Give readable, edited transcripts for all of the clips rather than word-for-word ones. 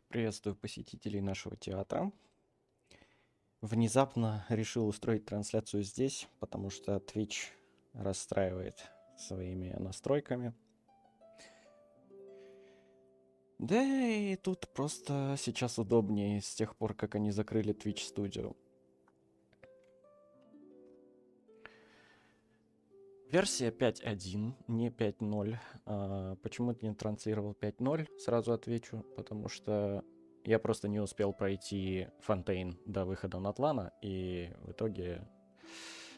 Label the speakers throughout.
Speaker 1: Приветствую посетителей нашего театра. Внезапно решил устроить трансляцию здесь, потому что Twitch расстраивает своими настройками. Да и тут просто сейчас удобнее с тех пор, как они закрыли Twitch студию. Версия 5.1, не 5.0. Почему ты не транслировал 5.0? Сразу отвечу, потому что я просто не успел пройти Фонтейн до выхода Натлана, и в итоге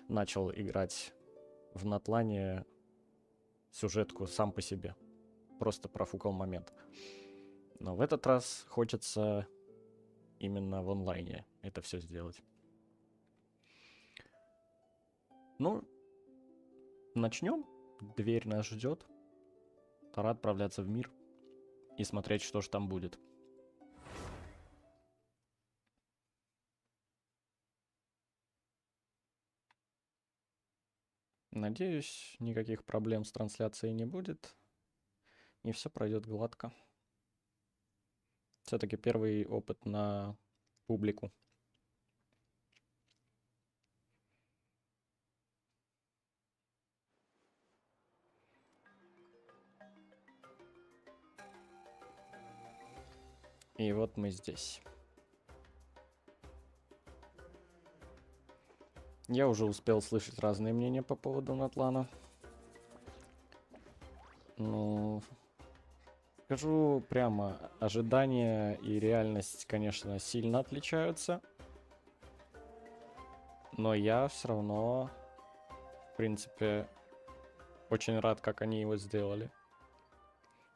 Speaker 1: начал играть в Натлане сюжетку сам по себе. Просто профукал момент. Но в этот раз хочется именно в онлайне это все сделать. Ну, начнем. Дверь нас ждет. Пора отправляться в мир и смотреть, что же там будет. Надеюсь, никаких проблем с трансляцией не будет. И все пройдет гладко. Все-таки первый опыт на публику. И вот мы здесь. Я уже успел слышать разные мнения по поводу Натлана. Ну, скажу прямо, ожидания и реальность, конечно, сильно отличаются. Но я все равно, в принципе, очень рад, как они его сделали.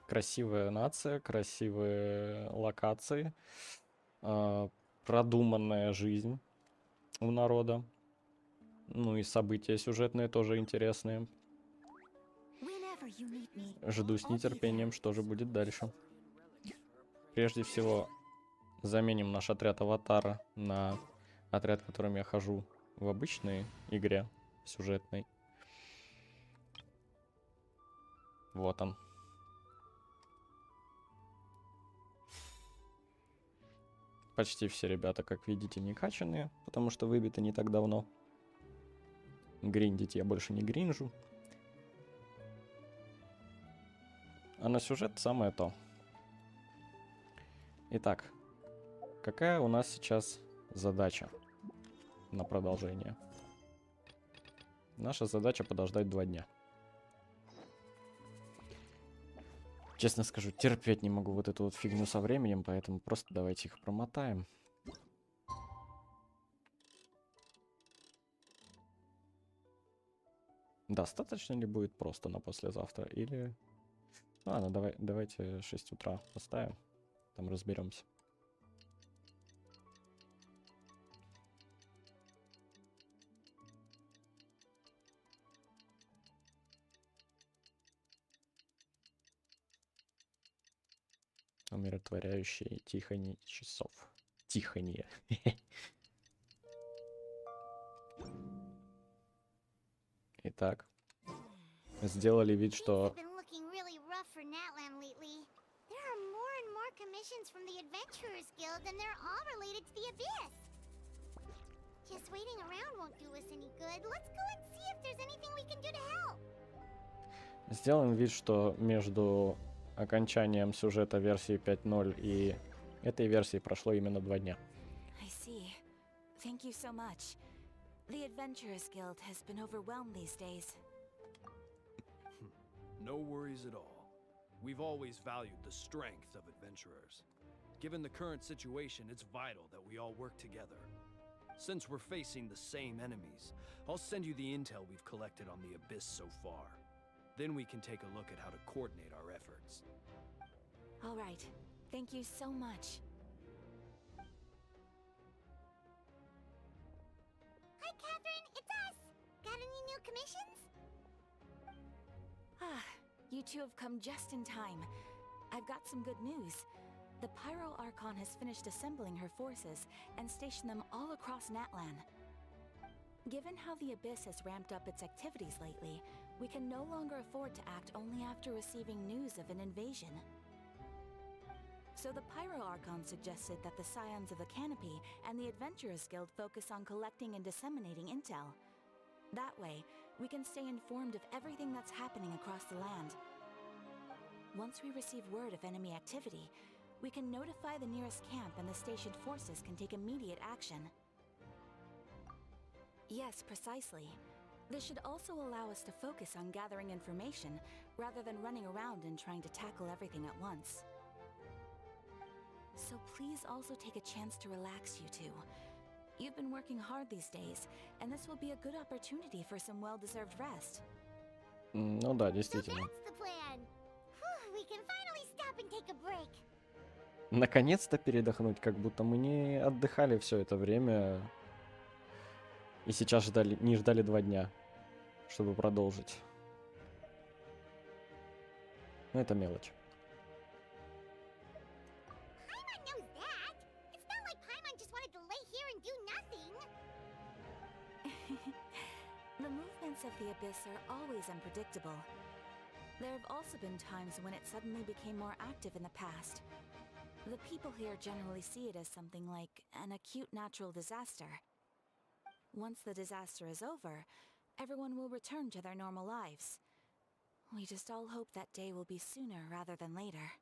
Speaker 1: Красивая нация, красивые локации, продуманная жизнь у народа. Ну и события сюжетные тоже интересные. Жду с нетерпением, что же будет дальше. Прежде всего, заменим наш отряд аватара на отряд, которым я хожу в обычной игре сюжетной. Вот он. Почти все ребята, как видите, не качанные, потому что выбиты не так давно. Гриндить я больше не гринжу. А на сюжет самое то. Итак, какая у нас сейчас задача на продолжение? Наша задача подождать 2 дня. Честно скажу, терпеть не могу вот эту вот фигню со временем, поэтому просто давайте их промотаем. Достаточно ли будет просто на послезавтра или... Ладно, давайте 6 утра поставим, там разберемся. Умиротворяющее тихонье часов. Тихонье. Итак, сделали вид, что... Сделаем вид, что между окончанием сюжета версии 5.0 и этой версии прошло именно 2 дня.
Speaker 2: Thank you so much. The Adventurers Guild has been overwhelmed these days.
Speaker 3: No worries at all. We've always valued the strength of adventurers. Given the current situation, it's vital that we all work together. Since we're facing the same enemies, I'll send you the intel we've collected on the Abyss so far. Then we can take a look at how to coordinate our efforts.
Speaker 2: All right. Thank you so much.
Speaker 4: Hi, Catherine. It's us. Got any new commissions?
Speaker 2: Ah, you two have come just in time. I've got some good news. The Pyro Archon has finished assembling her forces and stationed them all across Natlana. Given how the Abyss has ramped up its activities lately, we can no longer afford to act only after receiving news of an invasion. So the Pyro Archon suggested that the Scions of the Canopy and the Adventurers Guild focus on collecting and disseminating intel. That way, we can stay informed of everything that's happening across the land. Once we receive word of enemy activity, we can notify the nearest camp and the stationed forces can take immediate action. Yes, precisely. This should also allow us to focus on gathering information rather than running around and trying to tackle everything at once. So please also take a chance to relax, you two. You've been working hard these days, and this will be a good opportunity for some well-deserved rest.
Speaker 1: Ну да,
Speaker 4: So
Speaker 1: действительно.
Speaker 4: that's the plan. Whew, we can finally stop and take a break.
Speaker 1: Наконец-то передохнуть, как будто мы не отдыхали все это время. И сейчас не ждали 2 дня, чтобы продолжить. Но это мелочь.
Speaker 4: Paimon knows that. It's not like Paimon just wanted to lay here and do nothing.
Speaker 2: The movements of the Abyss are always unpredictable. There have also been times when it suddenly became more active in the past. The people here generally see it as something like an acute natural disaster. Once the disaster is over, everyone will return to their normal lives. We just all hope that day will be sooner rather than later.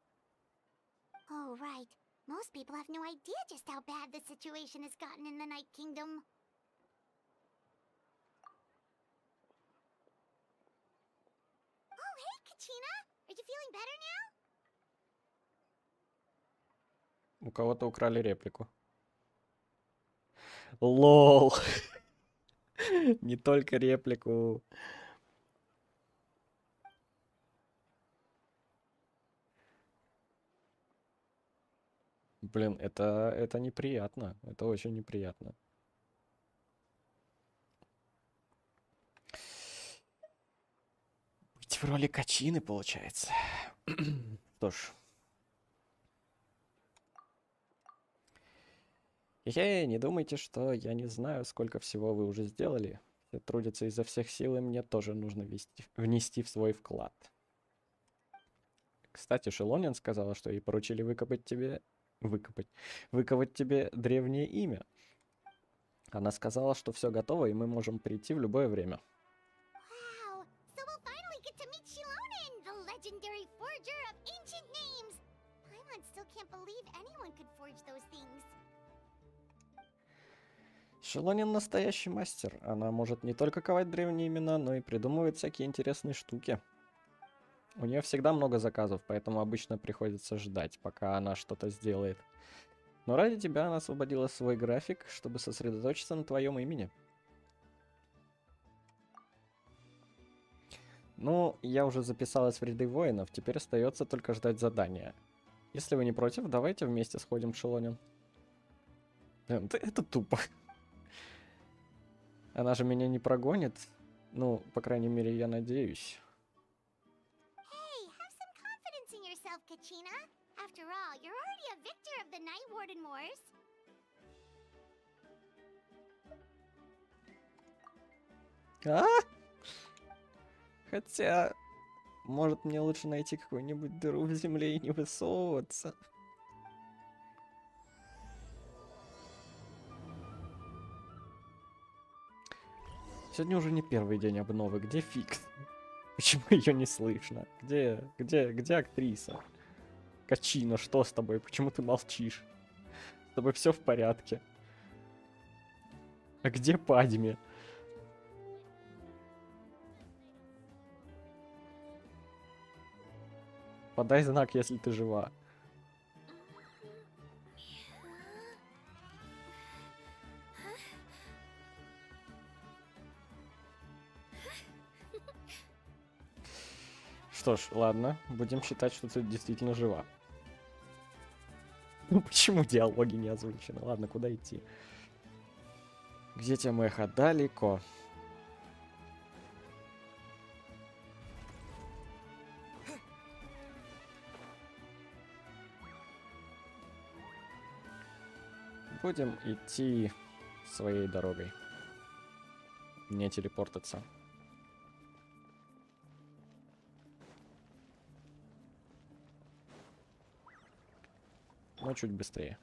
Speaker 4: Oh, right. Most people have no idea just how bad the situation has gotten in the Night Kingdom. Oh, hey, Kachina! Are you feeling better now?
Speaker 1: У кого-то украли реплику. Лол. Не только реплику. Блин, это неприятно. Это очень неприятно. Быть в роли качины, получается. Что ж. Не думайте, что я не знаю, сколько всего вы уже сделали. Все трудятся изо всех сил, и мне тоже нужно внести в свой вклад. Кстати, Шелонин сказала, что ей поручили выковать тебе древнее имя. Она сказала, что все готово, и мы можем прийти в любое время.
Speaker 4: Wow! So we'll finally get to meet Shilonen, the legendary forger of ancient names! Paimon still can't believe anyone could forge those things.
Speaker 1: Шелонин настоящий мастер. Она может не только ковать древние имена, но и придумывать всякие интересные штуки. У нее всегда много заказов, поэтому обычно приходится ждать, пока она что-то сделает. Но ради тебя она освободила свой график, чтобы сосредоточиться на твоем имени. Ну, я уже записалась в ряды воинов, теперь остается только ждать задания. Если вы не против, давайте вместе сходим к Шелонин. Это тупо. Она же меня не прогонит. Ну, по крайней мере, я надеюсь.
Speaker 4: Hey, have some confidence in yourself, Kachina. After all, you're already a victor of the Night Warden Wars.
Speaker 1: А? Хотя, может, мне лучше найти какую-нибудь дыру в земле и не высовываться. Сегодня уже не первый день обновы. Где Фикс? Почему ее не слышно? Где актриса? Качина, что с тобой? Почему ты молчишь? С тобой все в порядке. А где Падме? Подай знак, если ты жива. Что ж, ладно, будем считать, что ты действительно жива. Ну почему диалоги не озвучены? Ладно, куда идти? Где Тямеха? Далеко. Будем идти своей дорогой. Не телепортаться. но чуть быстрее.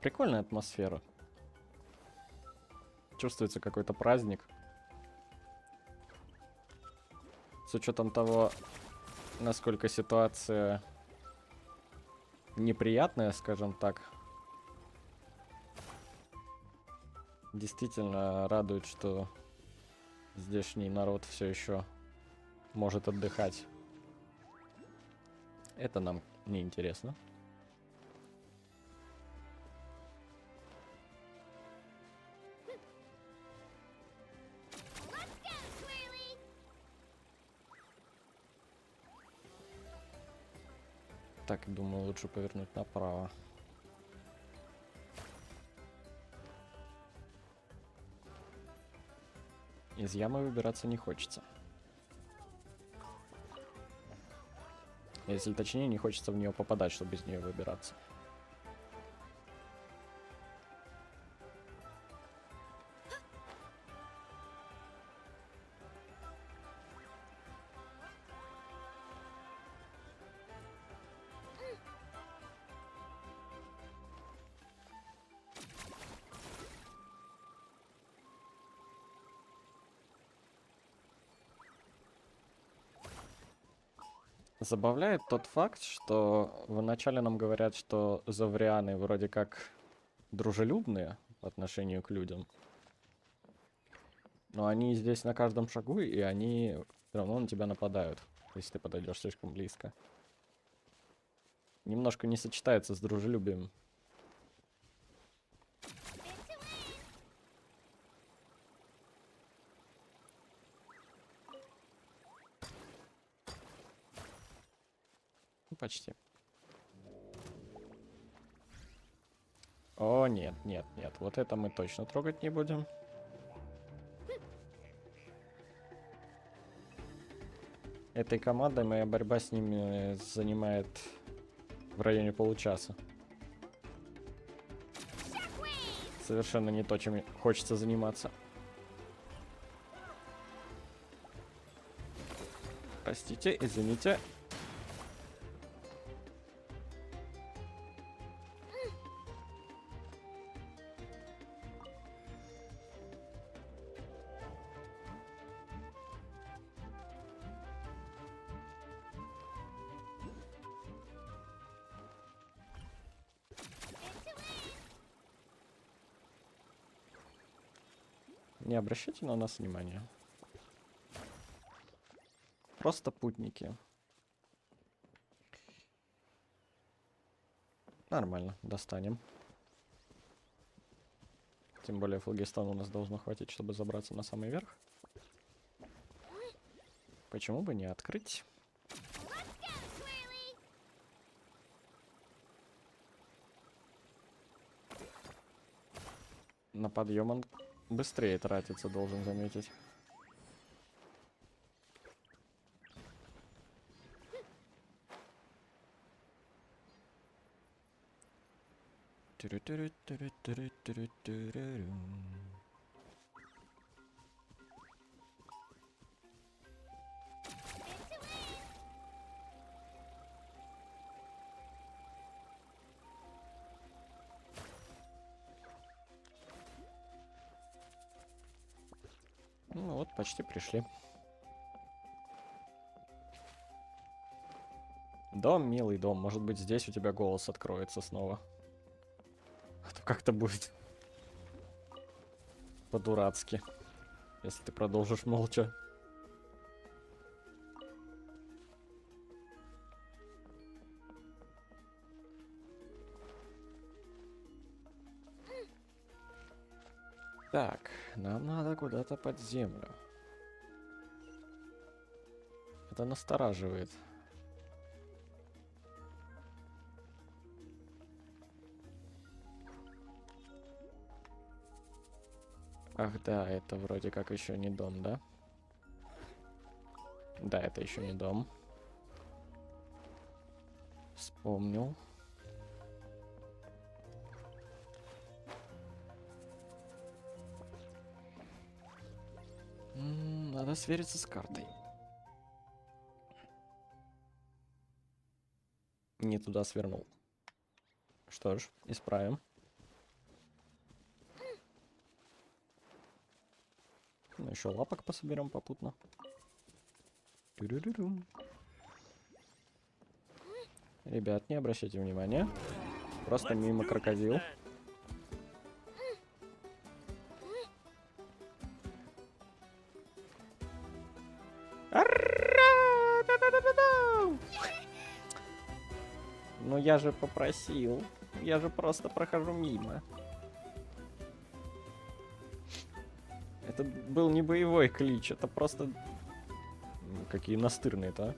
Speaker 1: Прикольная атмосфера. Чувствуется какой-то праздник. С учетом того, насколько ситуация неприятная, скажем так. Действительно радует, что здешний народ все еще может отдыхать. Это нам не интересно. Так, думаю, лучше повернуть направо. Из ямы выбираться не хочется. Если точнее, не хочется в нее попадать, чтобы из нее выбираться. Забавляет тот факт, что вначале нам говорят, что заврианы вроде как дружелюбные по отношению к людям. Но они здесь на каждом шагу, и они все равно на тебя нападают, если ты подойдешь слишком близко. Немножко не сочетается с дружелюбием. Почти. О, нет, нет, нет. Вот это мы точно трогать не будем. Этой командой моя борьба с ними занимает в районе получаса. Совершенно не то, чем хочется заниматься. Простите, извините. Не обращайте на нас внимания. Просто путники. Нормально, достанем. Тем более флагистана у нас должно хватить, чтобы забраться на самый верх. Почему бы не открыть? На подъем он быстрее тратится, должен заметить. Ну вот, почти пришли. Дом, милый дом. Может быть, здесь у тебя голос откроется снова. А то как-то будет по-дурацки, если ты продолжишь молча. Так, нам надо куда-то под землю. Это настораживает. Ах да, это вроде как еще не дом, да? Да, это еще не дом. Вспомнил. Надо свериться с картой. Не туда свернул. Что ж, исправим. Ну, еще лапок пособерем попутно. Тю-рю-рю-рю. Ребят, не обращайте внимания. Просто мимо крокодил. Ну я же попросил. Я же просто прохожу мимо. Это был не боевой клич, это просто... Какие настырные-то, а?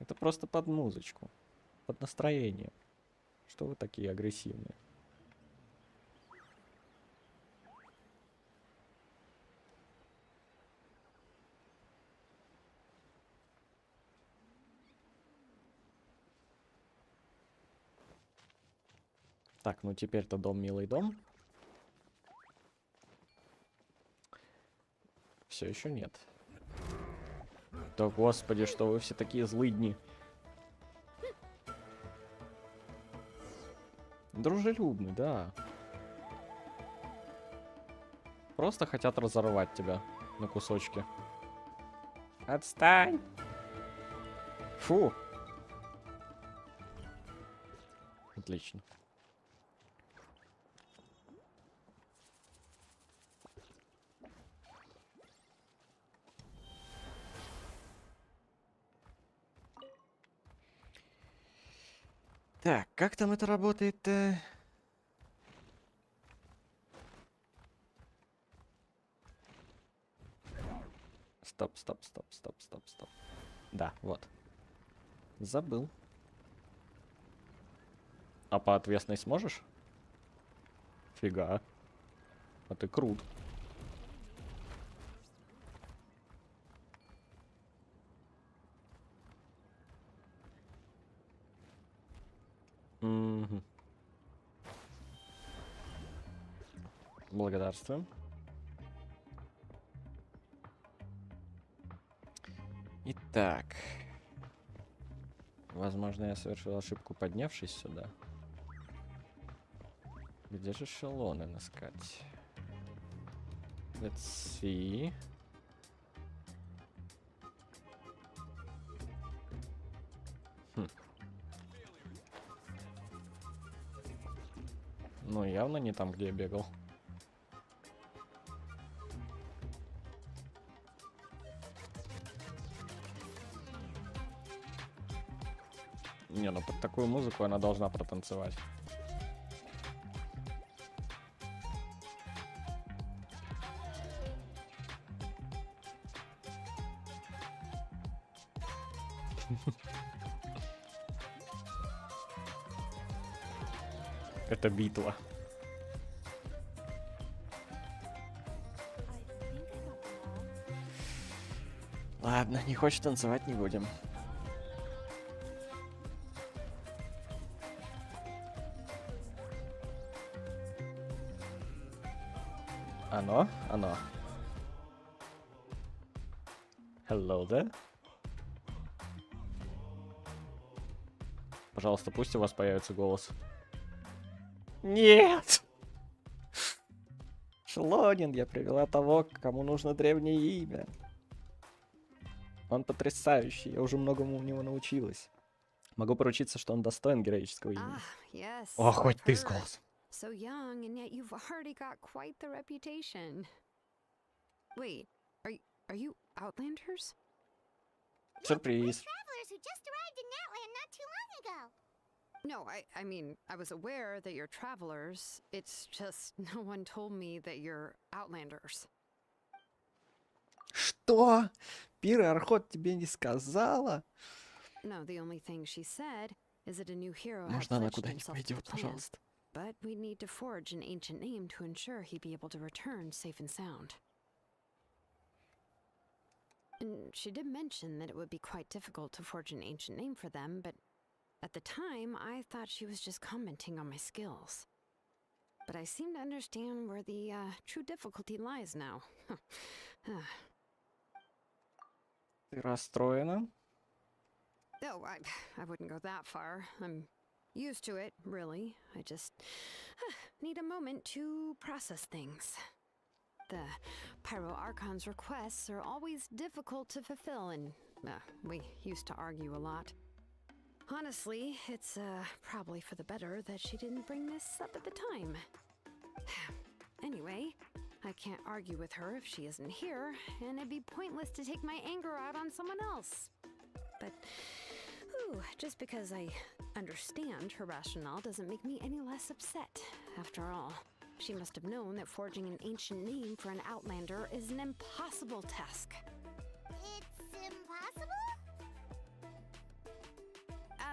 Speaker 1: Это просто под музычку. Под настроение. Что вы такие агрессивные? Так, ну теперь-то дом, милый дом. Все еще нет. Да господи, что вы все такие злыдни. Дружелюбный, да. Просто хотят разорвать тебя на кусочки. Отстань! Фу! Отлично. Так, как там это работает-то? Стоп. Да, вот. Забыл. А по отвесной сможешь? Фига. А ты крут. Угу. Благодарствуем. Итак. Возможно, я совершил ошибку, поднявшись сюда. Где же эшелоны искать? Let's see. Ну, явно не там, где я бегал. Не, ну под такую музыку она должна протанцевать. Это битва. Ладно, не хочешь танцевать, не будем. Оно? Hello there. Пожалуйста, пусть у вас появится голос. Нет! Шлонин, я привела того, кому нужно древнее имя. Он потрясающий, я уже многому у него научилась. Могу поручиться, что он достоин героического имени. О, хоть ты с голосом.
Speaker 5: So young, and yet you've already got quite the reputation. Wait, are you Outlanders?
Speaker 1: Сюрприз.
Speaker 4: Travelers who just arrived in Natlan not too long ago.
Speaker 5: No, I mean, I was aware that you're travelers. It's just no one told me that you're Outlanders.
Speaker 1: Что? Пира Архот тебе не сказала?
Speaker 5: No, the only thing she said is that a new hero had
Speaker 1: Можно она
Speaker 5: pledged
Speaker 1: куда-нибудь
Speaker 5: himself to the
Speaker 1: пойдет,
Speaker 5: plan.
Speaker 1: пожалуйста?
Speaker 5: but we'd need to forge an ancient name to ensure he'd be able to return safe and sound. And she did mention that it would be quite difficult to forge an ancient name for them, but at the time, I thought she was just commenting on my skills. But I seem to understand where the true difficulty lies now.
Speaker 1: Ты расстроена?
Speaker 5: Oh, I wouldn't go that far. I'm used to it, really. I just need a moment to process things. The Pyro Archon's requests are always difficult to fulfill, and we used to argue a lot. Honestly, it's probably for the better that she didn't bring this up at the time. Anyway, I can't argue with her if she isn't here, and it'd be pointless to take my anger out on someone else. But, just because I understand her rationale doesn't make me any less upset. After all, she must have known that forging an ancient name for an Outlander is an impossible task.
Speaker 4: It's impossible?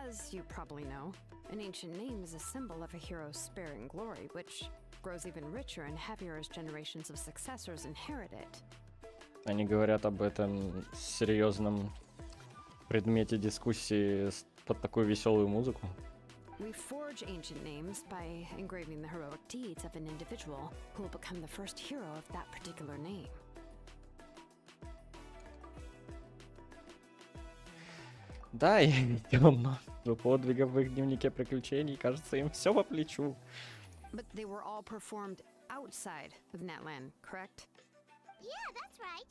Speaker 5: As you probably know, an ancient name is a symbol of a hero's spirit and glory, which grows even richer and heavier as generations of successors inherit it.
Speaker 1: Они говорят об этом серьезном предмете дискуссии под такую веселую музыку.
Speaker 5: We forge ancient names by engraving the heroic deeds of an individual who will become the first hero of that particular name.
Speaker 1: Да, я видел множество подвигов в их дневнике приключений, кажется, им все по плечу.
Speaker 5: But they were all performed outside of Natlana, correct?
Speaker 4: Yeah, that's right.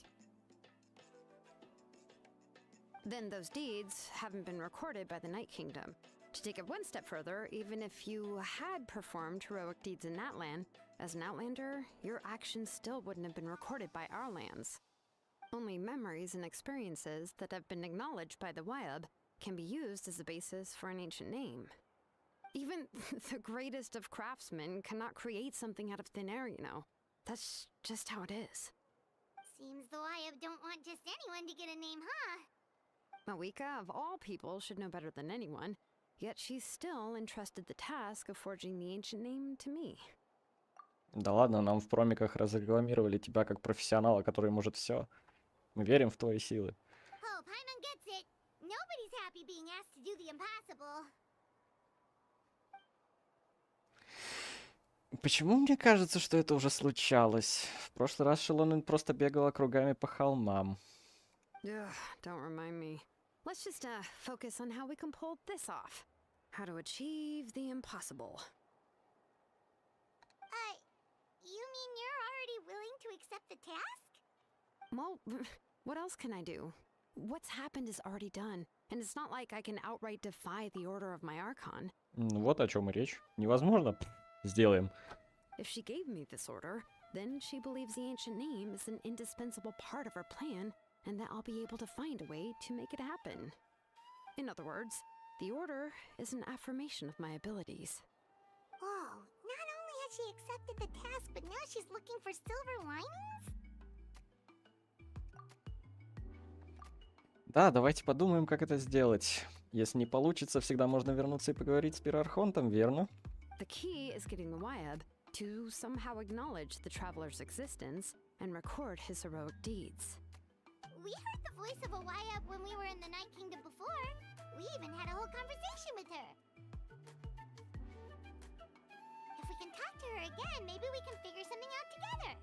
Speaker 5: Then those deeds haven't been recorded by the Night Kingdom. To take it one step further, even if you had performed heroic deeds in Natlana, as an Outlander, your actions still wouldn't have been recorded by our lands. Only memories and experiences that have been acknowledged by the Wyab can be used as a basis for an ancient name. Even the greatest of craftsmen cannot create something out of thin air, you know. That's just how it is.
Speaker 4: Seems the Wyab don't want just anyone to get a name, huh?
Speaker 5: Mawika, of all people, should know better than anyone, yet she's still entrusted the task of forging the ancient name to me.
Speaker 1: Да ладно, нам в промиках разрекламировали тебя как профессионала, который может все. Мы верим в твои силы.
Speaker 4: Oh, Paimon gets it. Nobody's happy being asked to do the impossible.
Speaker 1: Почему мне кажется, что это уже случалось? В прошлый раз Шелонин просто бегала кругами по холмам.
Speaker 5: Ugh, don't remind me. Let's just focus on how we can pull this off. How to achieve the impossible.
Speaker 4: You mean you're already willing to accept the task?
Speaker 5: Well, what else can I do? What's happened is already done, and it's not like I can outright defy the order of my Archon.
Speaker 1: Вот о чем и речь. Невозможно. Сделаем.
Speaker 5: If she gave me this order, then she believes the ancient name is an indispensable part of her plan, and that I'll be able to find a way to make it happen. In other words, the order is an affirmation of my abilities.
Speaker 4: Whoa, not only has she accepted the task, but now she's looking for silver linings?
Speaker 1: Да, давайте подумаем, как это сделать. Если не получится, всегда можно вернуться и поговорить с Пироархонтом, верно?
Speaker 5: The key is getting the Wyab to somehow acknowledge the traveler's existence and record his heroic deeds.
Speaker 4: We heard the voice of a Wyab when we were in the Night Kingdom before. We even had a whole conversation with her. If we can talk to her again, maybe we can figure something out together.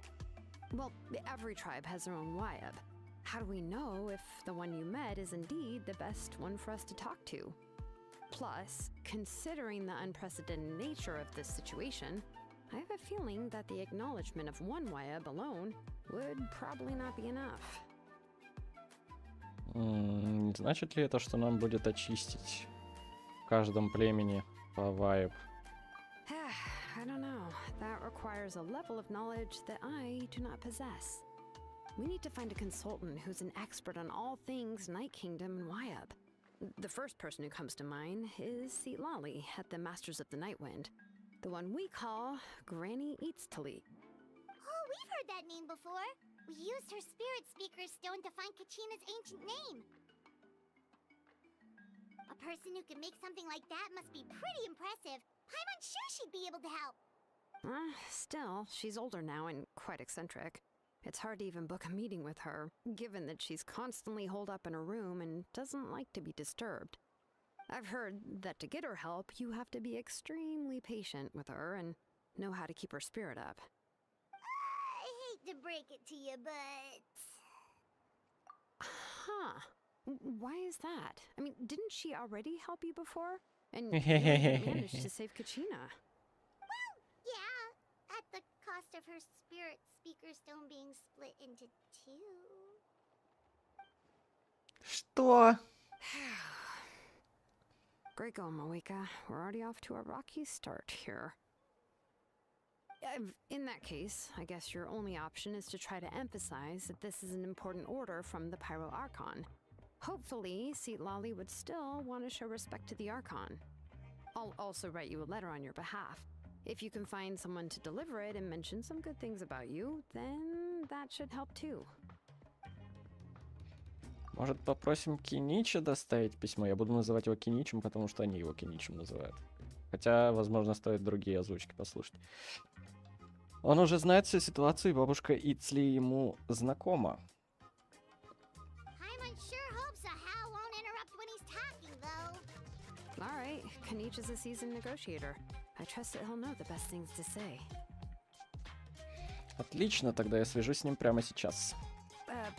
Speaker 5: Well, every tribe has their own Wyab. How do we know if the one you met is indeed the best one for us to talk to? Plus, considering the unprecedented nature of this situation, I have a feeling that the acknowledgement of one Wyab alone would probably not be enough.
Speaker 1: Значит ли это, что нам будет очистить в каждом племени по вайб?
Speaker 5: I don't know. That requires a level of knowledge that I do not possess. We need to find a consultant who's an expert on all things Night Kingdom and Wyab. The first person who comes to mind is Lali at the Masters of the Nightwind, the one we call Granny Eatstali.
Speaker 4: Oh, we've heard that name before. We used her spirit speaker stone to find Kachina's ancient name. A person who can make something like that must be pretty impressive. Paimon sure she'd be able to help.
Speaker 5: Still, she's older now and quite eccentric. It's hard to even book a meeting with her, given that she's constantly holed up in her room and doesn't like to be disturbed. I've heard that to get her help, you have to be extremely patient with her and know how to keep her spirit up.
Speaker 4: I hate to break it to you, but...
Speaker 5: Huh. Why is that? I mean, didn't she already help you before? And you even managed to save Kachina.
Speaker 4: Well, yeah, at the cost of her spirit speaker stone being split into two.
Speaker 1: Что?
Speaker 5: Great going, Moeka. We're already off to a rocky start here. In that case, I guess your only option is to try to emphasize that this is an important order from the Pyro Archon. Hopefully, Lali would still want to show respect to the Archon. I'll also write you a letter on your behalf. If you can find someone to deliver it and mention some good things about you, then that should help too.
Speaker 1: Может, попросим Кинича доставить письмо? Я буду называть его Киничем, потому что они его Киничем называют. Хотя, возможно, стоит другие озвучки послушать. Он уже знает всю ситуацию, и бабушка Ицли ему знакома.
Speaker 4: Paimon sure hopes a Hal won't interrupt when he's talking, though.
Speaker 5: All right, Kanich is a seasoned negotiator. I trust that he'll know the best things to say.
Speaker 1: Отлично, тогда я свяжусь с ним прямо сейчас.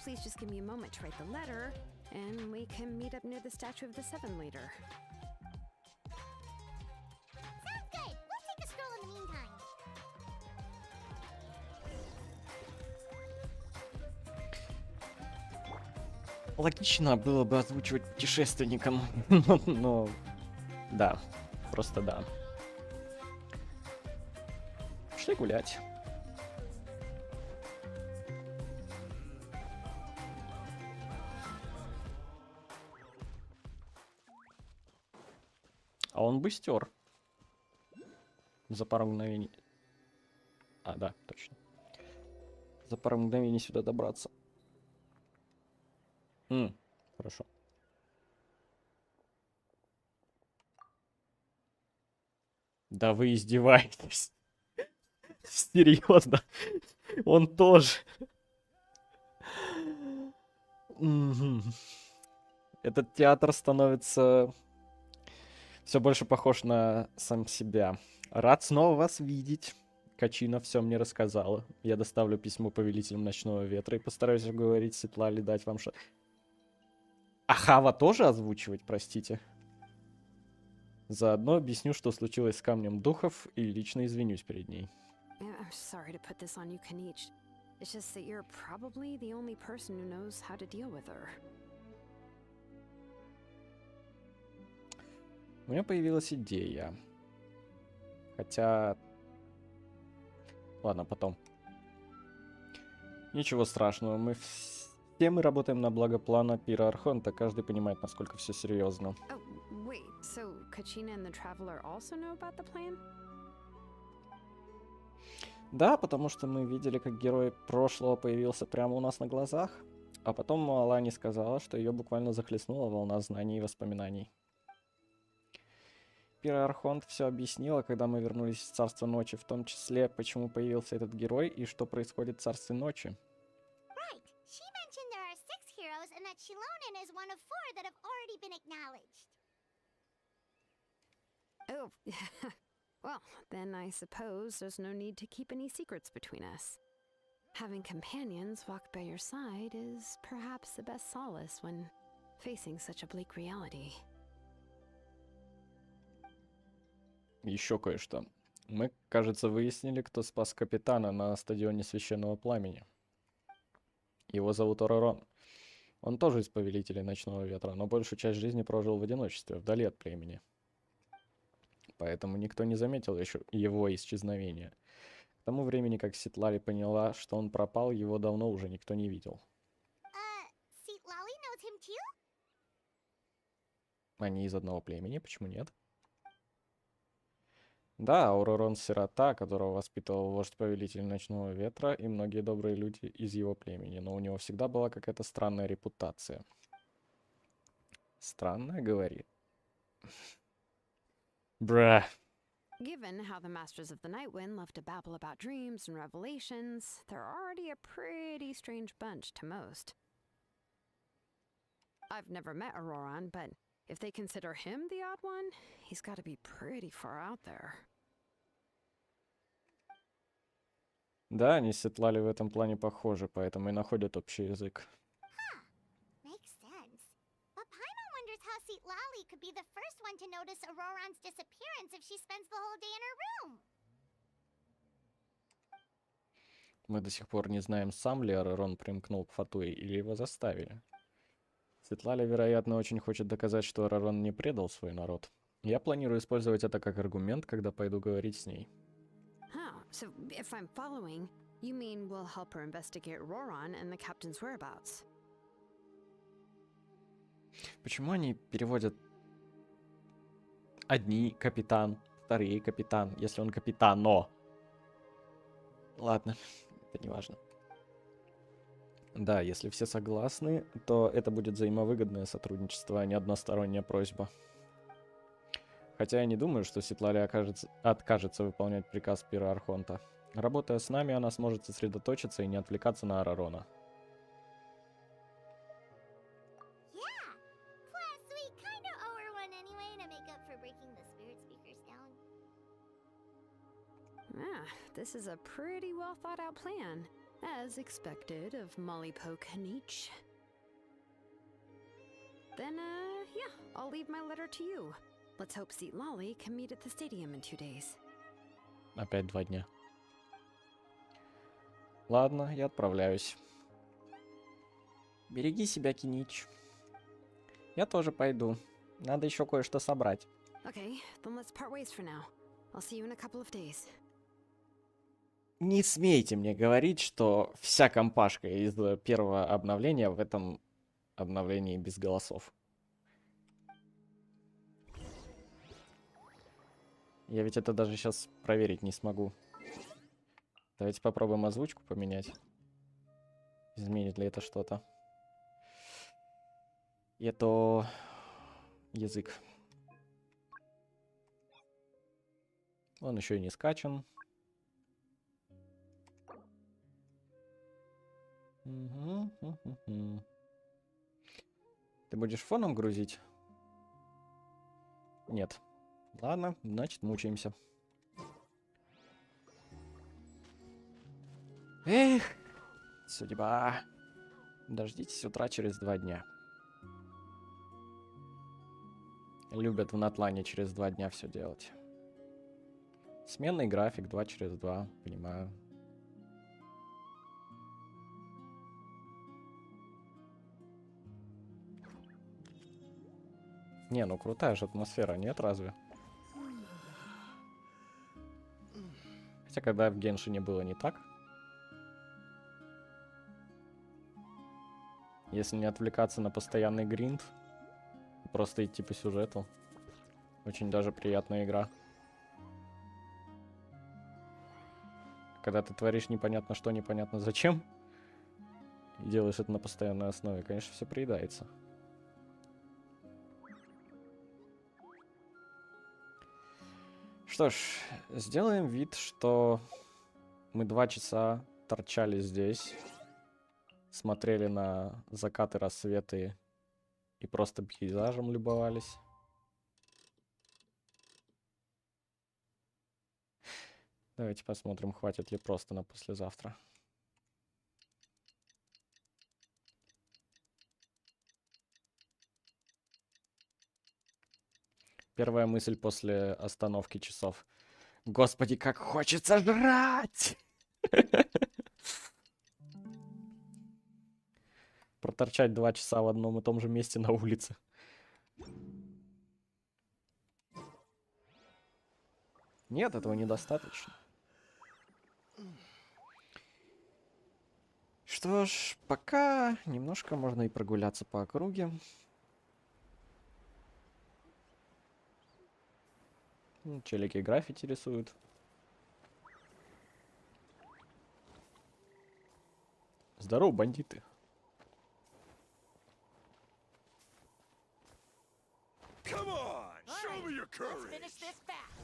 Speaker 5: Please just give me a moment to write the letter, and we can meet up near the statue of the Seven later.
Speaker 4: Sounds good. We'll take a stroll in the meantime.
Speaker 1: Логично было бы озвучивать путешественникам, но да, просто да. Пошли гулять. А он бы стер. За пару мгновений. А, да, точно. За пару мгновений сюда добраться. Хорошо. Да вы издеваетесь. Серьезно. Он тоже. Этот театр становится все больше похож на сам себя. Рад снова вас видеть. Качина все мне рассказала. Я доставлю письмо повелителям Ночного Ветра и постараюсь уговорить Светлали дать вам что... А Хава тоже озвучивать, простите? Заодно объясню, что случилось с Камнем Духов, и лично извинюсь перед ней.
Speaker 5: I'm sorry to put this on you, Kanich. It's just that you're probably the only person who knows how to deal with her.
Speaker 1: У меня появилась идея. Хотя... Ладно, потом. Ничего страшного, все мы работаем на благо плана Пира Архонта, каждый понимает, насколько все серьезно.
Speaker 5: Oh, wait, so Kachina and the Traveler also know about the plan?
Speaker 1: Да, потому что мы видели, как герой прошлого появился прямо у нас на глазах, а потом Алани сказала, что ее буквально захлестнула волна знаний и воспоминаний. Пира Архонт все объяснила, когда мы вернулись в Царство Ночи, в том числе, почему появился этот герой и что происходит в Царстве Ночи.
Speaker 4: Right. She mentioned there are 6 heroes and that Shilonen is one of 4 that have already been acknowledged.
Speaker 5: Oh, well, then I suppose there's no need to keep any secrets between us. Having companions walk by your side is perhaps the best solace when facing such a bleak reality.
Speaker 1: Еще кое-что. Мы, кажется, выяснили, кто спас капитана на стадионе Священного Пламени. Его зовут Оророн. Он тоже из Повелителей Ночного Ветра, но большую часть жизни прожил в одиночестве, вдали от племени. Поэтому никто не заметил еще его исчезновения. К тому времени, как Ситлали поняла, что он пропал, его давно уже никто не видел.
Speaker 4: Lali knows him too?
Speaker 1: Они из одного племени, почему нет? Да, Ауророн сирота, которого воспитывал вождь Повелитель Ночного Ветра и многие добрые люди из его племени, но у него всегда была какая-то странная репутация. Странная, говорит. Бра.
Speaker 5: Given how the Masters of the Nightwind love to babble about dreams and revelations, they're already a pretty strange bunch to most. I've never met Auroran, but if they consider him the odd one, he's got to be pretty far out there.
Speaker 1: Да, они с Светлали в этом плане похожи, поэтому и находят общий язык.
Speaker 4: Makes sense. But Paimon wonders how Lali could be the first one to notice Auroran's disappearance if she spends the whole day in her room.
Speaker 1: Мы до сих пор не знаем, сам ли Арарон примкнул к Фатуе или его заставили. Светлали, вероятно, очень хочет доказать, что Арарон не предал свой народ. Я планирую использовать это как аргумент, когда пойду говорить с ней.
Speaker 5: Oh, so if I'm following, you mean we'll help her investigate Auroran and the captain's whereabouts?
Speaker 1: Почему они переводят одни капитан, вторые капитан, если он капитано? Ладно, это не важно. Да, если все согласны, то это будет взаимовыгодное сотрудничество, а не односторонняя просьба. Хотя я не думаю, что Светлали откажется выполнять приказ Пироархонта. Работая с нами, она сможет сосредоточиться и не отвлекаться на Арарона.
Speaker 4: Yeah. Plus, we kind of owe her one anyway to make up for breaking the spirit speakers down.
Speaker 5: Ah, this is a pretty well thought out plan, as expected of Molly Poke Nietzsche. Then, yeah, I'll leave my letter to you. Let's hope Lali can meet at the stadium in 2 days.
Speaker 1: Опять 2 дня. Ладно, я отправляюсь. Береги себя, Кинич. Я тоже пойду. Надо еще кое-что собрать.
Speaker 5: Okay, then let's part ways for now. I'll see you in a couple of days.
Speaker 1: Не смейте мне говорить, что вся компашка из первого обновления в этом обновлении без голосов. Я ведь это даже сейчас проверить не смогу. Давайте попробуем озвучку поменять. Изменит ли это что-то? Это язык. Он еще и не скачан. Ты будешь фоном грузить? Нет. Ладно, значит, мучаемся. Эх, судьба. Дождитесь утра через 2 дня. Любят в Натлане через 2 дня все делать. Сменный график 2 через 2, понимаю. Не, ну крутая же атмосфера, нет, разве? Хотя, когда в Геншине было не так. Если не отвлекаться на постоянный гринд, просто идти по сюжету. Очень даже приятная игра. Когда ты творишь непонятно что, непонятно зачем, и делаешь это на постоянной основе, конечно, все приедается. Что ж, сделаем вид, что мы 2 часа торчали здесь, смотрели на закаты, рассветы и просто пейзажем любовались. Давайте посмотрим, хватит ли просто на послезавтра. Первая мысль после остановки часов. Господи, как хочется жрать! Проторчать 2 часа в одном и том же месте на улице. Нет, этого недостаточно. Что ж, пока немножко можно и прогуляться по округе. Челики граффити рисуют. Здорово, бандиты.
Speaker 3: Come on, show me your courage.
Speaker 2: Finish this fast.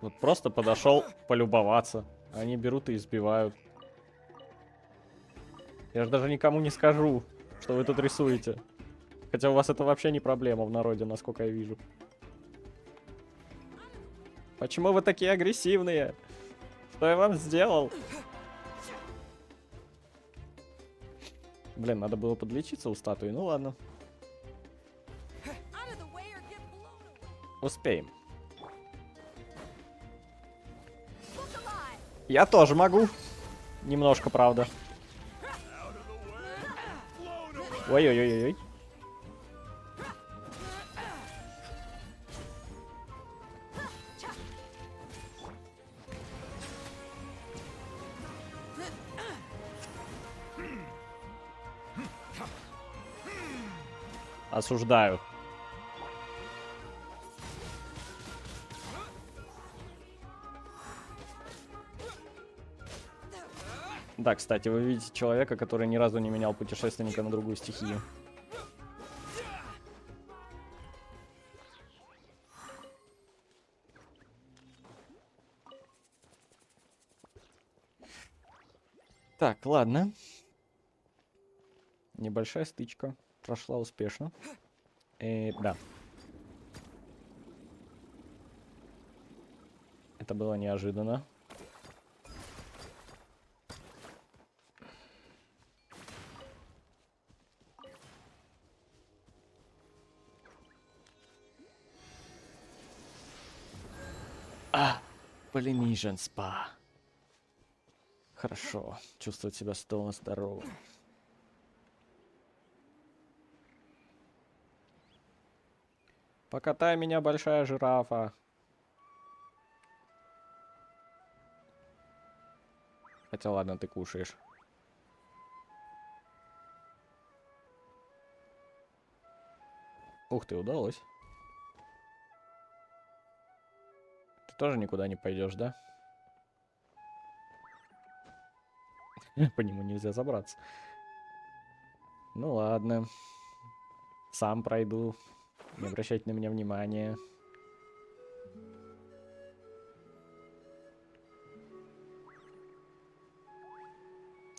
Speaker 1: Вот просто подошел полюбоваться. Они берут и избивают. Я же даже никому не скажу, что вы тут рисуете. Хотя у вас это вообще не проблема в народе, насколько я вижу. Почему вы такие агрессивные? Что я вам сделал? Блин, надо было подлечиться у статуи. Ну ладно. Успеем. Я тоже могу. Немножко, правда. Ой-ой-ой-ой. Осуждаю. Да, кстати, вы видите человека, который ни разу не менял путешественника на другую стихию. Так, ладно. Небольшая стычка. Прошла успешно. Да. Это было неожиданно. Полинижен спа. Хорошо. Чувствовать себя снова здоровым. Покатай меня, большая жирафа. Хотя ладно, ты кушаешь. Ух ты, удалось. Ты тоже никуда не пойдешь, да? По нему нельзя забраться. Ну ладно. Сам пройду. Не обращайте на меня внимания.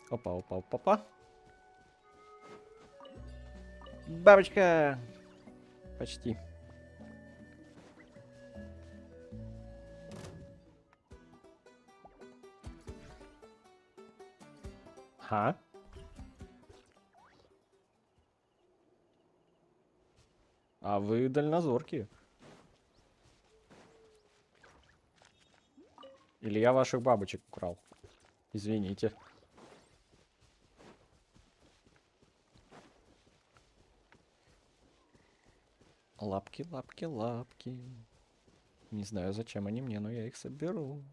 Speaker 1: Опа, опа, опа, опа. Бабочка! Почти. Ха? А вы дальнозоркие. Или я ваших бабочек украл? Извините. Лапки, лапки, лапки. Не знаю, зачем они мне, но я их соберу.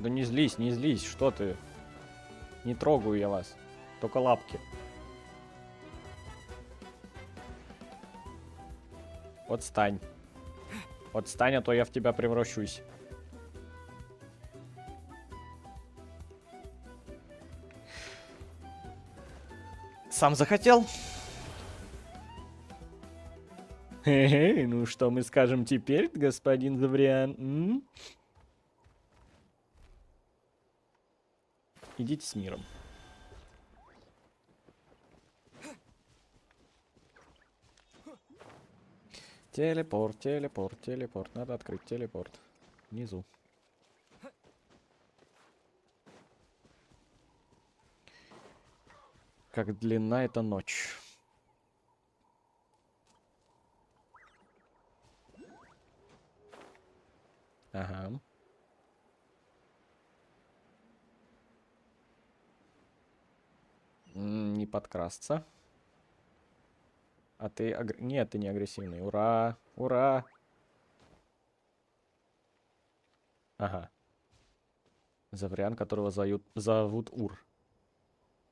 Speaker 1: Да не злись, что ты? Не трогаю я вас. Только лапки. Отстань. Отстань, а то я в тебя превращусь. Сам захотел? Хе-хе, ну что мы скажем теперь, господин Завриан? Идите с миром. Телепорт, телепорт, телепорт. Надо открыть телепорт. Внизу. Как длинна эта ночь. Ага. Не подкрасться. А ты... Нет, ты не агрессивный. Ура! Ура! Ага. Завриан, которого зовут Ур.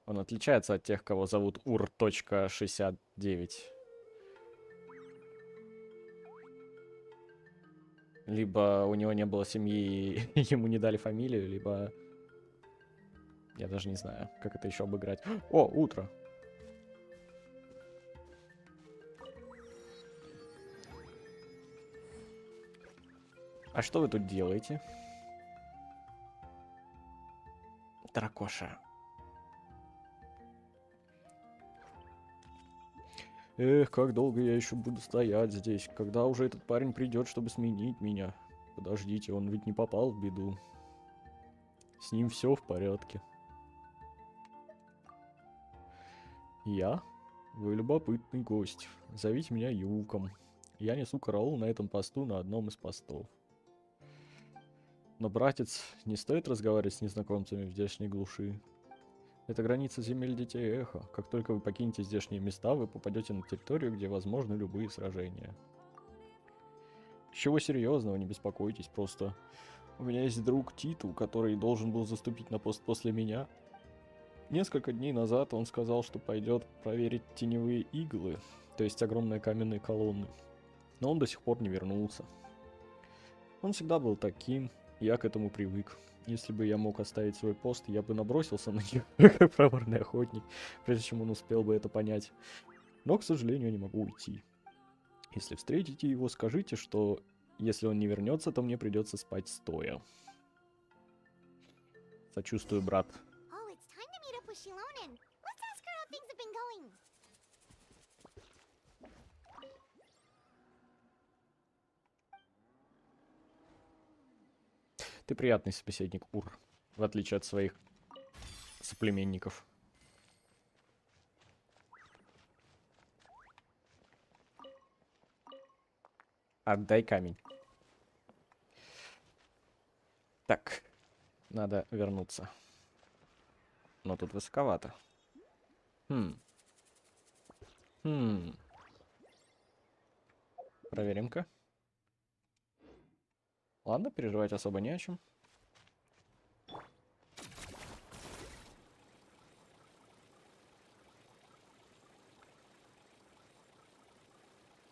Speaker 1: Он отличается от тех, кого зовут Ур.69. Либо у него не было семьи, и ему не дали фамилию, либо... Я даже не знаю, как это еще обыграть. О, утро. А что вы тут делаете? Дракоша. Эх, как долго я еще буду стоять здесь. Когда уже этот парень придет, чтобы сменить меня? Подождите, он ведь не попал в беду. С ним все в порядке. Я? Вы любопытный гость. Зовите меня Юком. Я несу караул на этом посту на одном из постов. Но, братец, не стоит разговаривать с незнакомцами в здешней глуши. Это граница земель Детей Эхо. Как только вы покинете здешние места, вы попадете на территорию, где возможны любые сражения. Чего серьезного, не беспокойтесь, просто у меня есть друг Титу, который должен был заступить на пост после меня. Несколько дней назад он сказал, что пойдет проверить теневые иглы, то есть огромные каменные колонны. Но он до сих пор не вернулся. Он всегда был таким, я к этому привык. Если бы я мог оставить свой пост, я бы набросился на них, как проворный охотник, прежде чем он успел бы это понять. Но, к сожалению, я не могу уйти. Если встретите его, скажите, что если он не вернется, то мне придется спать стоя. Сочувствую, брат.
Speaker 4: Oh, it's time to meet up with Shilonen. Let's ask her how things have been going.
Speaker 1: Ты приятный собеседник, Ур, в отличие от своих соплеменников. Отдай камень. Так, надо вернуться. Но тут высоковато. Проверим-ка. Ладно, переживать особо не о чем.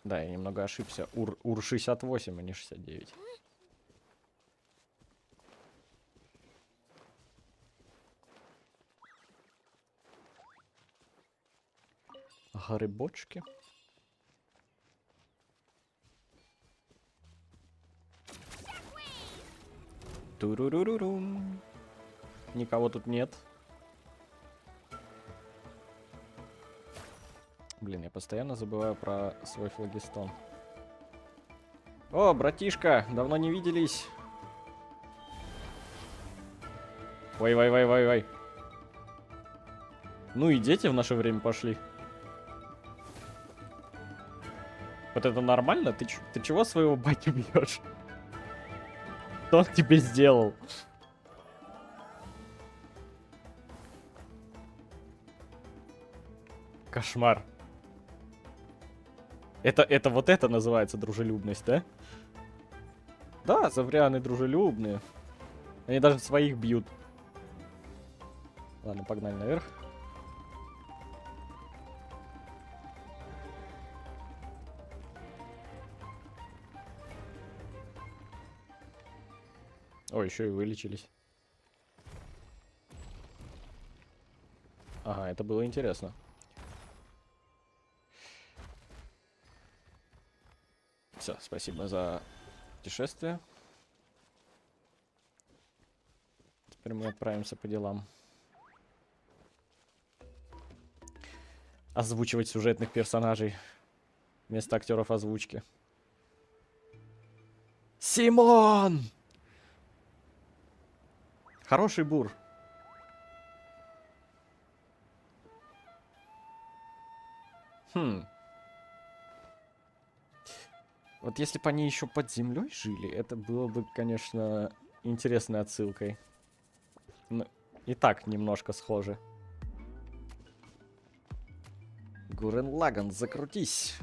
Speaker 1: Да, я немного ошибся. Ур 68, а не 69. Грибочки. Турурурурум. Никого тут нет. Блин, я постоянно забываю про свой флагистон. О, братишка, давно не виделись. Ой. Ну и дети в наше время пошли. Вот это нормально? Ты чего своего батю бьешь? Что он тебе сделал? Кошмар. Это вот это называется дружелюбность, да? Да, завряны дружелюбные. Они даже своих бьют. Ладно, погнали наверх. Ой, еще и вылечились. Ага, это было интересно. Все, спасибо за путешествие. Теперь мы отправимся по делам. Озвучивать сюжетных персонажей вместо актеров озвучки. Симон! Хороший бур. Вот если бы они еще под землей жили, это было бы, конечно, интересной отсылкой. Но и так немножко схоже. Гурен Лаган, закрутись.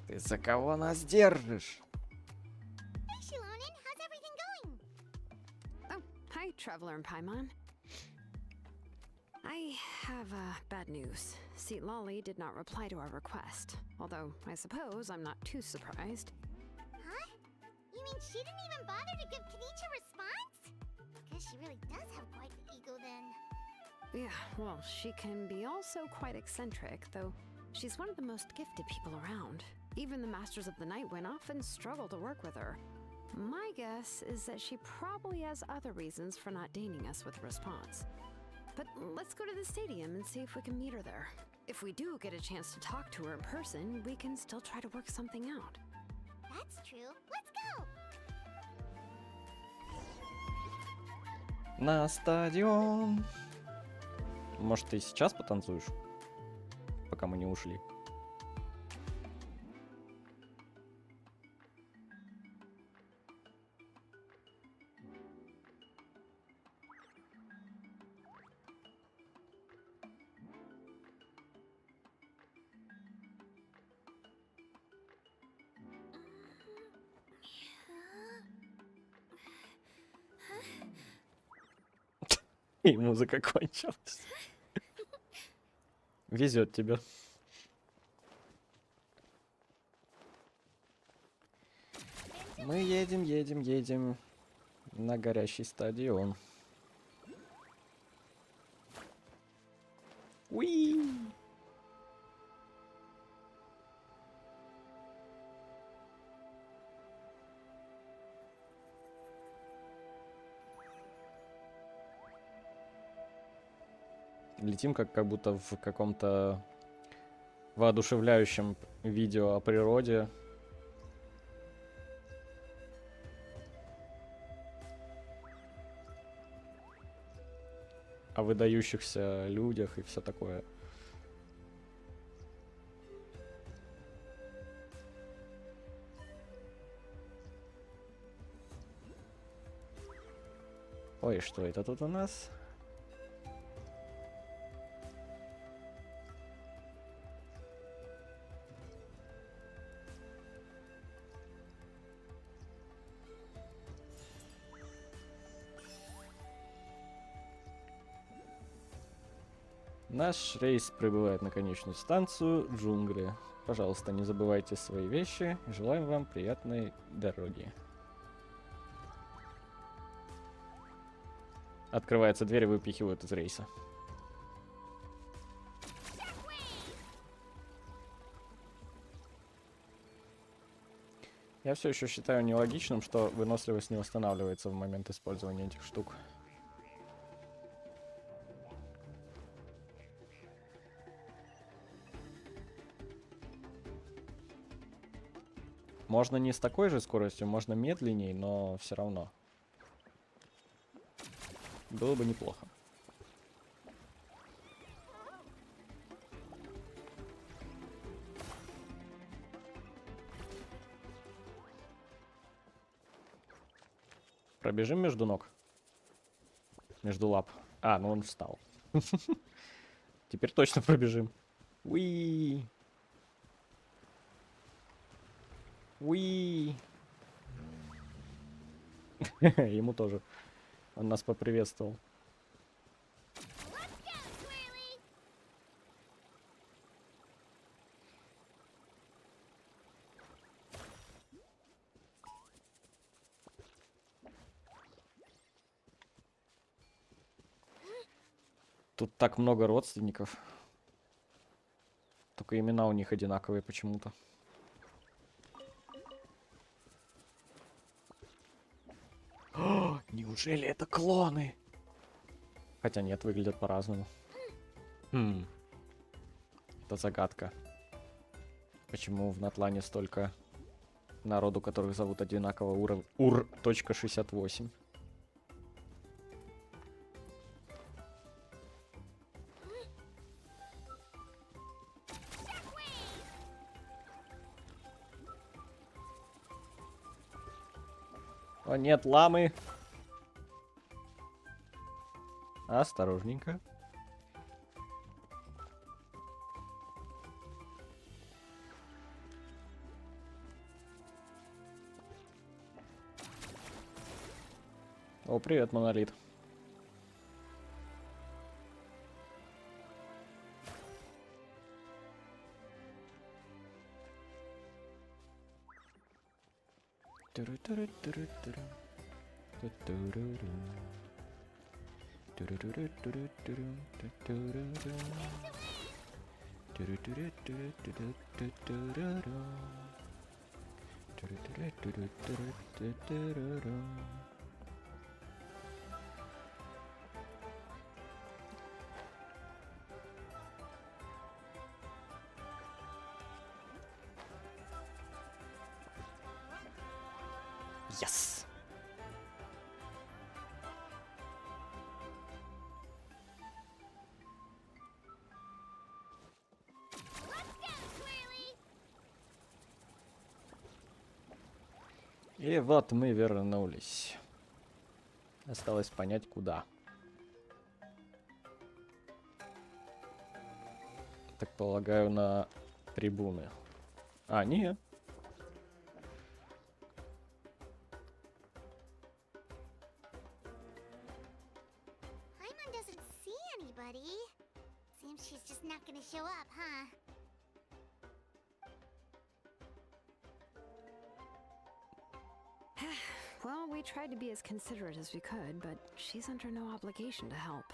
Speaker 1: Ты за кого нас держишь?
Speaker 4: Hey, Shilonen, how's everything going?
Speaker 5: Oh, hi, Traveler and Paimon. I have bad news. Seat Lolly did not reply to our request. Although, I suppose I'm not too surprised.
Speaker 4: Huh? You mean she didn't even bother to give Kanichi a response? Guess she really does have quite the ego then.
Speaker 5: Yeah, well, she can be also quite eccentric, though she's one of the most gifted people around. Even the Masters of the Night often struggle to work with her. My guess is that she probably has other reasons for not deigning us with a response. But let's go to the stadium and see if we can meet her there. If we do get a chance to talk to her in person, we can still try to work something out.
Speaker 4: That's true. Let's go!
Speaker 1: На стадион. Может, ты сейчас потанцуешь? Пока мы не ушли. И музыка кончилась. Везет тебе. Мы едем на горящий стадион. Уи! Летим как будто в каком-то воодушевляющем видео о природе. О выдающихся людях и все такое. Ой, что это тут у нас? Наш рейс прибывает на конечную станцию джунгли. Пожалуйста, не забывайте свои вещи. Желаем вам приятной дороги. Открывается дверь и выпихивают из рейса. Я все еще считаю нелогичным, что выносливость не восстанавливается в момент использования этих штук. Можно не с такой же скоростью, можно медленней, но все равно. Было бы неплохо. Пробежим между ног. Между лап. А, ну он встал. Теперь точно пробежим. Уи! Уи! Ему тоже. Он нас поприветствовал. Тут так много родственников. Только имена у них одинаковые почему-то. Неужели это клоны? Хотя нет, выглядят по-разному. Это загадка. Почему в Натлане столько народу, которых зовут одинаково Ур.68? О нет, ламы! Осторожненько. О, привет, монолит. Yes! И вот мы вернулись. Осталось понять, куда. Так полагаю, на трибуны. А, нет.
Speaker 4: Paimon doesn't see anybody. Seems she's just not gonna show up, huh?
Speaker 5: Well, we tried to be as considerate as we could, but she's under no obligation to help.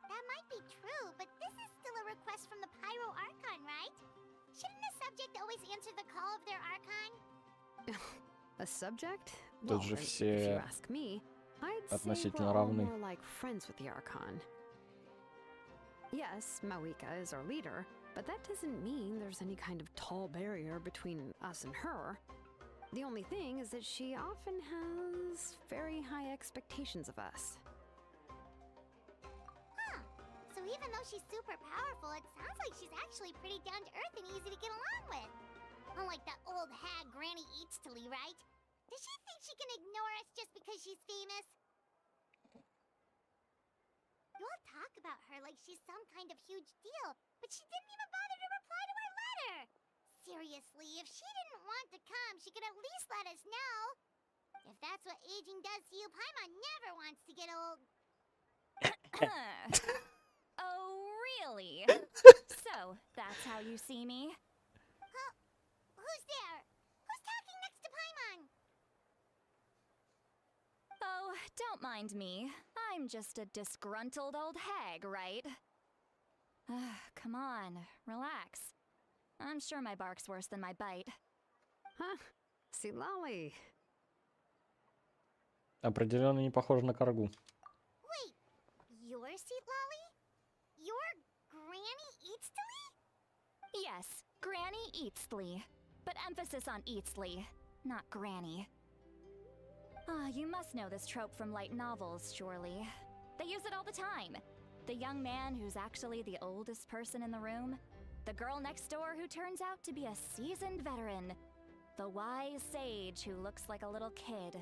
Speaker 4: That might be true, but this is still a request from the Pyro Archon, right? Shouldn't a subject always answer the call of their Archon?
Speaker 5: A subject?
Speaker 1: Тут
Speaker 5: Well,
Speaker 1: же
Speaker 5: if you
Speaker 1: все
Speaker 5: ask me, I'd say
Speaker 1: относительно
Speaker 5: we're all
Speaker 1: равны.
Speaker 5: more like friends with the Archon. Yes, Mawika is our leader, but that doesn't mean there's any kind of tall barrier between us and her. The only thing is that she often has very high expectations of us.
Speaker 4: Huh. So even though she's super powerful, it sounds like she's actually pretty down to earth and easy to get along with. Unlike that old hag Granny Eatstily, right? Does she think she can ignore us just because she's famous? You all talk about her like she's some kind of huge deal, but she didn't even bother to reply to our letter! Seriously, if she didn't want to come, she could at least let us know. If that's what aging does to you, Paimon never wants to get old.
Speaker 2: Oh, really? So, that's how you see me?
Speaker 4: Who's there? Who's talking next to Paimon?
Speaker 2: Oh, don't mind me. I'm just a disgruntled old hag, right? Come on, relax. I'm sure my bark's worse than my bite.
Speaker 5: Huh? See, Lolly.
Speaker 1: Определенно не похоже на каргу.
Speaker 4: Wait, you're Seat Lolly? You're Granny Eatstily?
Speaker 2: Yes, Granny Eatsley. But emphasis on Eatsley, not Granny. Ah, you must know this trope from light novels, surely. They use it all the time. The young man who's actually the oldest person in the room. The girl next door who turns out to be a seasoned veteran. The wise sage who looks like a little kid.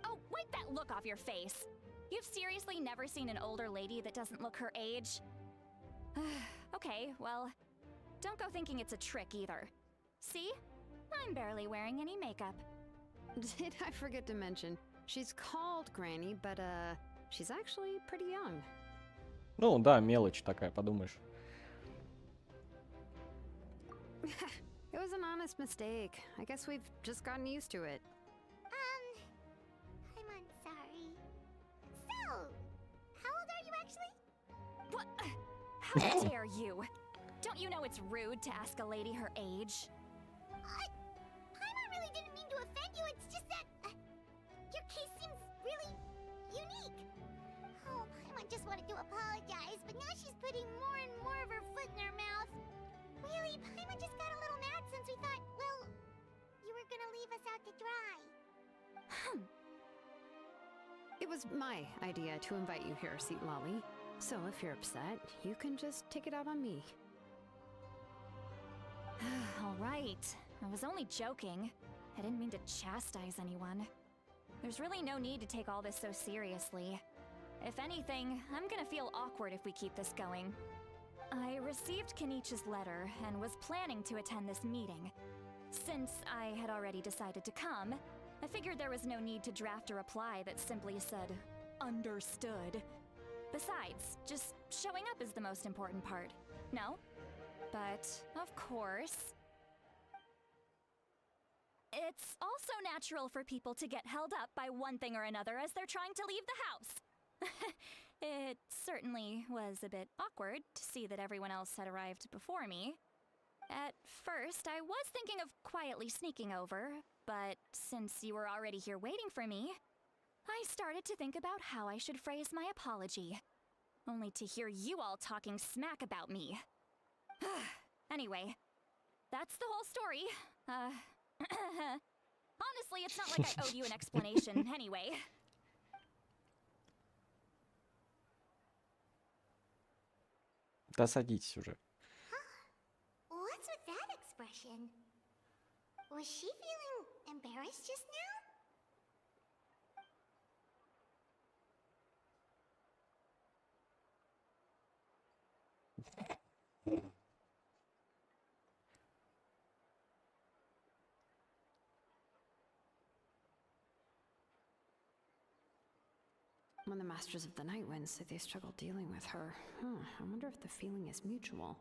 Speaker 2: Oh, wipe that look off your face! You've seriously never seen an older lady that doesn't look her age? Okay, well, don't go thinking it's a trick either. See? I'm barely wearing any makeup.
Speaker 5: Did I forget to mention? She's called Granny, but she's actually pretty young.
Speaker 1: Ну да, мелочь такая, подумаешь.
Speaker 5: It was an honest mistake. I guess we've just gotten used to it.
Speaker 4: I'm sorry. So, how old are you actually?
Speaker 2: What? How dare you? Don't you know it's rude to ask a lady her age?
Speaker 4: Paimon really didn't mean to offend you, it's just that your case seems really unique. Oh, Paimon just wanted to apologize, but now she's putting more and more of her foot in her mouth. Really, Paimon just got a little mad since we thought, well, you were gonna leave us out to dry.
Speaker 5: It was my idea to invite you here, Seat Lolly. So if you're upset, you can just take it out on me.
Speaker 2: All right. I was only joking. I didn't mean to chastise anyone. There's really no need to take all this so seriously. If anything, I'm gonna feel awkward if we keep this going. I received Kenichi's letter and was planning to attend this meeting. Since I had already decided to come, I figured there was no need to draft a reply that simply said, "Understood." Besides, just showing up is the most important part, no? But, of course, it's also natural for people to get held up by one thing or another as they're trying to leave the house. It certainly was a bit awkward to see that everyone else had arrived before me. At first,
Speaker 6: first, I was thinking of quietly sneaking over, but since you were already here waiting for me, I started to think about how I should phrase my apology. Only to hear you all talking smack about me. Anyway, that's the whole story. Honestly, it's not like I owed you an explanation anyway.
Speaker 1: Да садитесь уже.
Speaker 4: What's with that expression? Was she feeling embarrassed just now?
Speaker 5: When the Masters of the Night Wind say they struggle dealing with her, I wonder if the feeling is mutual.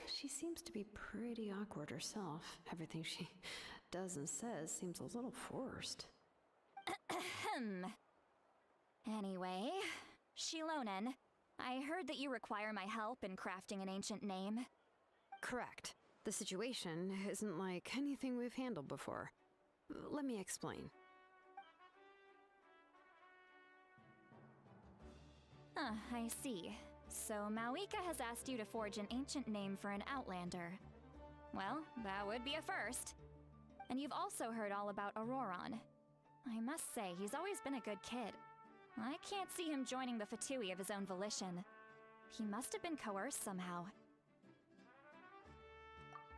Speaker 5: She seems to be pretty awkward herself. Everything she does and says seems a little forced.
Speaker 6: Anyway, Shilonen, I heard that you require my help in crafting an ancient name.
Speaker 5: Correct. The situation isn't like anything we've handled before. Let me explain.
Speaker 6: I see. So Mawika has asked you to forge an ancient name for an outlander. Well, that would be a first. And you've also heard all about Auroron. I must say, he's always been a good kid. I can't see him joining the Fatui of his own volition. He must have been coerced somehow.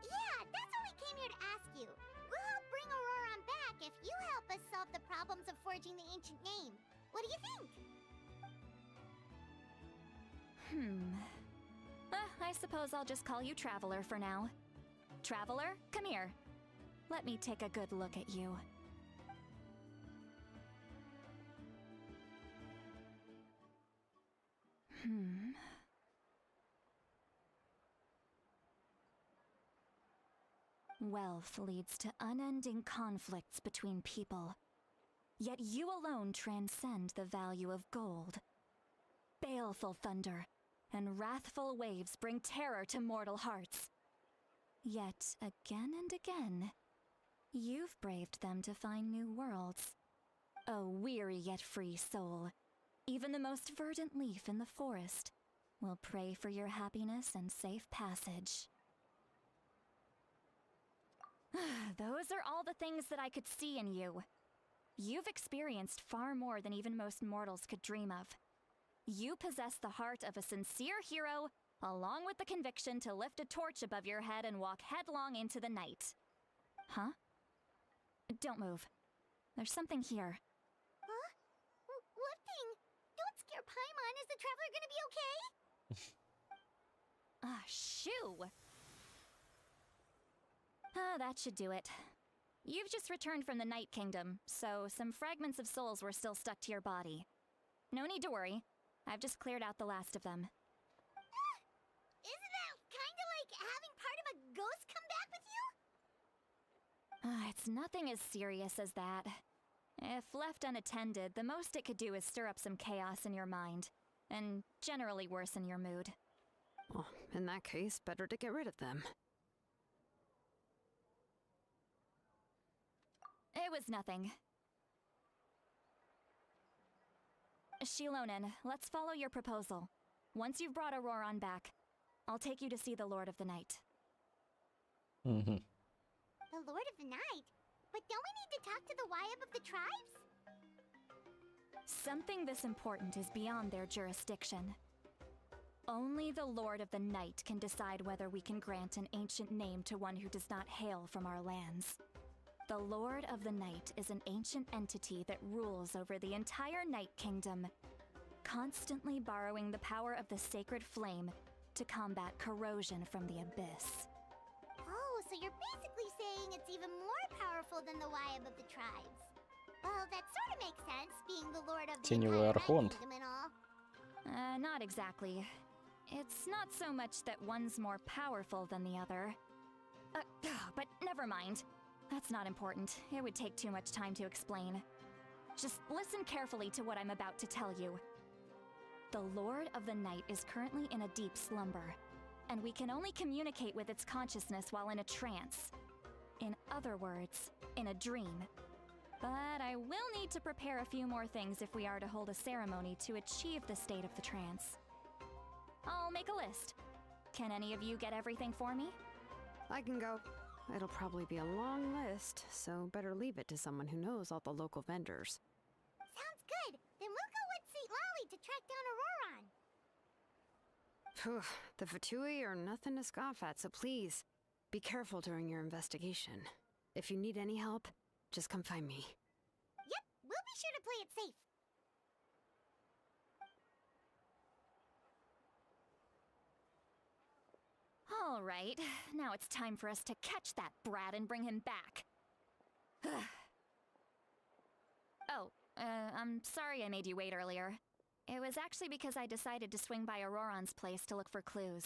Speaker 4: Yeah, that's what we came here to ask you. We'll help bring Auroron back if you help us solve the problems of forging the ancient name. What do you think?
Speaker 6: I suppose I'll just call you Traveler for now. Traveler, come here. Let me take a good look at you. Wealth leads to unending conflicts between people. Yet you alone transcend the value of gold. Baleful thunder and wrathful waves bring terror to mortal hearts. Yet again and again, you've braved them to find new worlds. O weary yet free soul, even the most verdant leaf in the forest will pray for your happiness and safe passage. Those are all the things that I could see in you. You've experienced far more than even most mortals could dream of. You possess the heart of a sincere hero, along with the conviction to lift a torch above your head and walk headlong into the night. Huh? Don't move. There's something here.
Speaker 4: Huh? What thing? Don't scare Paimon. Is the traveler gonna be okay?
Speaker 6: Shoo! That should do it. You've just returned from the Night Kingdom, so some fragments of souls were still stuck to your body. No need to worry. I've just cleared out the last of them.
Speaker 4: Isn't that kinda like having part of a ghost come back with you?
Speaker 6: It's nothing as serious as that. If left unattended, the most it could do is stir up some chaos in your mind, and generally worsen your mood.
Speaker 5: Well, in that case, better to get rid of them.
Speaker 6: It was nothing. Shilonen, let's follow your proposal. Once you've brought Auroron back, I'll take you to see the Lord of the Night.
Speaker 4: The Lord of the Night? But don't we need to talk to the Wyab of the tribes?
Speaker 6: Something this important is beyond their jurisdiction. Only the Lord of the Night can decide whether we can grant an ancient name to one who does not hail from our lands. The Lord of the Night is an ancient entity that rules over the entire Night Kingdom, constantly borrowing the power of the sacred flame to combat corrosion from the abyss.
Speaker 4: Oh, so you're basically saying it's even more powerful than the Wyab of the tribes. Well, that sort of makes sense, being the Lord of the
Speaker 1: Теневой
Speaker 4: entire Night
Speaker 1: Архонт.
Speaker 4: Kingdom and all.
Speaker 6: Not exactly. It's not so much that one's more powerful than the other. But never mind. That's not important. It would take too much time to explain. Just listen carefully to what I'm about to tell you. The Lord of the Night is currently in a deep slumber, and we can only communicate with its consciousness while in a trance. In other words, in a dream. But I will need to prepare a few more things if we are to hold a ceremony to achieve the state of the trance. I'll make a list. Can any of you get everything for me?
Speaker 5: I can go. It'll probably be a long list, so better leave it to someone who knows all the local vendors.
Speaker 4: Sounds good. Then we'll go with St. Lolly to track down Auroron.
Speaker 5: Phew, the Fatui are nothing to scoff at, so please, be careful during your investigation. If you need any help, just come find me.
Speaker 4: Yep, we'll be sure to play it safe.
Speaker 6: All right, now it's time for us to catch that brat and bring him back. I'm sorry I made you wait earlier. It was actually because I decided to swing by Auroron's place to look for clues.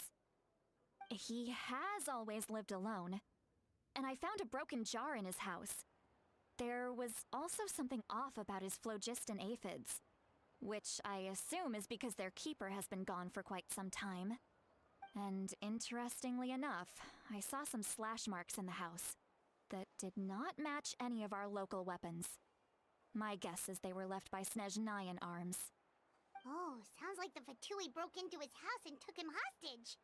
Speaker 6: He has always lived alone, and I found a broken jar in his house. There was also something off about his phlogiston aphids, which I assume is because their keeper has been gone for quite some time. And interestingly enough, I saw some slash marks in the house that did not match any of our local weapons. My guess is they were left by Snezhnayan arms.
Speaker 4: Oh, sounds like the Fatui broke into his house and took him hostage.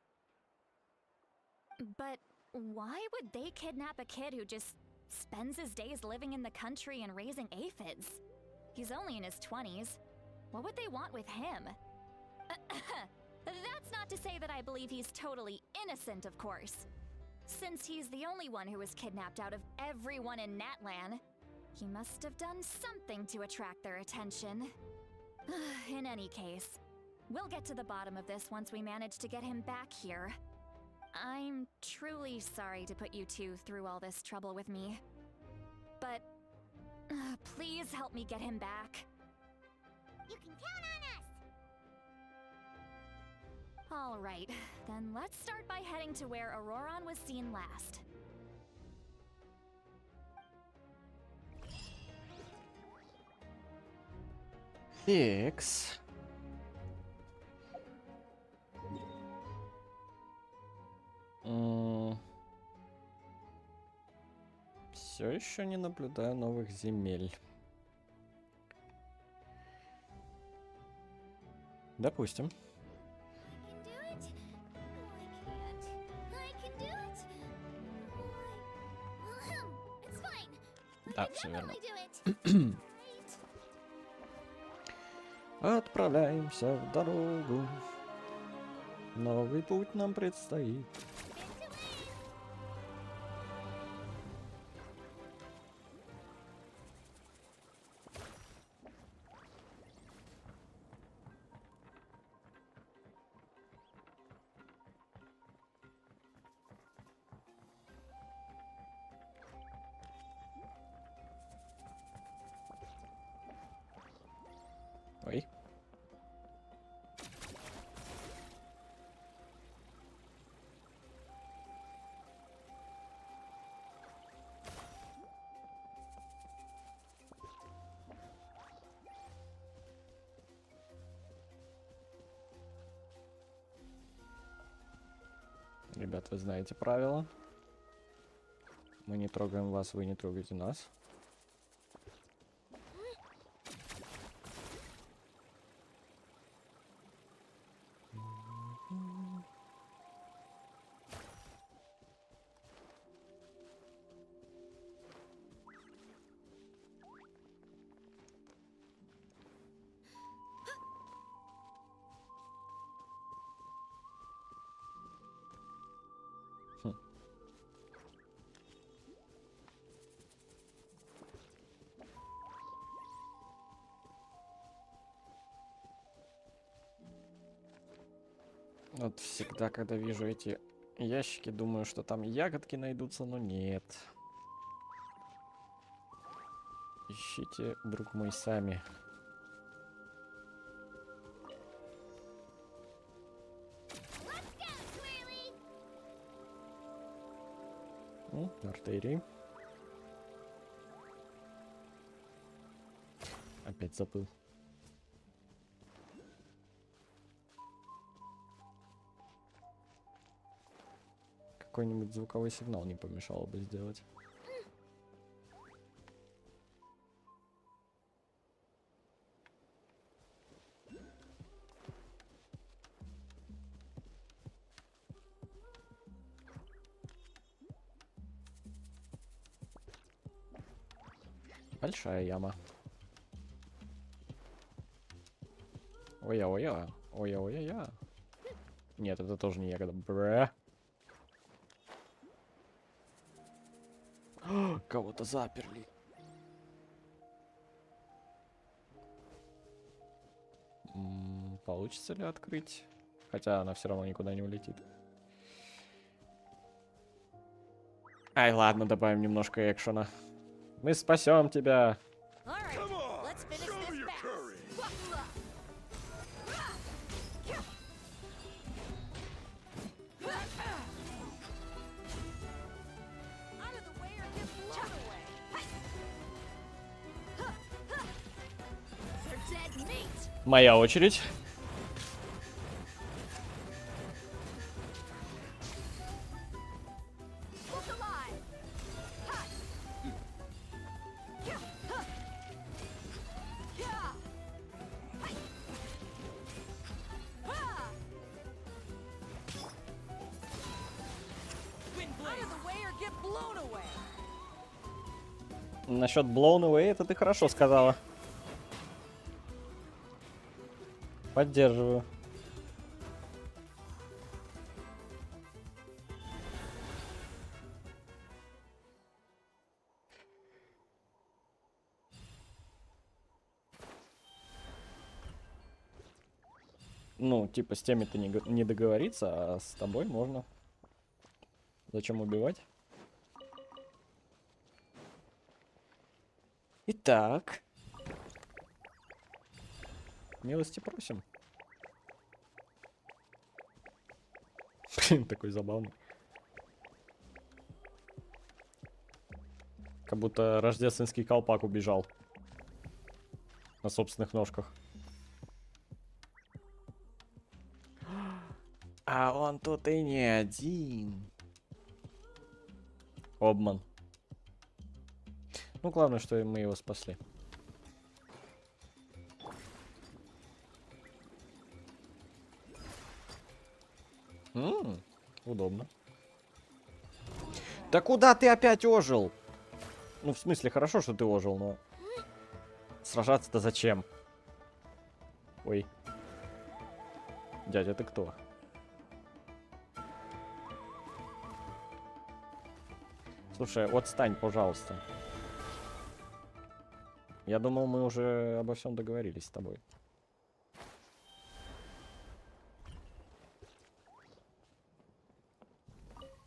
Speaker 6: But why would they kidnap a kid who just spends his days living in the country and raising aphids? He's only in his 20s. What would they want with him? That's not to say that I believe he's totally innocent, of course. Since he's the only one who was kidnapped out of everyone in Natlan, he must have done something to attract their attention. In any case, we'll get to the bottom of this once we manage to get him back here. I'm truly sorry to put you two through all this trouble with me. But please help me get him back.
Speaker 4: You can count on us!
Speaker 6: All right, then let's start by heading to where Auroron was seen last.
Speaker 1: Текс. Все еще не наблюдаю новых земель. Допустим. Да, все верно. Отправляемся в дорогу. Новый путь нам предстоит. Ой. Ребят, вы знаете правила. Мы не трогаем вас, вы не трогаете нас. Вот всегда, когда вижу эти ящики, думаю, что там ягодки найдутся, но нет. Ищите, друг мой, сами. Артерии. Опять забыл. какой-нибудь звуковой сигнал не помешало бы сделать. Большая яма. Ой-я-ой-я. Ой-я-ой-я. Нет, это тоже не ягода. Бре. Кого-то заперли. Получится ли открыть? Хотя она все равно никуда не улетит. Ай, ладно, добавим немножко экшена. Мы спасем тебя.
Speaker 2: All right, let's finish this fast. Out of the way or get blown away. They're dead meat.
Speaker 1: Моя очередь.
Speaker 2: Look alive. Ha. Yeah. Huh. Yeah. Hi. Ha. Out of the way or get blown away.
Speaker 1: Насчет blown away, это ты хорошо сказала. Поддерживаю. Ну, типа, с теми-то не договориться, а с тобой можно. Зачем убивать? Итак. Милости просим. Блин, такой забавный. Как будто рождественский колпак убежал. На собственных ножках. А он тут и не один. Обман. Ну, главное, что мы его спасли. Удобно. Да куда ты опять ожил? Ну, в смысле, хорошо, что ты ожил, но... Сражаться-то зачем? Ой. Дядя, ты кто? Слушай, отстань, пожалуйста. Я думал, мы уже обо всем договорились с тобой.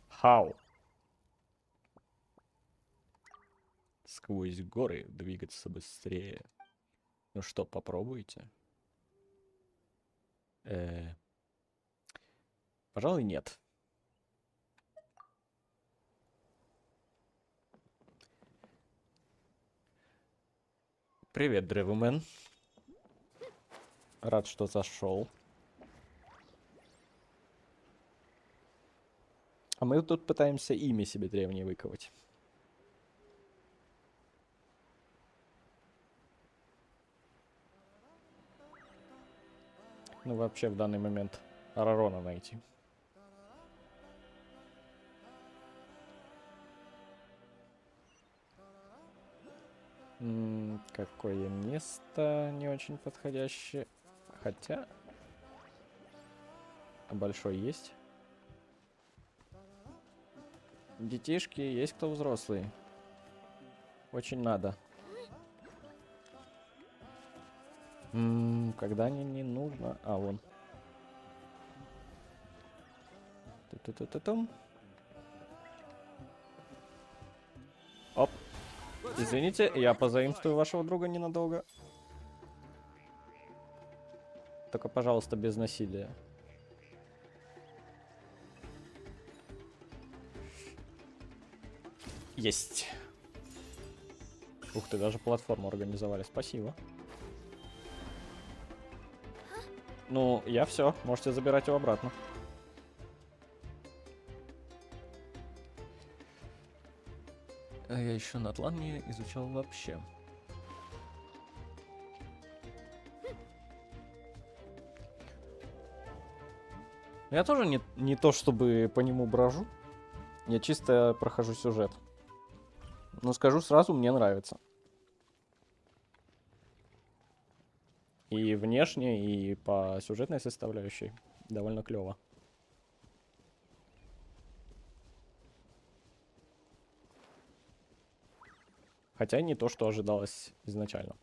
Speaker 1: Хау. Сквозь горы двигаться быстрее. Ну что, попробуйте? Пожалуй, нет. Привет, древнего. Рад, что зашел. А мы тут пытаемся имя себе древнее выковать. Ну, вообще, в данный момент Арарона найти. Какое место не очень подходящее. Хотя... Большой есть. Детишки, есть кто взрослый? Очень надо. Когда не нужно. А, вон. Ту-ту-ту-ту-тум. Оп. Извините, я позаимствую вашего друга ненадолго. Только, пожалуйста, без насилия. Есть. Ух ты, даже платформу организовали. Спасибо. Ну, я все. Можете забирать его обратно. А я еще Натлан не изучал вообще. Я тоже не то чтобы по нему брожу. Я чисто прохожу сюжет. Но скажу сразу, мне нравится. И внешне, и по сюжетной составляющей довольно клево. Хотя не то, что ожидалось изначально.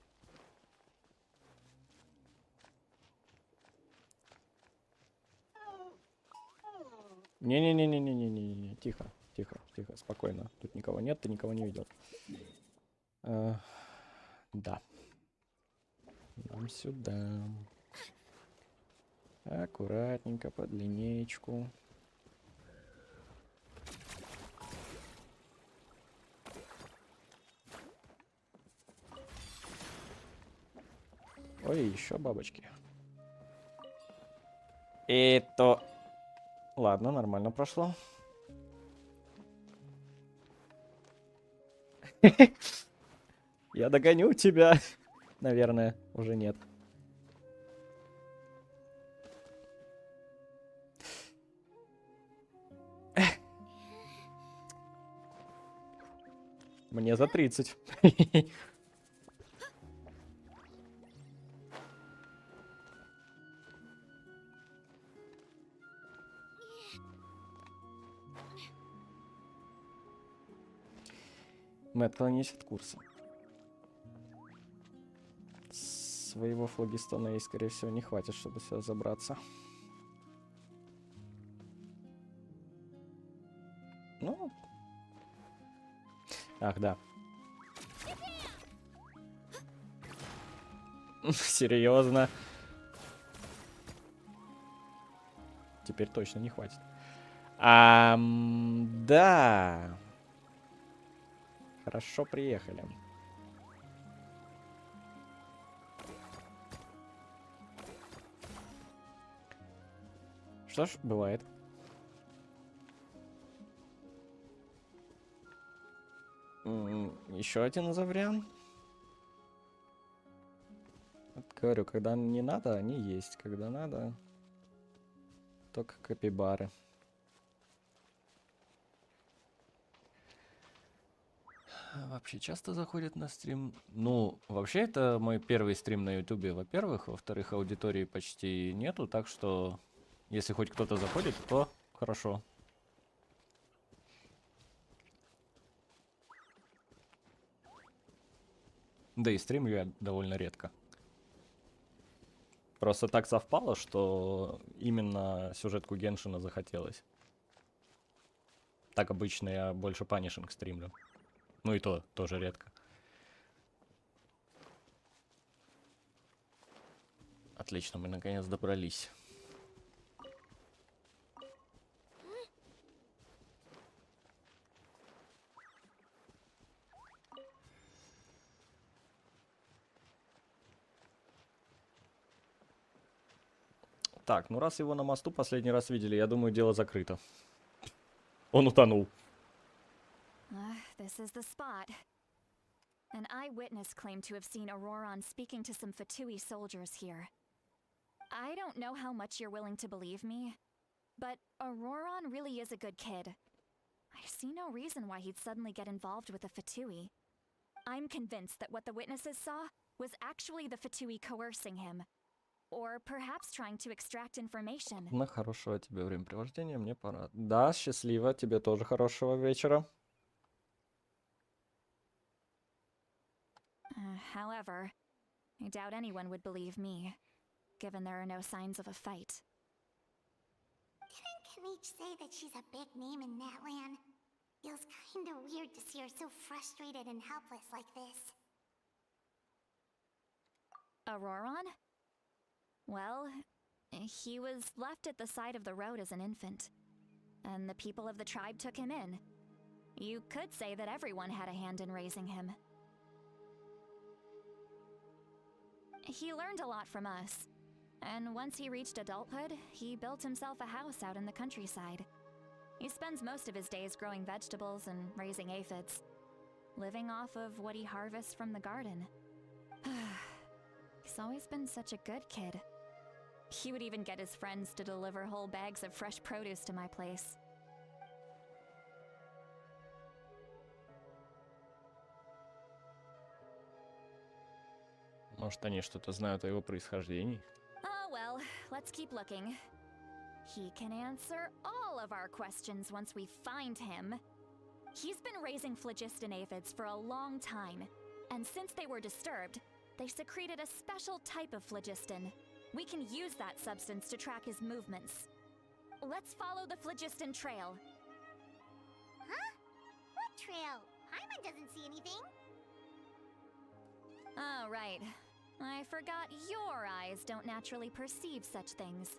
Speaker 1: Не-не-не-не-не-не-не-не. Тихо, тихо, тихо, спокойно. Тут никого нет, ты никого не видел. Да. Нам сюда. Аккуратненько, под линеечку. Ой, еще бабочки. Это... Ладно, нормально прошло. Я догоню тебя. Наверное, уже нет. Мне за 30. Мы отклонились от курса. Своего флагистона ей, скорее всего, не хватит, чтобы сюда забраться. Ну. Ах, да. Серьезно. Теперь точно не хватит. Да. Хорошо приехали. Что ж, бывает. Еще один азавриан. Вот говорю, когда не надо, они есть. Когда надо, только капибары. Вообще часто заходят на стрим. Ну, вообще это мой первый стрим на ютубе, во-первых. Во-вторых, аудитории почти нету, так что если хоть кто-то заходит, то хорошо. Да и стримлю я довольно редко. Просто так совпало, что именно сюжетку Геншина захотелось. Так обычно я больше панишинг стримлю. Ну и то тоже редко. Отлично, мы наконец добрались. Так, ну раз его на мосту последний раз видели, я думаю, дело закрыто. Он утонул.
Speaker 6: This is the spot. An eyewitness claimed to have seen Auroron speaking to some Fatui soldiers here. I don't know how much you're willing to believe me, but Auroron really is a good kid. I see no reason why he'd suddenly get involved with the Fatui. I'm convinced that what the witnesses saw was actually the Fatui coercing him. Or perhaps trying to extract information.
Speaker 1: На хорошего тебе времяпровождения, мне пора. Да, счастливо, тебе тоже хорошего вечера.
Speaker 6: However, I doubt anyone would believe me, given there are no signs of a fight.
Speaker 4: Didn't Kenich say that she's a big name in Natlan? Feels kinda weird to see her so frustrated and helpless like this.
Speaker 6: Auroron? Well, he was left at the side of the road as an infant, and the people of the tribe took him in. You could say that everyone had a hand in raising him. He learned a lot from us, and once he reached adulthood, he built himself a house out in the countryside. He spends most of his days growing vegetables and raising aphids. living off of what he harvests from the garden. He's always been such a good kid. He would even get his friends to deliver whole bags of fresh produce to my place.
Speaker 1: Может, они что-то знают о его происхождении?
Speaker 6: Oh well, let's keep looking. He can answer all of our questions once we find him. He's been raising phlogiston aphids for a long time, and since they were disturbed, they secreted a special type of phlogiston. We can use that substance to track his movements. Let's follow the phlogiston trail.
Speaker 4: Huh? What trail? Paimon doesn't see anything.
Speaker 6: Oh, right. I forgot your eyes don't naturally perceive such things.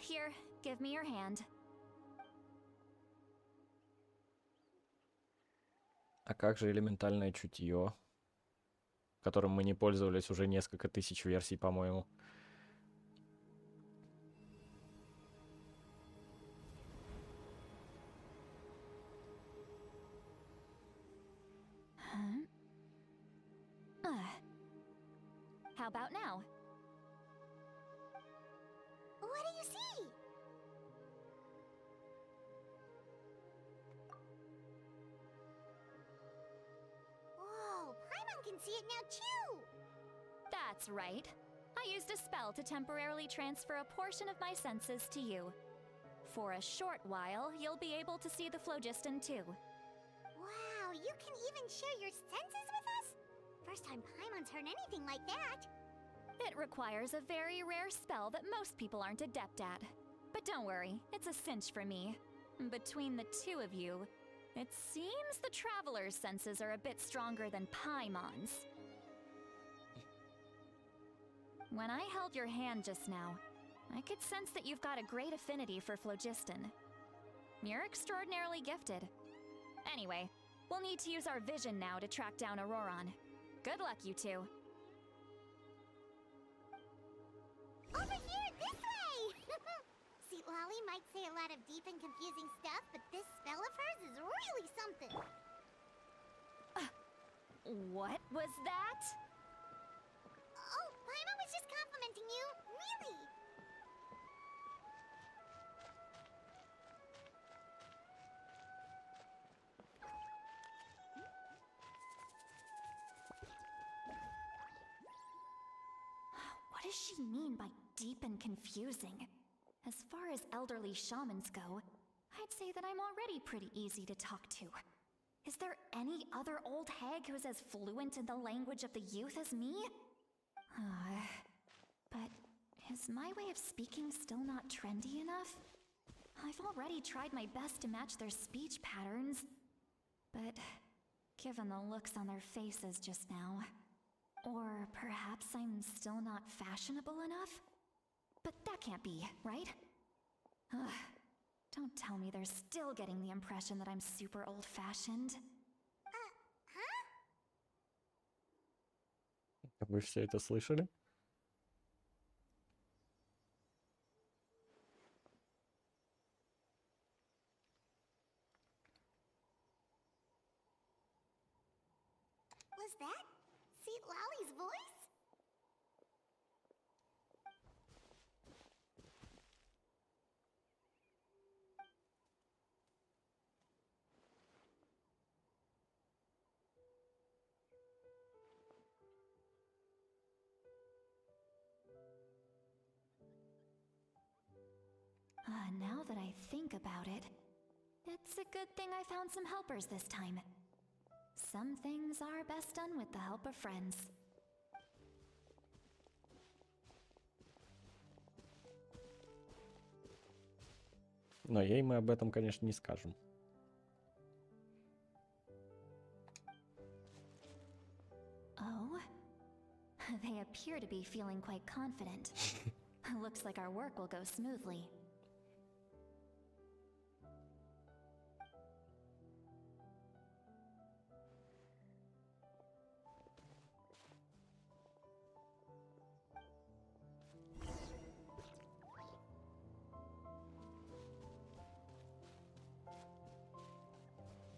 Speaker 6: Here, give me your hand.
Speaker 1: А как же элементальное чутье, которым мы не пользовались уже несколько тысяч версий, по-моему?
Speaker 6: How about now?
Speaker 4: What do you see? Whoa, Paimon can see it now too!
Speaker 6: That's right. I used a spell to temporarily transfer a portion of my senses to you. For a short while, you'll be able to see the phlogiston too.
Speaker 4: Wow, you can even share your senses with us? First time Paimon's heard anything like that.
Speaker 6: It requires a very rare spell that most people aren't adept at. But don't worry, it's a cinch for me. Between the two of you, it seems the Traveler's senses are a bit stronger than Paimon's. When I held your hand just now, I could sense that you've got a great affinity for phlogiston. You're extraordinarily gifted. Anyway, we'll need to use our vision now to track down Auroron. Good luck, you two.
Speaker 4: Over here, this way! See, Lolly might say a lot of deep and confusing stuff, but this spell of hers is really something.
Speaker 6: What was that?
Speaker 4: Oh, Paimon was just complimenting you. Really.
Speaker 6: What does she mean by deep and confusing? As far as elderly shamans go, I'd say that I'm already pretty easy to talk to. Is there any other old hag who's as fluent in the language of the youth as me? But is my way of speaking still not trendy enough? I've already tried my best to match their speech patterns. But given the looks on their faces just now, or perhaps I'm still not fashionable enough? But that can't be, right? Ugh. Don't tell me they're still getting the impression that I'm super old-fashioned.
Speaker 4: Huh?
Speaker 1: Вы все это слышали?
Speaker 4: Was that Seat Lolly's voice?
Speaker 6: Now that I think about it, it's a good thing I found some helpers this time. Some things are best done with the help of friends.
Speaker 1: Но ей мы об этом, конечно, не скажем.
Speaker 6: Oh? They appear to be feeling quite confident. Looks like our work will go smoothly.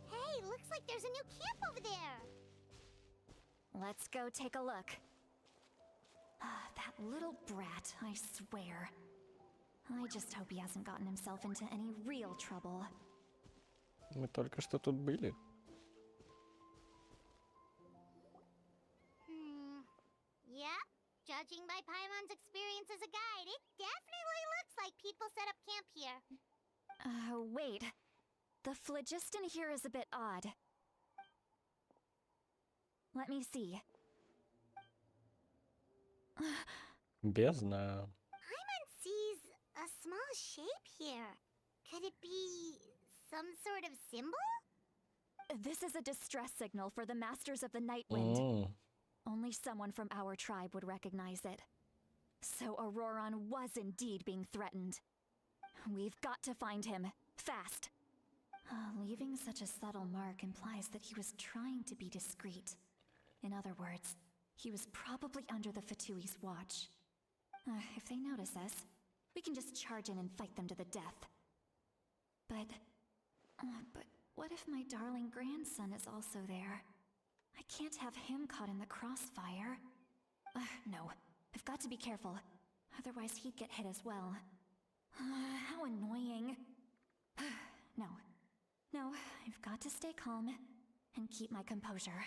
Speaker 4: Hey, looks like there's a new camp over there.
Speaker 6: Let's go take a look. That little brat, I swear. I just hope he hasn't gotten himself into any real trouble.
Speaker 1: Мы только что тут были.
Speaker 4: Yep. Judging by Paimon's experience as a guide, it definitely looks like people set up camp here.
Speaker 6: Wait. The phlogiston here is a bit odd. Let me see.
Speaker 1: Бездна.
Speaker 4: Paimon sees a small shape here. Could it be some sort of symbol?
Speaker 6: This is a distress signal for the Masters of the Night Wind. Only someone from our tribe would recognize it. So Auroron was indeed being threatened. We've got to find him. Fast. Leaving such a subtle mark implies that he was trying to be discreet. In other words, he was probably under the Fatui's watch. If they notice us, we can just charge in and fight them to the death. But what if my darling grandson is also there? I can't have him caught in the crossfire. No, I've got to be careful. Otherwise he'd get hit as well. How annoying. No, I've got to stay calm and keep my composure.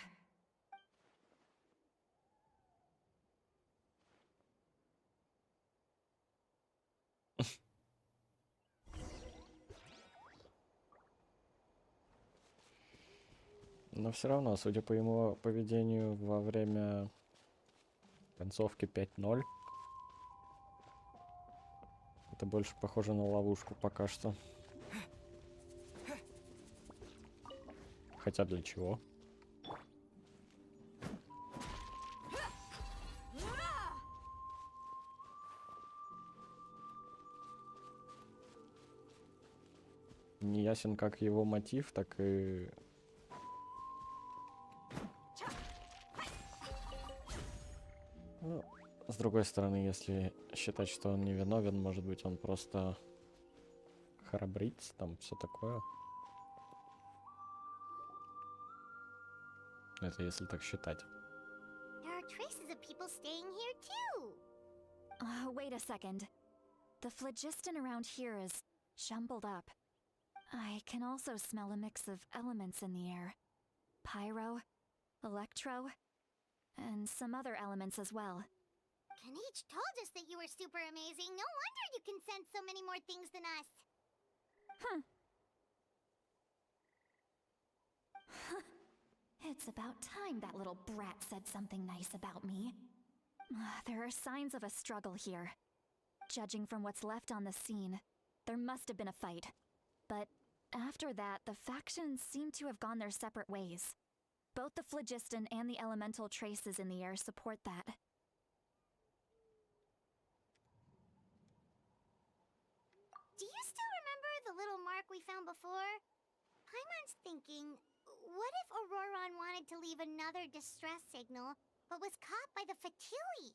Speaker 1: Но все равно, судя по его поведению во время концовки 5.0, это больше похоже на ловушку пока что. Хотя для чего? Не ясен как его мотив, так и... Ну, с другой стороны, если считать, что он невиновен, может быть, он просто храбрится, там все такое. Это если так считать.
Speaker 4: There are traces of people staying here too.
Speaker 6: Wait a second. The phlogiston around here is jumbled up. I can also smell a mix of elements in the air. Pyro, electro, and some other elements as well.
Speaker 4: Kanich told us that you were super amazing. No wonder you can sense so many more things than us.
Speaker 6: It's about time that little brat said something nice about me. There are signs of a struggle here. Judging from what's left on the scene, there must have been a fight. But after that, the factions seem to have gone their separate ways. Both the phlogiston and the elemental traces in the air support that.
Speaker 4: Do you still remember the little mark we found before? Paimon's thinking, what if Auroron wanted to leave another distress signal, but was caught by the Fatui?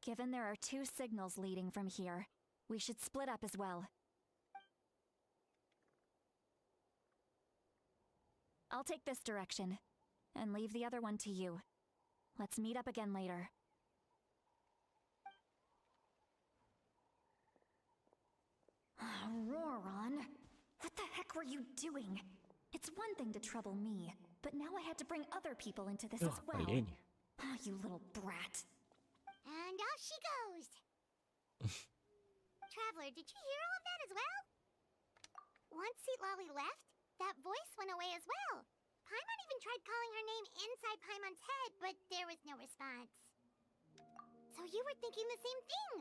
Speaker 6: Given there are two signals leading from here, we should split up as well. I'll take this direction, and leave the other one to you. Let's meet up again later. Auroron, what the heck were you doing? It's one thing to trouble me, but now I had to bring other people into this as well.
Speaker 1: Олень.
Speaker 6: You little brat.
Speaker 4: And off she goes. Traveler, did you hear all of that as well? Once Seat Lolly left, that voice went away as well. Paimon even tried calling her name inside Paimon's head, but there was no response. So you were thinking the same thing.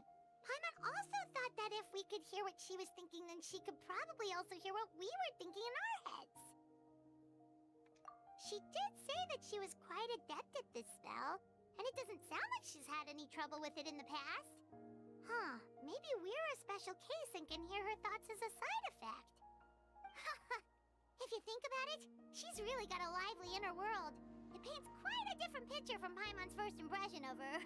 Speaker 4: Paimon also thought that if we could hear what she was thinking, then she could probably also hear what we were thinking in our heads. She did say that she was quite adept at this spell, and it doesn't sound like she's had any trouble with it in the past. Huh, maybe we're a special case and can hear her thoughts as a side effect. If you think about it, she's really got a lively inner world. It paints quite a different picture from Paimon's first impression of her.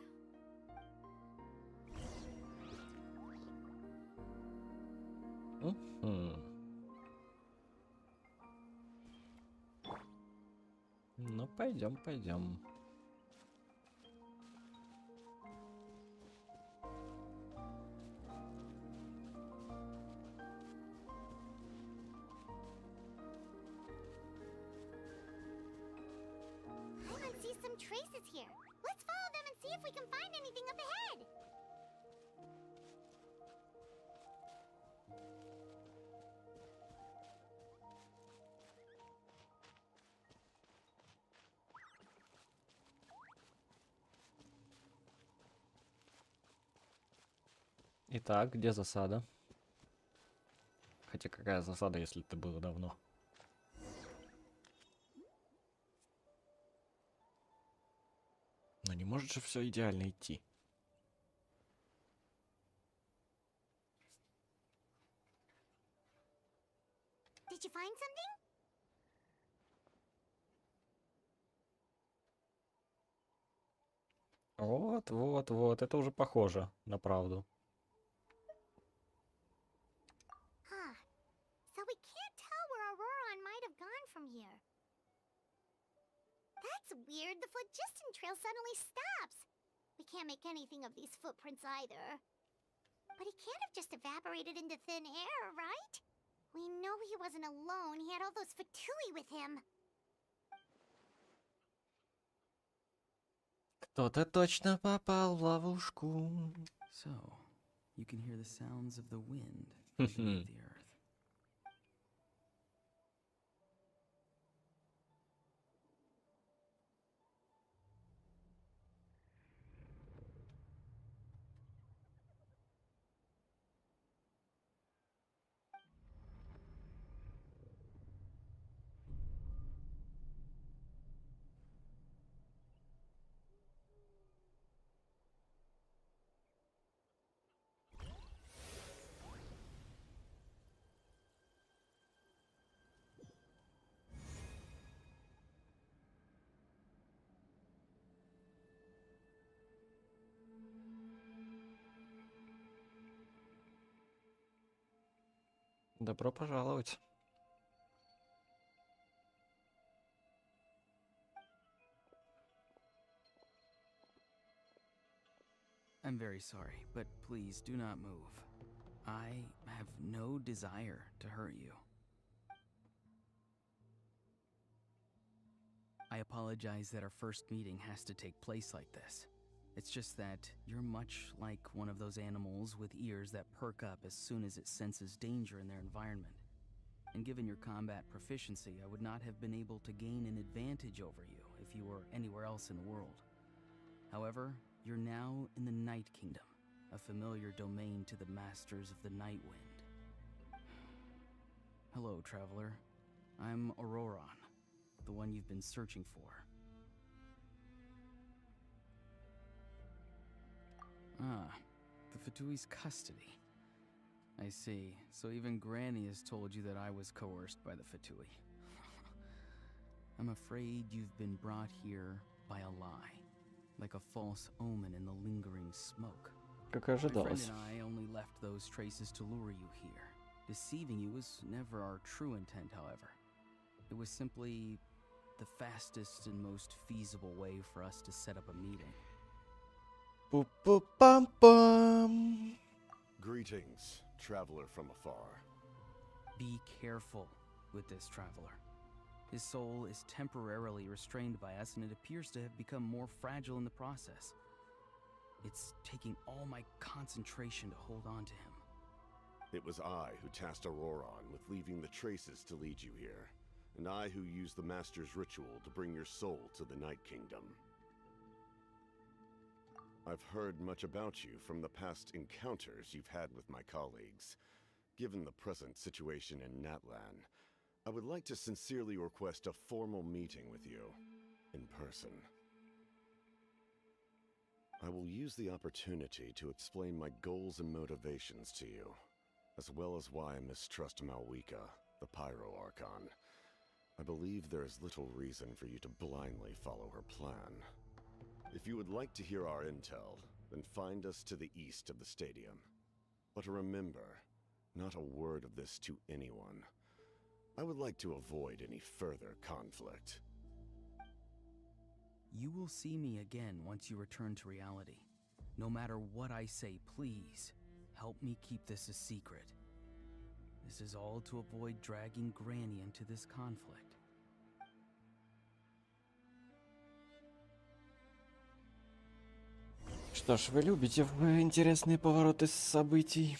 Speaker 1: Ну, пойдем, пойдем.
Speaker 4: Paimon sees some traces here. Let's follow them and see if we can find anything up ahead.
Speaker 1: Итак, где засада? Хотя какая засада, если это было давно? Но не может же все идеально идти.
Speaker 4: Did you find something?
Speaker 1: Вот, вот, вот. Это уже похоже на правду.
Speaker 4: Huh. So we can't tell where Auroron might have gone from here. That's weird. The phlogiston trail suddenly stops. We can't make anything of these footprints either. But he can't have just evaporated into thin air, right? We know he wasn't alone. He had all those Fatui with him.
Speaker 1: Кто-то точно попал в ловушку.
Speaker 7: So, you can hear the sounds of the wind beneath the earth.
Speaker 1: Добро пожаловать.
Speaker 7: I'm very sorry, but please do not move. I have no desire to hurt you. I apologize that our first meeting has to take place like this. It's just that you're much like one of those animals with ears that perk up as soon as it senses danger in their environment. And given your combat proficiency, I would not have been able to gain an advantage over you if you were anywhere else in the world. However, you're now in the Night Kingdom, a familiar domain to the masters of the Night Wind. Hello, traveler. I'm Auroron, the one you've been searching for. Ah, the Fatui's custody. I see. So even Granny has told you that I was coerced by the Fatui. I'm afraid you've been brought here by a lie, like a false omen in the lingering smoke.
Speaker 1: Как и
Speaker 7: My friend
Speaker 1: ожидалось.
Speaker 7: and I only left those traces to lure you here. Deceiving you was never our true intent, however. It was simply the fastest and most feasible way for us to set up a meeting.
Speaker 1: Пу-пу-пам-пам.
Speaker 8: Greetings, traveler from afar.
Speaker 7: Be careful with this traveler. His soul is temporarily restrained by us, and it appears to have become more fragile in the process. It's taking all my concentration to hold on to him.
Speaker 8: It was I who tasked Auroron with leaving the traces to lead you here, and I who used the Master's ritual to bring your soul to the Night Kingdom. I've heard much about you from the past encounters you've had with my colleagues. Given the present situation in Natlana, I would like to sincerely request a formal meeting with you, in person. I will use the opportunity to explain my goals and motivations to you, as well as why I mistrust Malwika, the Pyro Archon. I believe there is little reason for you to blindly follow her plan. If you would like to hear our intel, then find us to the east of the stadium. But remember, not a word of this to anyone. I would like to avoid any further conflict.
Speaker 7: You will see me again once you return to reality. No matter what I say, please, help me keep this a secret. This is all to avoid dragging Granny into this conflict.
Speaker 1: Что ж, вы любите интересные повороты событий.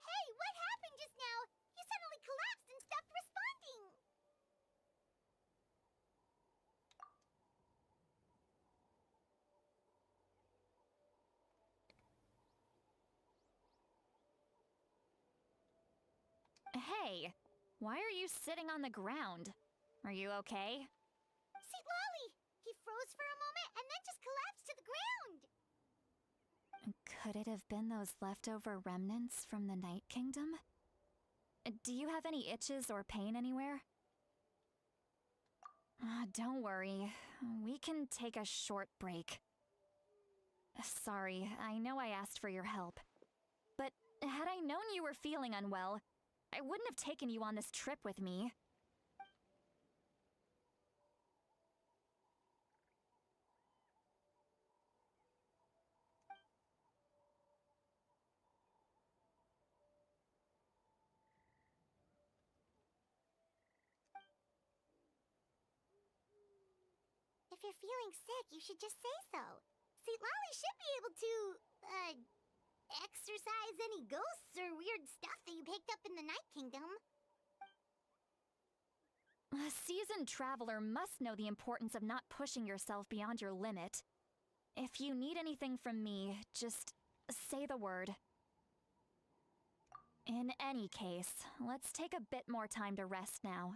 Speaker 4: Hey, what happened just now? You suddenly collapsed and stopped responding.
Speaker 6: Hey, why are you sitting on the ground? Are you okay?
Speaker 4: See, Lolly! He froze for a moment and then just collapsed to the ground.
Speaker 6: Could it have been those leftover remnants from the Night Kingdom? Do you have any itches or pain anywhere? Don't worry. We can take a short break. Sorry, I know I asked for your help. But had I known you were feeling unwell, I wouldn't have taken you on this trip with me.
Speaker 4: If you're feeling sick, you should just say so. See, Lolly should be able to, exorcise any ghosts or weird stuff that you picked up in the Night Kingdom.
Speaker 6: A seasoned traveler must know the importance of not pushing yourself beyond your limit. If you need anything from me, just say the word. In any case, let's take a bit more time to rest now.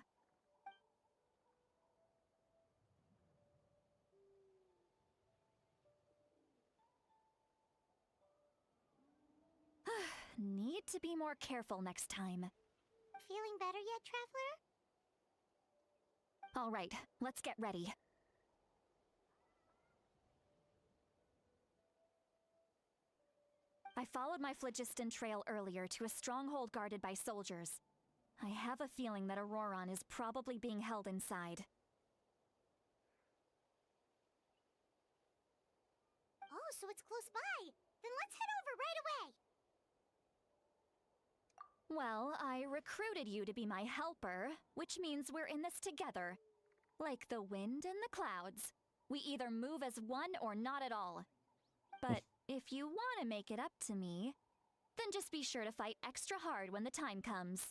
Speaker 6: Need to be more careful next time.
Speaker 4: Feeling better yet, Traveler?
Speaker 6: All right, let's get ready. I followed my phlogiston trail earlier to a stronghold guarded by soldiers. I have a feeling that Auroron is probably being held inside.
Speaker 4: Oh, so it's close by. Then let's head over right away.
Speaker 6: Well, I recruited you to be my helper, which means we're in this together. Like the wind and the clouds. We either move as one or not at all. But if you want to make it up to me, then just be sure to fight extra hard when the time comes.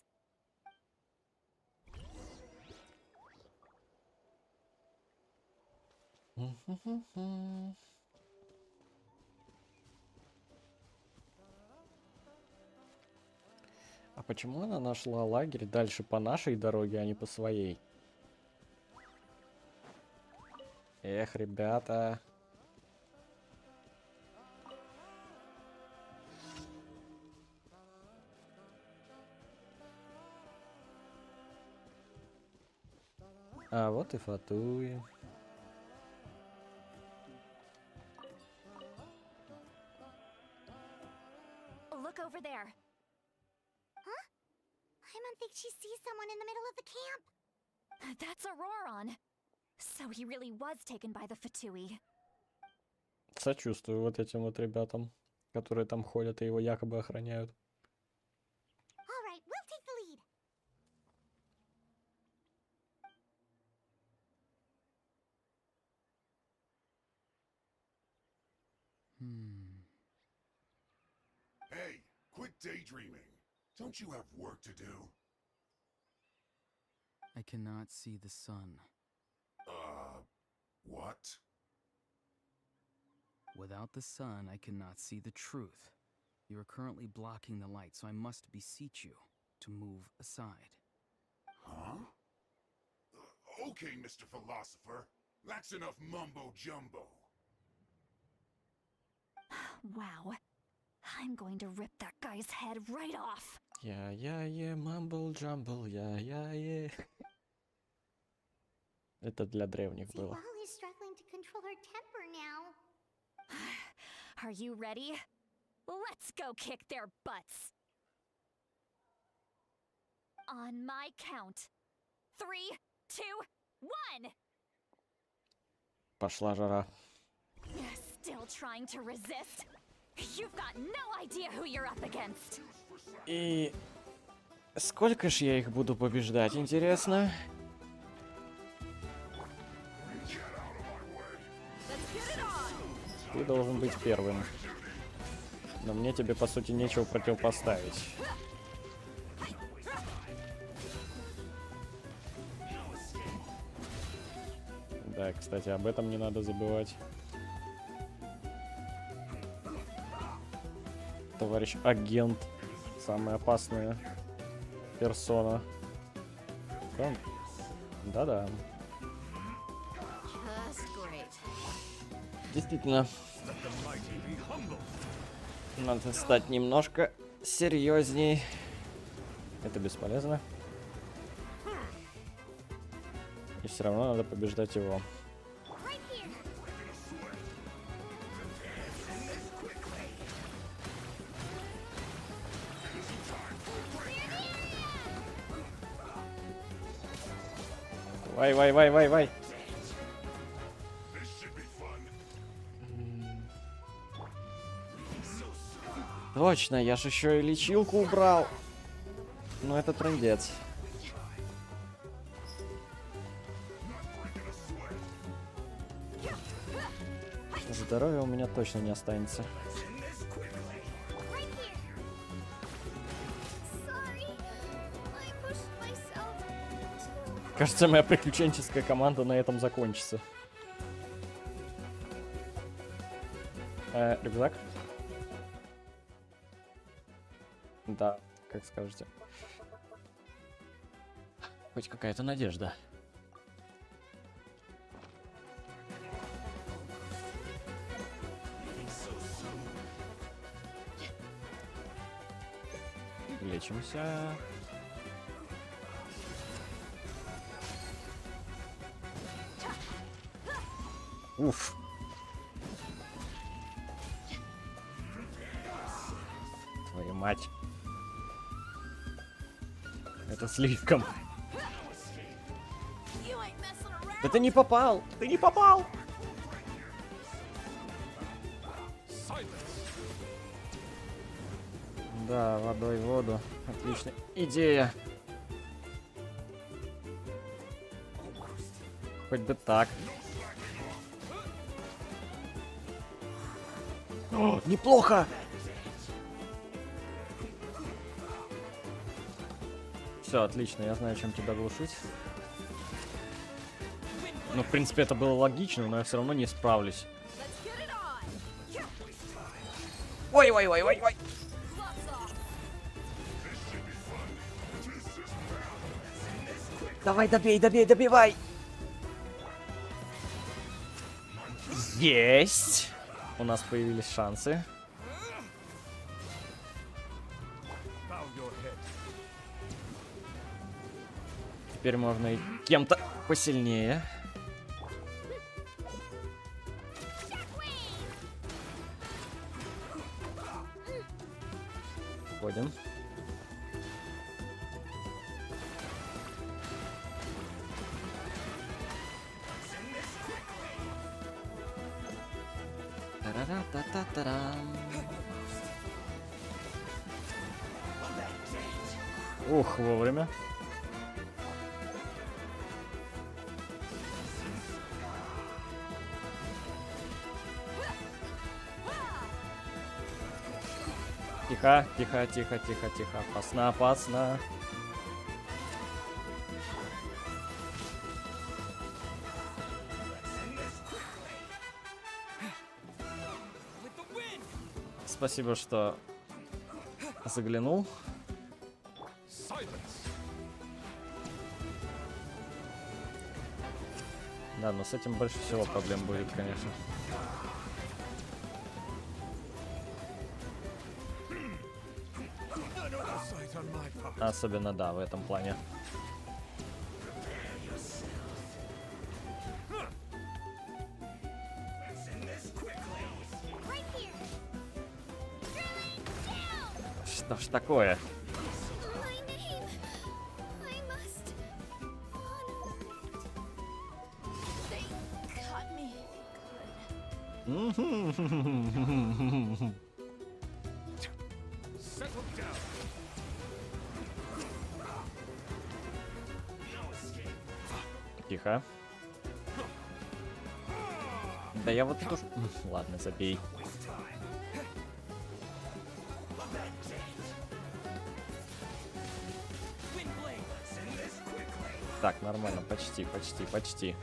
Speaker 1: А почему она нашла лагерь дальше по нашей дороге, а не по своей? Эх, ребята. А вот и Фатуи.
Speaker 6: Look over there.
Speaker 4: Huh? Paimon thinks she sees someone in the middle of the camp.
Speaker 6: That's Auroron. So he really was taken by the Fatui.
Speaker 1: Сочувствую вот этим вот ребятам, которые там ходят и его якобы охраняют.
Speaker 4: All right, we'll take the lead.
Speaker 9: Hey, quit daydreaming. Don't you have work to do?
Speaker 7: I cannot see the sun.
Speaker 9: What?
Speaker 7: Without the sun, I cannot see the truth. You are currently blocking the light, so I must beseech you to move aside.
Speaker 9: Huh? Okay, Mr. Philosopher. That's enough mumbo jumbo.
Speaker 6: Wow. I'm going to rip that guy's head right off.
Speaker 1: Я-я-е, мамбл-джамбл, я-я-е. Это для древних
Speaker 4: See,
Speaker 1: было.
Speaker 4: Molly's struggling to control her temper now.
Speaker 6: Are you ready? Let's go kick their butts. On my count. 3, 2, 1.
Speaker 1: Пошла жара.
Speaker 6: Still trying to resist? You've got no idea who you're up against.
Speaker 1: И сколько ж я их буду побеждать, интересно? Ты должен быть первым. Но мне тебе, по сути, нечего противопоставить. Да, кстати, об этом не надо забывать. Товарищ агент. Самая опасная персона. Да-да. Действительно. Надо стать немножко серьезней. Это бесполезно. И все равно надо побеждать его. Вай. Точно, я же еще и лечилку убрал. Ну это трындец. Здоровья у меня точно не останется. Кажется, моя приключенческая команда на этом закончится. Рюкзак? Да, как скажете. Хоть какая-то надежда. Лечимся. Уф. Твою мать. Это слишком. Да ты не попал! Ты не попал! Да, водой в воду. Отличная идея. Хоть бы так. О, неплохо! Все, отлично, я знаю, чем тебя глушить. Ну, в принципе, это было логично, но я все равно не справлюсь. Ой. Давай, добивай. Есть. У нас появились шансы. Теперь можно и кем-то посильнее. Ходим. Та-ра-та-та-та-рам. Ух, вовремя. Тихо. Опасно. Спасибо, что заглянул. Да, но с этим больше всего проблем будет, конечно. Особенно, да, в этом плане. Что ж такое? Тихо. Да я вот тут... Ладно, забей. Так, нормально, почти, почти, почти.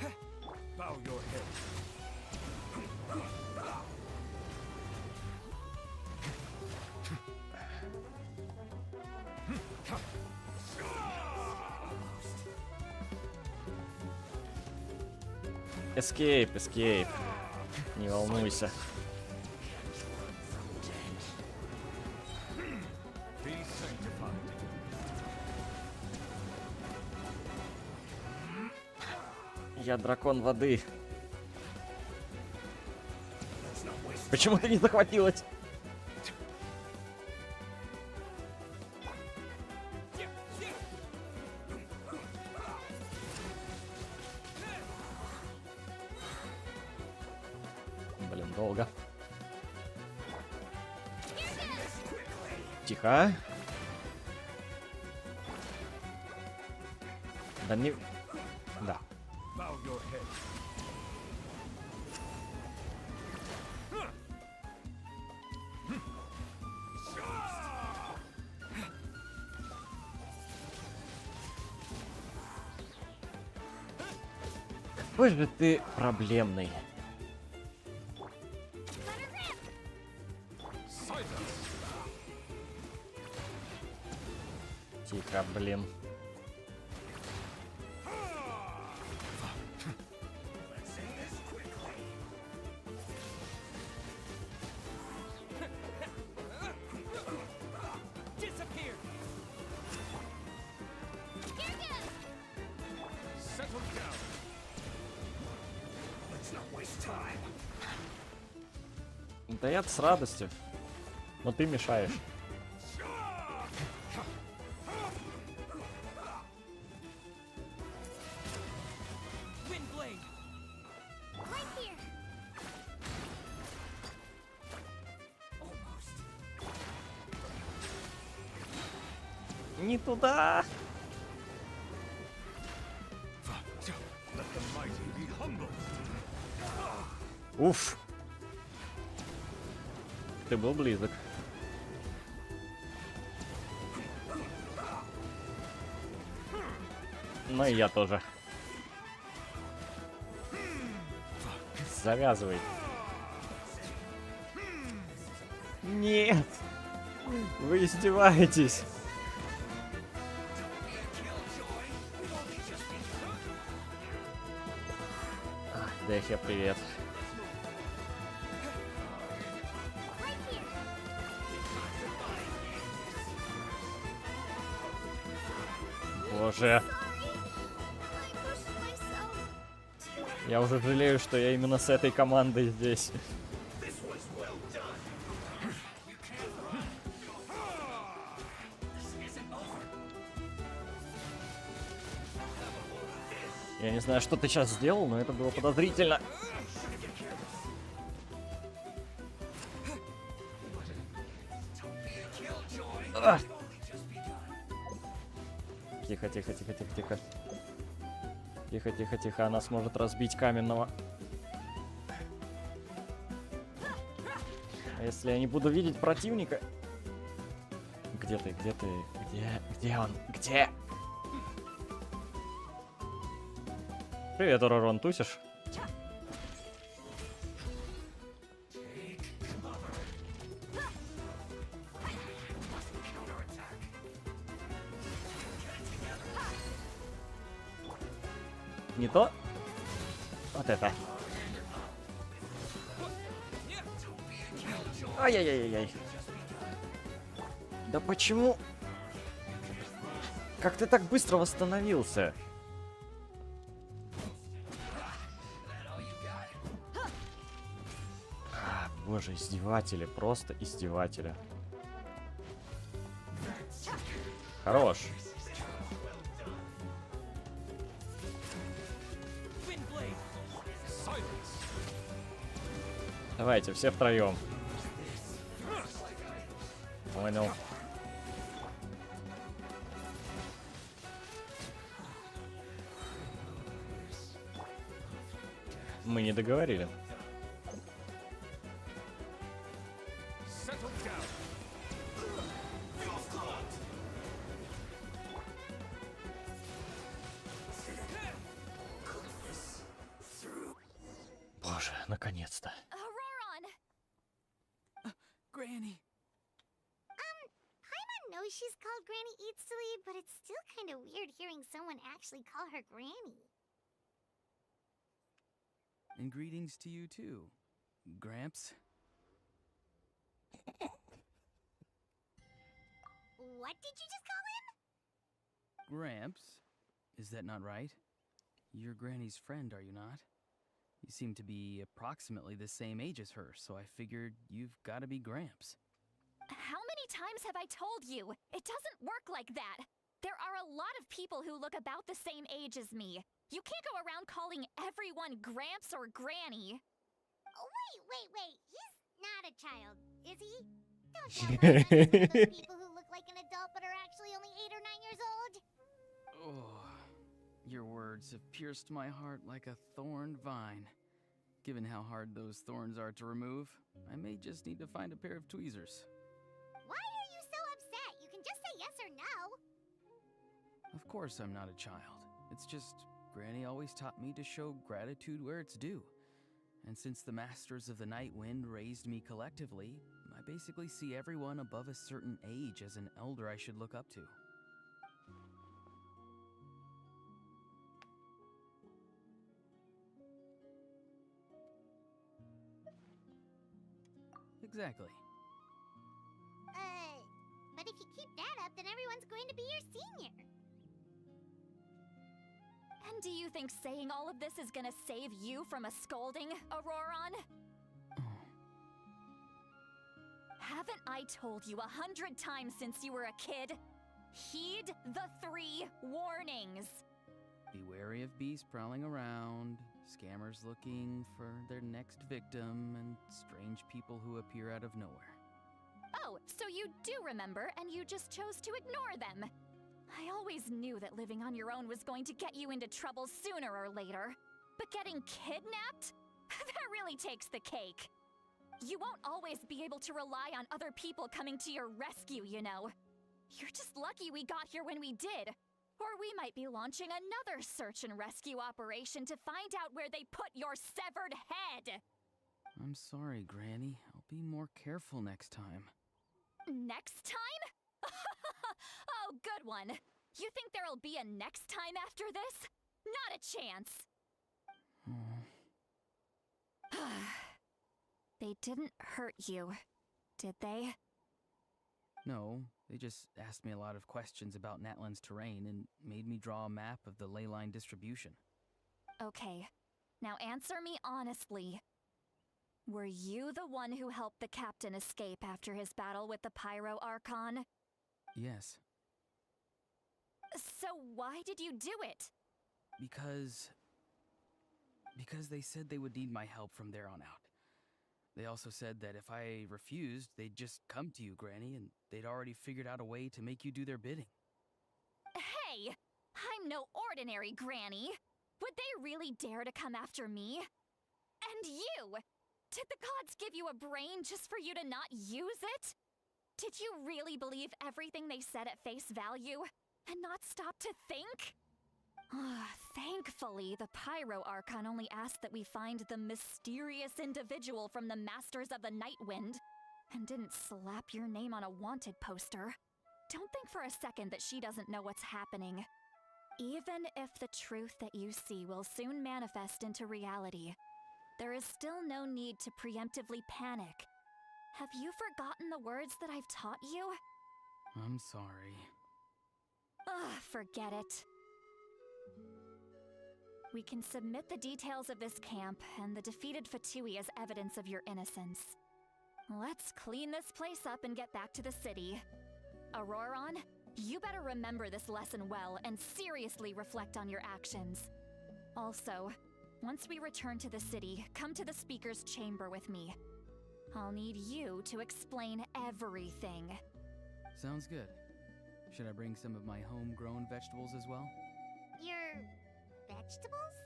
Speaker 1: Эскейп, эскейп. Не волнуйся. Я дракон воды. Почему ты не захватилась? Блин, долго. Тихо. Да не... Да. Какой же ты проблемный. Тихо, блин. Да я с радостью. Но ты мешаешь. Не туда. Уф. Ты был близок. Ну и я тоже. Завязывай. Нет. Вы издеваетесь. Дэхе, привет. Боже. Я уже жалею, что я именно с этой командой здесь. Я не знаю, что ты сейчас сделал, но это было подозрительно. Тихо, тихо, тихо, тихо, тихо. Тихо, тихо, тихо. Она сможет разбить каменного. А если я не буду видеть противника? Где ты? Где ты? Где он? Где? Привет, Оророн, тусишь? Не то? Вот это. Ай-яй-яй-яй. Да почему? Как ты так быстро восстановился? Боже, издеватели, просто издеватели. Хорош. Давайте, все втроем. Понял. Мы не договорили. Боже, наконец-то.
Speaker 7: Granny.
Speaker 4: Paimon knows she's called Granny Eats to Lead, but it's still kind of weird hearing someone actually call her Granny.
Speaker 7: And greetings to you too, Gramps.
Speaker 4: What did you just call him?
Speaker 7: Gramps? Is that not right? You're Granny's friend, are you not? You seem to be approximately the same age as her, so I figured you've got to be Gramps.
Speaker 6: How many times have I told you? It doesn't work like that. There are a lot of people who look about the same age as me. You can't go around calling everyone Gramps or Granny.
Speaker 4: Oh, wait. He's not a child, is he? Don't tell me he's one of those people who look like an adult but are actually only 8 or 9 years old.
Speaker 7: Oh, your words have pierced my heart like a thorned vine. Given how hard those thorns are to remove, I may just need to find a pair of tweezers.
Speaker 4: Why are you so upset? You can just say yes or no.
Speaker 7: Of course I'm not a child. It's just Granny always taught me to show gratitude where it's due. And since the Masters of the Night Wind raised me collectively, I basically see everyone above a certain age as an elder I should look up to. Exactly.
Speaker 4: But if you keep that up, then everyone's going to be your senior.
Speaker 6: And do you think saying all of this is gonna save you from a scolding, Auroron? Haven't I told you 100 times since you were a kid? Heed the 3 warnings.
Speaker 7: Be wary of beasts prowling around, scammers looking for their next victim, and strange people who appear out of nowhere.
Speaker 6: Oh, so you do remember, and you just chose to ignore them. I always knew that living on your own was going to get you into trouble sooner or later. But getting kidnapped? That really takes the cake. You won't always be able to rely on other people coming to your rescue, you know. You're just lucky we got here when we did. Or we might be launching another search and rescue operation to find out where they put your severed head.
Speaker 7: I'm sorry, Granny. I'll be more careful next time.
Speaker 6: Next time? Oh, good one. You think there'll be a next time after this? Not a chance. They didn't hurt you, did they?
Speaker 7: No, they just asked me a lot of questions about Natlan's terrain and made me draw a map of the ley line distribution.
Speaker 6: Okay, now answer me honestly. Were you the one who helped the captain escape after his battle with the Pyro Archon?
Speaker 7: Yes.
Speaker 6: So why did you do it?
Speaker 7: Because they said they would need my help from there on out. They also said that if I refused, they'd just come to you, Granny, and they'd already figured out a way to make you do their bidding.
Speaker 6: Hey! I'm no ordinary Granny! Would they really dare to come after me? And you! Did the gods give you a brain just for you to not use it? Did you really believe everything they said at face value, and not stop to think? Thankfully, the Pyro Archon only asked that we find the mysterious individual from the Masters of the Night Wind, and didn't slap your name on a wanted poster. Don't think for a second that she doesn't know what's happening. Even if the truth that you see will soon manifest into reality, there is still no need to preemptively panic. Have you forgotten the words that I've taught you?
Speaker 7: I'm sorry.
Speaker 6: Ugh, forget it. We can submit the details of this camp and the defeated Fatui as evidence of your innocence. Let's clean this place up and get back to the city. Auroron, you better remember this lesson well and seriously reflect on your actions. Also, once we return to the city, come to the speaker's chamber with me. I'll need you to explain everything.
Speaker 7: Sounds good. Should I bring some of my homegrown vegetables as well?
Speaker 4: Your vegetables?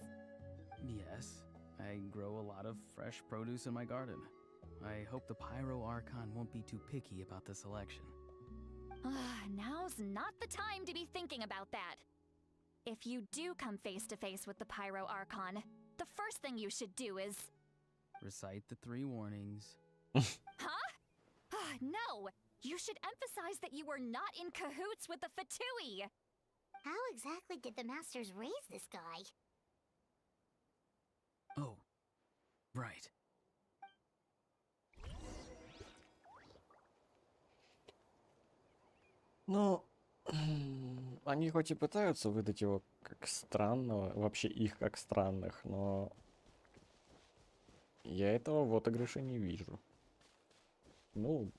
Speaker 7: Yes. I grow a lot of fresh produce in my garden. I hope the Pyro Archon won't be too picky about the selection.
Speaker 6: Now's not the time to be thinking about that. If you do come face to face with the Pyro Archon, the first thing you should do is...
Speaker 7: Recite the 3 warnings.
Speaker 6: Huh? No! You should emphasize that you were not in cahoots with the Fatui!
Speaker 4: How exactly did the masters raise this guy?
Speaker 7: Oh, right.
Speaker 1: Ну, они хоть и пытаются выдать его как странного, вообще их как странных, но я этого в отыгрыше не вижу. Ну,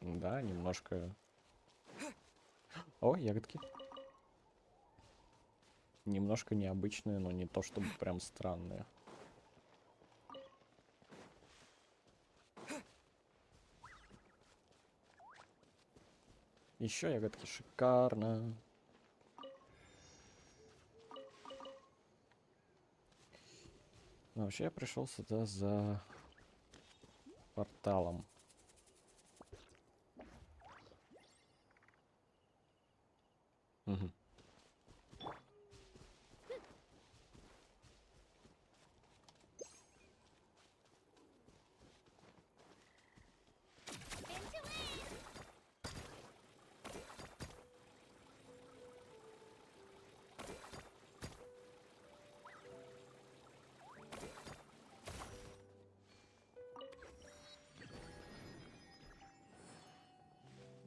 Speaker 1: да, немножко... О, ягодки. Немножко необычные, но не то чтобы прям странные. Еще ягодки, шикарно. Но вообще я пришел сюда за порталом. Угу.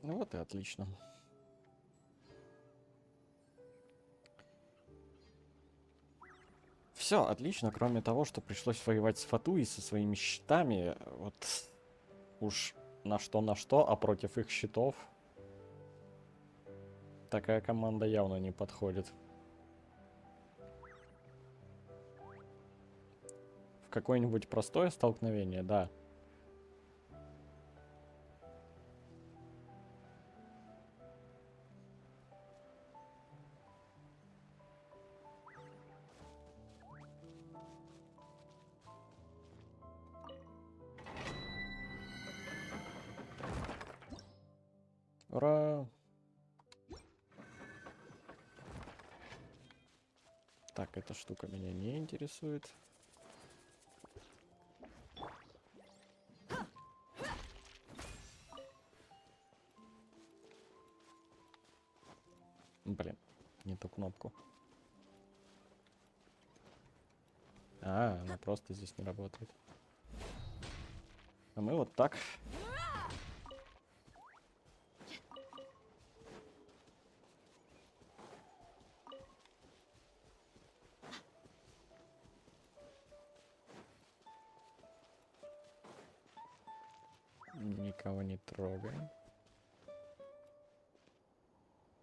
Speaker 1: Ну вот и отлично. Все отлично, кроме того, что пришлось воевать с Фатуи со своими щитами. Вот уж на что, а против их щитов такая команда явно не подходит. В какое-нибудь простое столкновение, да. Ура! Так, эта штука меня не интересует. Блин, не ту кнопку. А, она просто здесь не работает. А мы вот так. Никого не трогаем.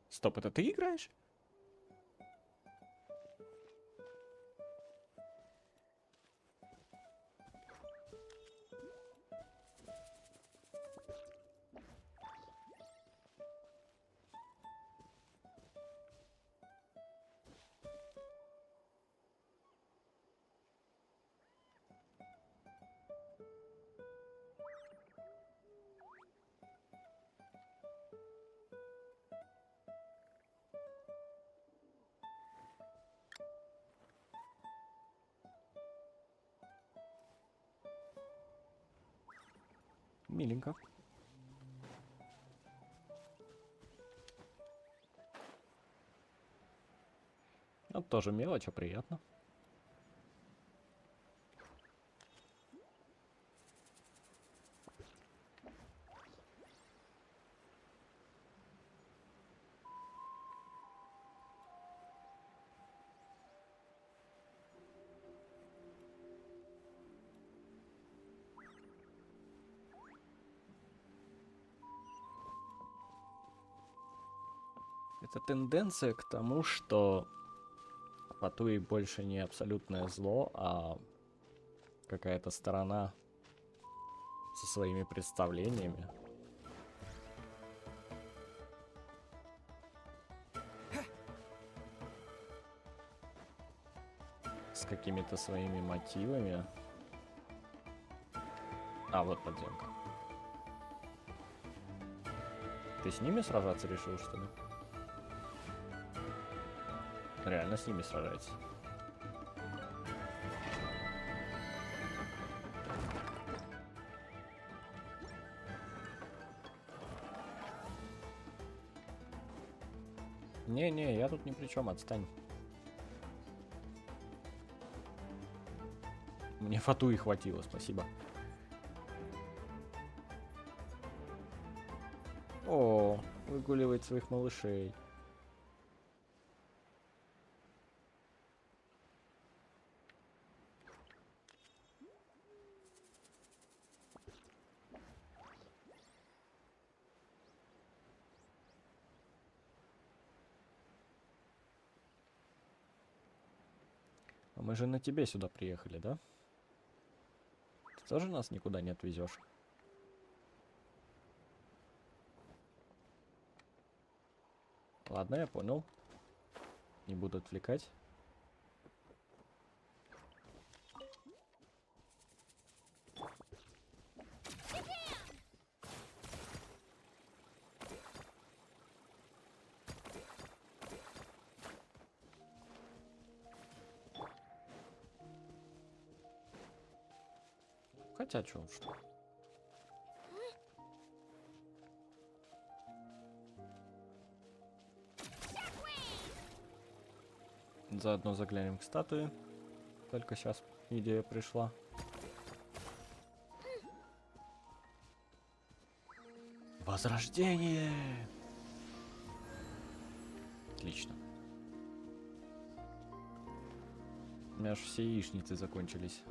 Speaker 1: Стоп, это ты играешь? Миленько. Ну, тоже мелочь, а приятно. Это тенденция к тому, что Фатуи больше не абсолютное зло, а какая-то сторона со своими представлениями. С какими-то своими мотивами. А, вот подземка. Ты с ними сражаться решил, что ли? Реально с ними сражается. Не-не, я тут ни при чем, отстань. Мне Фатуи хватило, спасибо. О, выгуливает своих малышей. А мы же на тебе сюда приехали, да? Ты тоже нас никуда не отвезешь? Ладно, я понял. Не буду отвлекать. Хотя чё уж. Заодно заглянем к статуе. Только сейчас идея пришла. Возрождение! Отлично. У меня аж все яичницы закончились.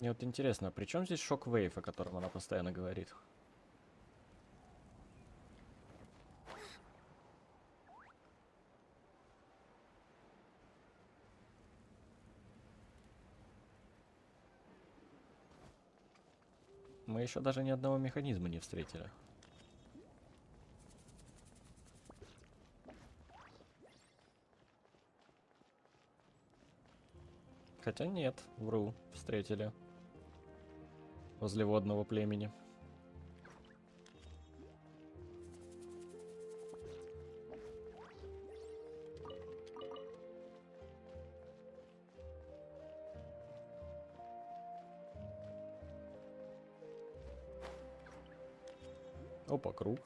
Speaker 1: Мне вот интересно, а при чем здесь шок-вейв, о котором она постоянно говорит? Мы еще даже ни одного механизма не встретили. Хотя нет, вру, встретили. Возле водного племени. Опа, круг.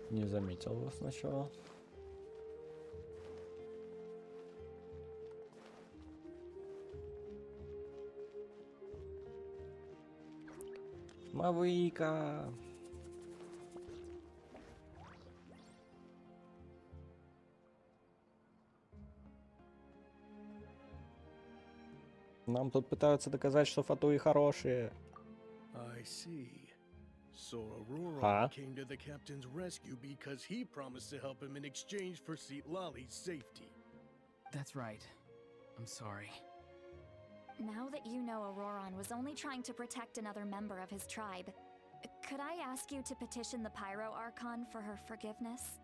Speaker 1: Не заметил его сначала. Мавыка! Нам тут пытаются доказать, что Фатуи хорошие.
Speaker 10: I see. So Aurora
Speaker 1: Huh?
Speaker 10: came to the captain's rescue because he promised to help him in exchange for Seat Lolly's safety.
Speaker 7: That's right. I'm sorry.
Speaker 6: Now that you know Auroron was only trying to protect another member of his tribe, could I ask you to petition the Pyro Archon for her forgiveness?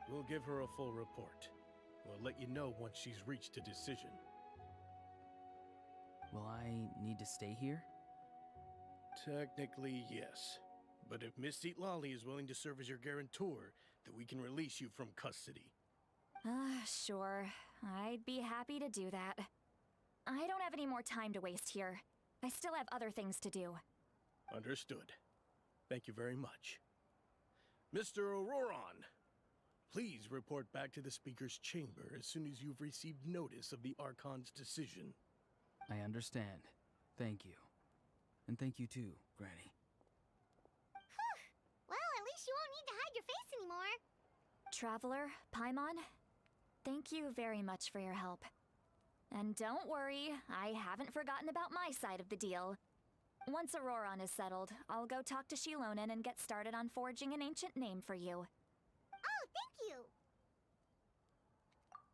Speaker 10: We'll give her a full report. We'll let you know once she's reached a decision.
Speaker 7: Will I need to stay here?
Speaker 10: Technically, yes. But if Miss Lolly is willing to serve as your guarantor, then we can release you from custody.
Speaker 6: Sure. I'd be happy to do that. I don't have any more time to waste here. I still have other things to do.
Speaker 10: Understood. Thank you very much. Mr. Auroron, please report back to the Speaker's chamber as soon as you've received notice of the Archon's decision.
Speaker 7: I understand. Thank you. And thank you too, Granny.
Speaker 4: Well, at least you won't need to hide your face anymore.
Speaker 6: Traveler, Paimon, thank you very much for your help. And don't worry, I haven't forgotten about my side of the deal. Once Auroron is settled, I'll go talk to Shilonen and get started on forging an ancient name for you.
Speaker 4: Oh, thank you!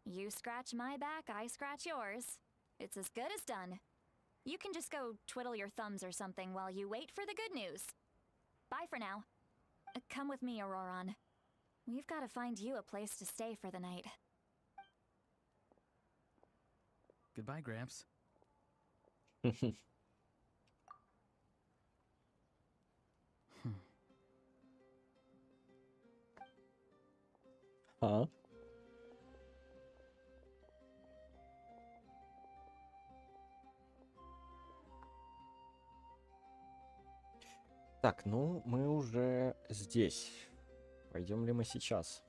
Speaker 6: You scratch my back, I scratch yours. It's as good as done. You can just go twiddle your thumbs or something while you wait for the good news. Bye for now. Come with me, Auroron. We've got to find you a place to stay for the night.
Speaker 7: Goodbye, Gramps.
Speaker 1: А? Так, ну, мы уже здесь. Пойдем ли мы сейчас?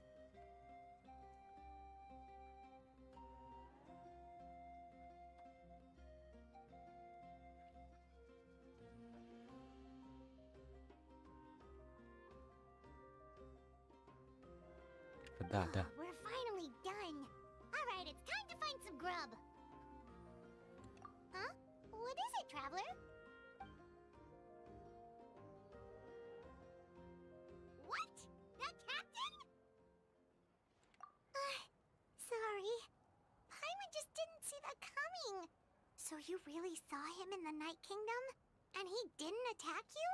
Speaker 1: Да, да.
Speaker 4: We're finally done. Alright, it's time to find some grub. Huh? What is it, Traveler? What? That captain? Sorry. Paimon just didn't see that coming. So you really saw him in the Night Kingdom? And he didn't attack you?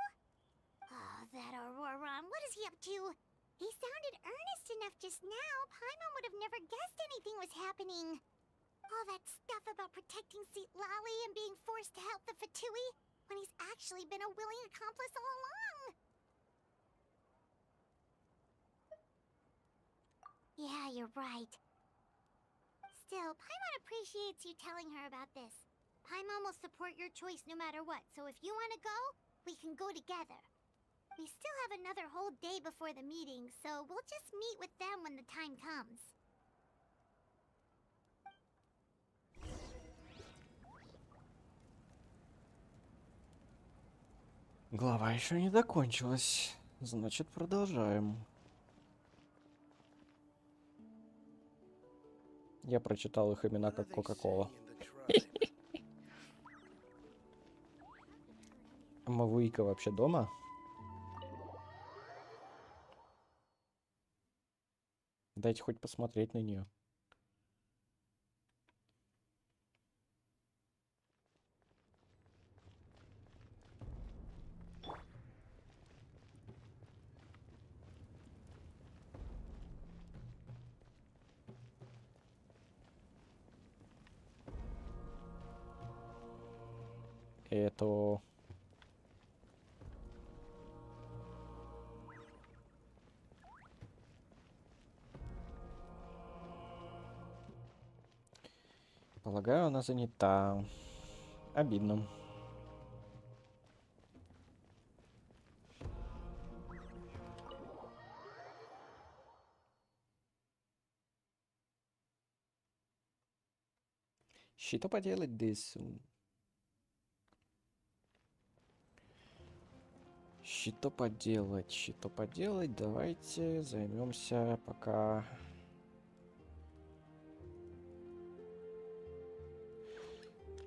Speaker 4: Oh, that Auroron, what is he up to? He sounded earnest enough just now. Paimon would have never guessed anything was happening. All that stuff about protecting Seat Lolly and being forced to help the Fatui, when he's actually been a willing accomplice all along. Yeah, you're right. Still, Paimon appreciates you telling her about this. Paimon will support your choice no matter what, so if you want to go, we can go together. We still have another whole day before the meeting, so we'll just meet with them when the time comes.
Speaker 1: Глава еще не закончилась. Значит, продолжаем. Я прочитал их имена как Кока-Кола. Мавуика вообще дома? Дайте хоть посмотреть на нее. Это... Полагаю, она занята. Обидно. Что поделать здесь? Что поделать? Давайте займемся пока...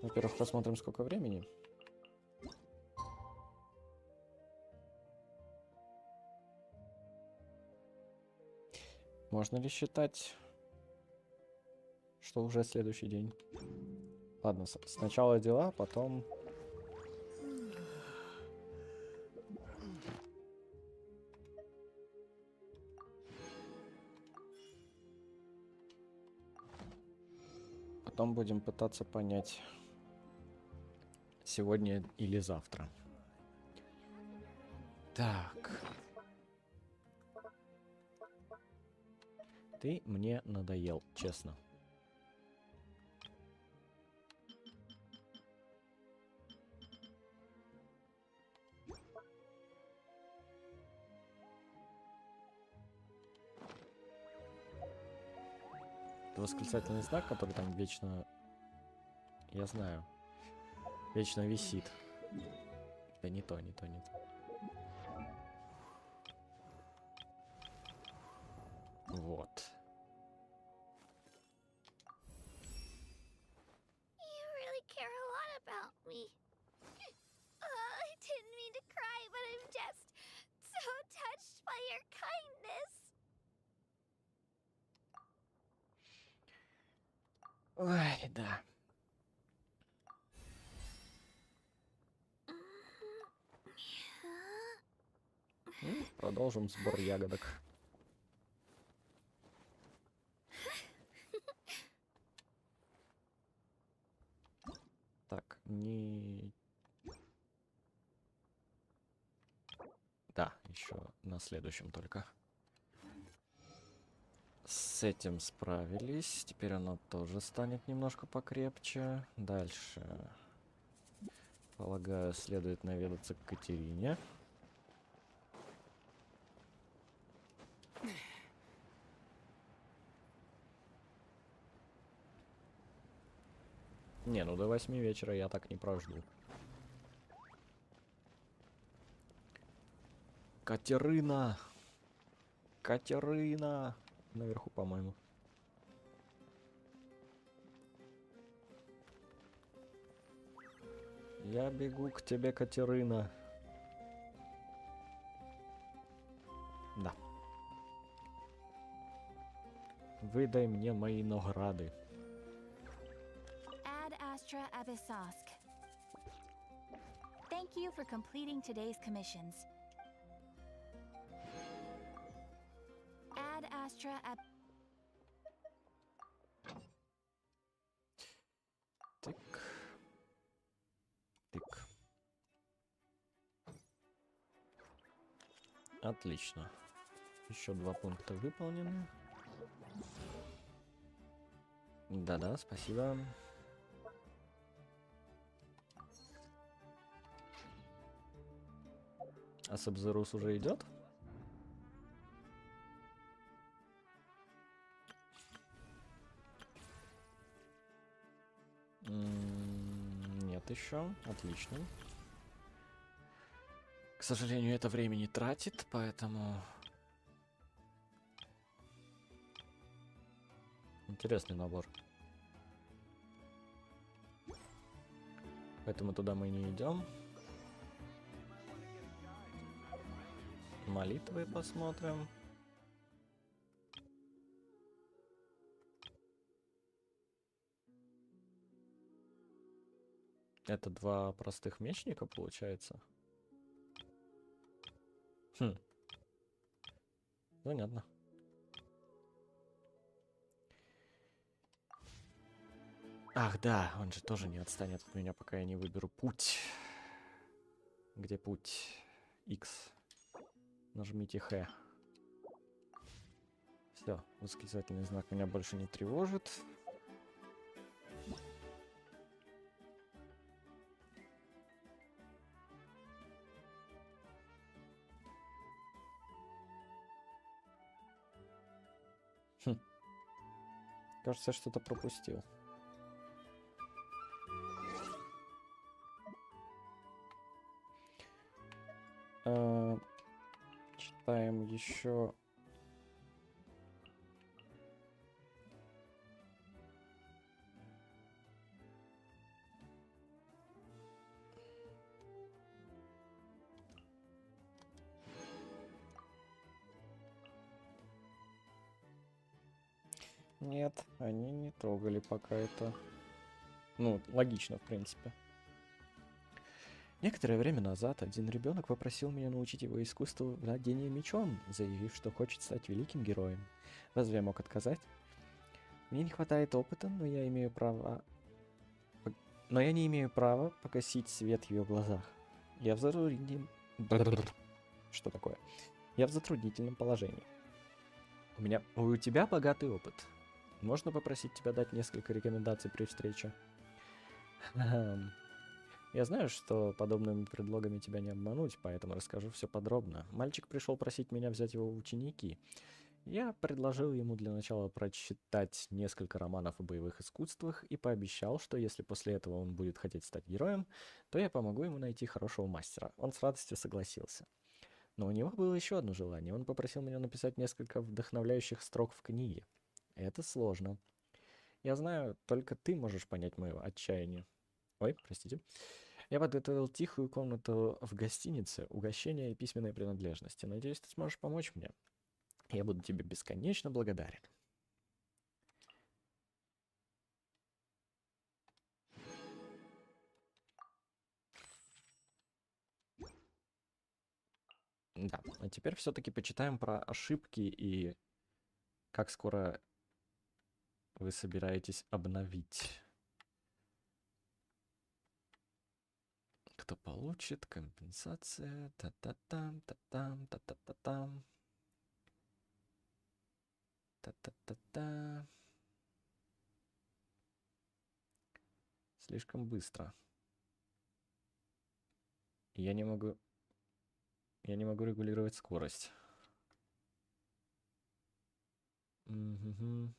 Speaker 1: Во-первых, посмотрим, сколько времени. Можно ли считать, что уже следующий день? Ладно, сначала дела, потом... Потом будем пытаться понять, сегодня или завтра. Так. Ты мне надоел, честно. Это восклицательный знак, который там вечно... Я знаю. Вечно висит. Да не то, не то, не то. Вот.
Speaker 4: You really care a lot about me. I didn't mean to cry, but I'm just so touched by your kindness.
Speaker 1: Ой, да. Продолжим сбор ягодок. Так, не... Да, еще на следующем только. С этим справились. Теперь оно тоже станет немножко покрепче. Дальше, полагаю, следует наведаться к Катерине. Не, ну до 8 вечера я так не прожду. Катерина! Катерина! Наверху, по-моему. Я бегу к тебе, Катерина. Да. Выдай мне мои награды.
Speaker 2: Ad Astra Abyssosk. Thank you for completing today's commissions. Ad Astra Ab...
Speaker 1: Тык. Тык. Отлично. Еще 2 пункта выполнены. Да-да, спасибо. А Сабзерус уже идет? Нет еще. Отлично. К сожалению, это время не тратит, поэтому... Интересный набор. Поэтому туда мы не идем. Молитвы посмотрим. Это 2 простых мечника, получается? Хм. Понятно. Ах, да, он же тоже не отстанет от меня, пока я не выберу путь. Где путь? X. Нажмите Х. Все, восклицательный знак меня больше не тревожит. Хм. Кажется, я что-то пропустил. Читаем еще. Нет, они не трогали пока это. Ну, логично, в принципе. Некоторое время назад один ребенок попросил меня научить его искусству владения мечом, заявив, что хочет стать великим героем. Разве я мог отказать? Мне не хватает опыта, но я имею право... Но я не имею права погасить свет в ее глазах. Я в затруднительном... Что такое? Я в затруднительном положении. У тебя богатый опыт. Можно попросить тебя дать несколько рекомендаций при встрече? Я знаю, что подобными предлогами тебя не обмануть, поэтому расскажу все подробно. Мальчик пришел просить меня взять его в ученики. Я предложил ему для начала прочитать несколько романов о боевых искусствах и пообещал, что если после этого он будет хотеть стать героем, то я помогу ему найти хорошего мастера. Он с радостью согласился. Но у него было еще одно желание. Он попросил меня написать несколько вдохновляющих строк в книге. Это сложно. Я знаю, только ты можешь понять мое отчаяние. Ой, простите. Я подготовил тихую комнату в гостинице, угощения и письменные принадлежности. Надеюсь, ты сможешь помочь мне. Я буду тебе бесконечно благодарен. Да, а теперь все-таки почитаем про ошибки и как скоро вы собираетесь обновить. Кто получит компенсация? Та-та-там, та-там, та-та-та-там. Та-та-та-та. Слишком быстро. Я не могу регулировать скорость. В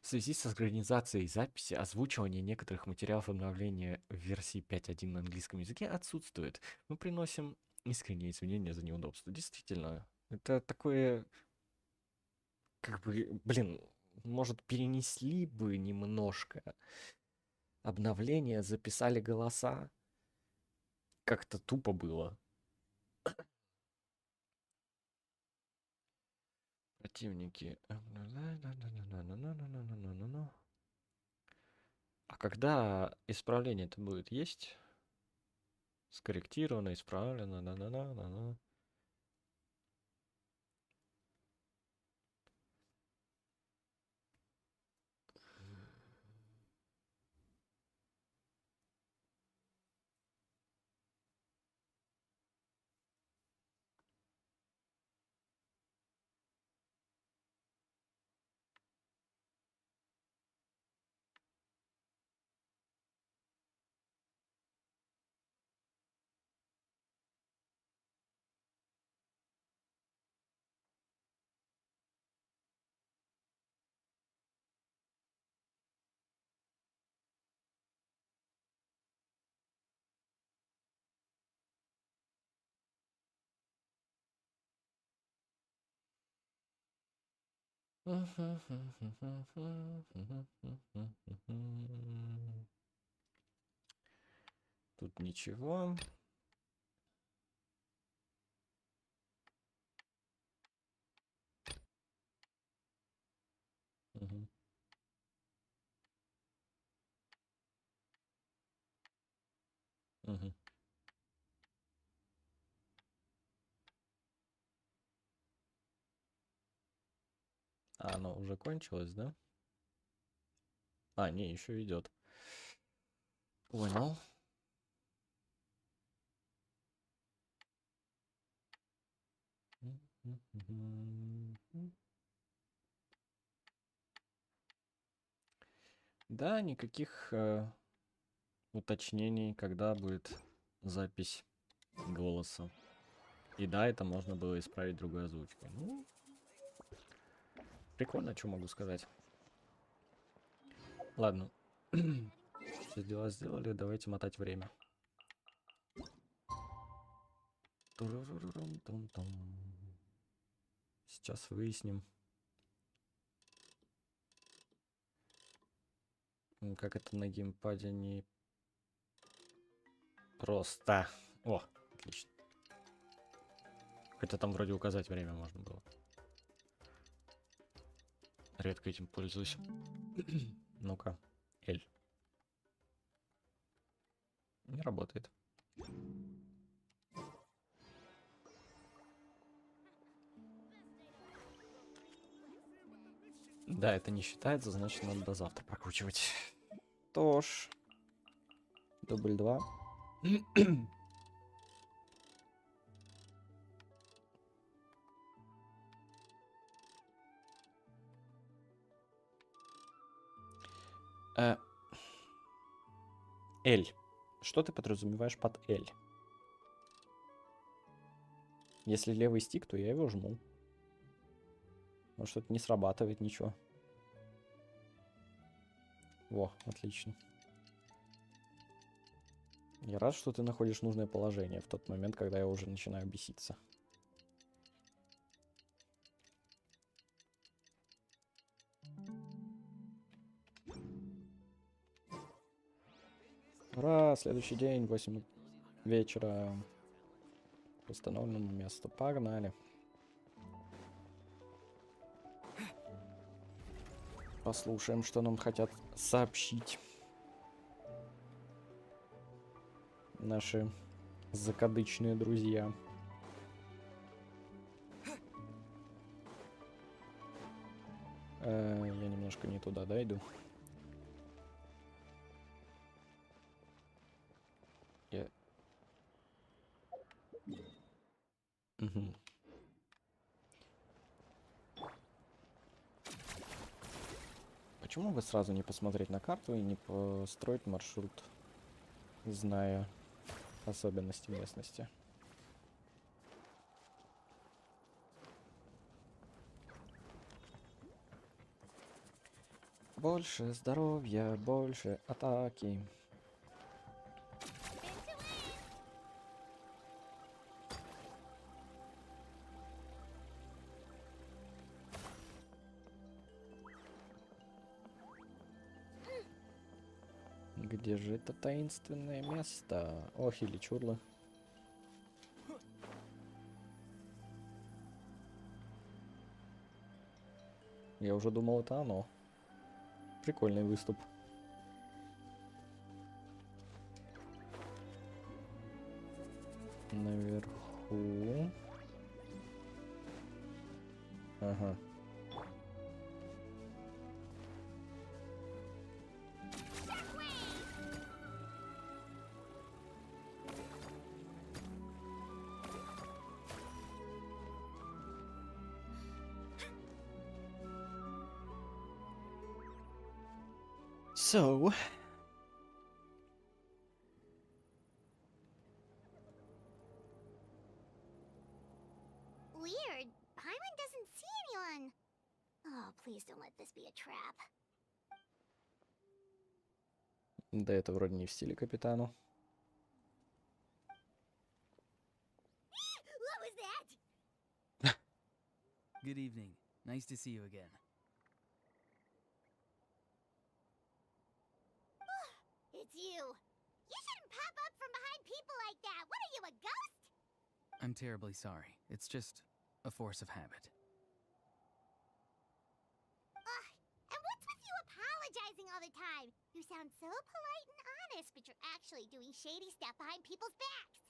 Speaker 1: связи с организацией записи, озвучивание некоторых материалов обновления в версии 5.1 на английском языке отсутствует. Мы приносим искренние извинения за неудобство. Действительно, это такое... Как бы, блин, может, перенесли бы немножко обновление, записали голоса. Как-то тупо было. Противники. А когда исправление-то будет? Есть? Скорректировано, исправлено. На-на-на-на-на. Тут ничего. Мгм. Мгм. А, оно уже кончилось, да? А, не, еще идет. Понял. Да, никаких уточнений, когда будет запись голоса. И да, это можно было исправить другой озвучкой. Ну, прикольно, что могу сказать. Ладно. Все дела сделали, давайте мотать время. Турурурурум-тум-тум. Сейчас выясним, как это на геймпаде не просто. О, отлично. Хотя там вроде указать время можно было. редко этим пользуюсь. Ну-ка, L. Не работает. Да, это не считается, значит, надо до завтра прокручивать. Тож. Дубль 2. L. Что ты подразумеваешь под L? Если левый стик, то я его жму. Может, это не срабатывает ничего. Во, отлично. Я рад, что ты находишь нужное положение в тот момент, когда я уже начинаю беситься. Ура! Следующий день, 8 вечера. К установленному месту. Погнали. Послушаем, что нам хотят сообщить наши закадычные друзья. Я немножко не туда, да, иду? Угу. Почему бы сразу не посмотреть на карту и не построить маршрут, зная особенности местности? Больше здоровья, больше атаки. Где же это таинственное место? Ох, или чурлы. Я уже думал, это оно. Прикольный выступ. Наверху. Ага. So.
Speaker 4: Weird. Paimon doesn't see anyone. Oh, please don't let this be a trap.
Speaker 1: Да, это вроде не в стиле капитану.
Speaker 4: What was that?
Speaker 7: Good evening. Nice to see you again.
Speaker 4: It's you. You shouldn't pop up from behind people like that. What are you, a ghost?
Speaker 7: I'm terribly sorry. It's just a force of habit.
Speaker 4: And what's with you apologizing all the time? You sound so polite and honest, but you're actually doing shady stuff behind people's backs.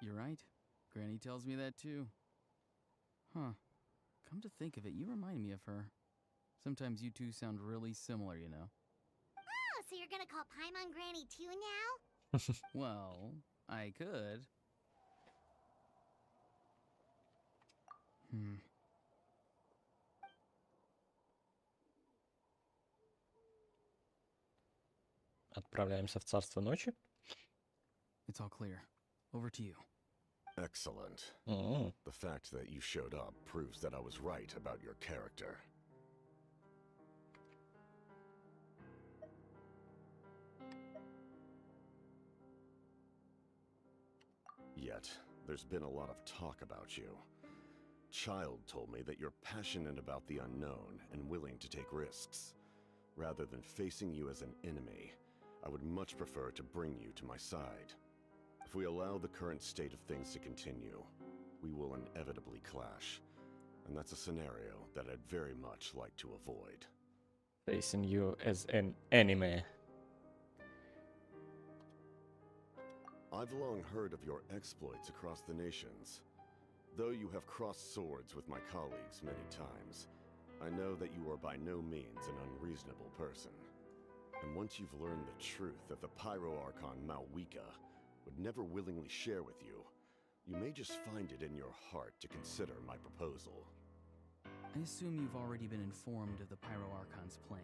Speaker 7: You're right. Granny tells me that too. Huh. Come to think of it, you remind me of her. Sometimes you two sound really similar, you know.
Speaker 4: Oh, so you're gonna call Paimon Granny too now?
Speaker 7: Well, I could.
Speaker 1: Отправляемся в царство ночи.
Speaker 7: It's all clear. Over to you.
Speaker 8: Excellent.
Speaker 1: Mm-hmm.
Speaker 8: The fact that you showed up proves that I was right about your character. Yet, there's been a lot of talk about you. Child told me that you're passionate about the unknown and willing to take risks. Rather than facing you as an enemy, I would much prefer to bring you to my side. If we allow the current state of things to continue, we will inevitably clash. and that's a scenario that I'd very much like to avoid.
Speaker 1: Facing you as an enemy.
Speaker 8: I've long heard of your exploits across the nations. Though you have crossed swords with my colleagues many times, I know that you are by no means an unreasonable person. And once you've learned the truth that the Pyro Archon Malwika would never willingly share with you, you may just find it in your heart to consider my proposal.
Speaker 7: I assume you've already been informed of the Pyro Archon's plan.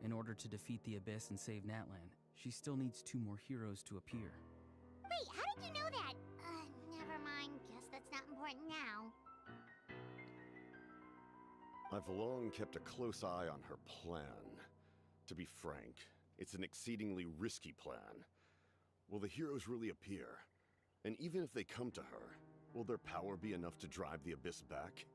Speaker 7: In order to defeat the Abyss and save Natlana, she still needs 2 more heroes to appear.
Speaker 4: Wait, how did you know that? Never mind. Guess that's not important now.
Speaker 8: I've long kept a close eye on her plan. To be frank, it's an exceedingly risky plan. Will the heroes really appear? And even if they come to her, will their power be enough to drive the Abyss back?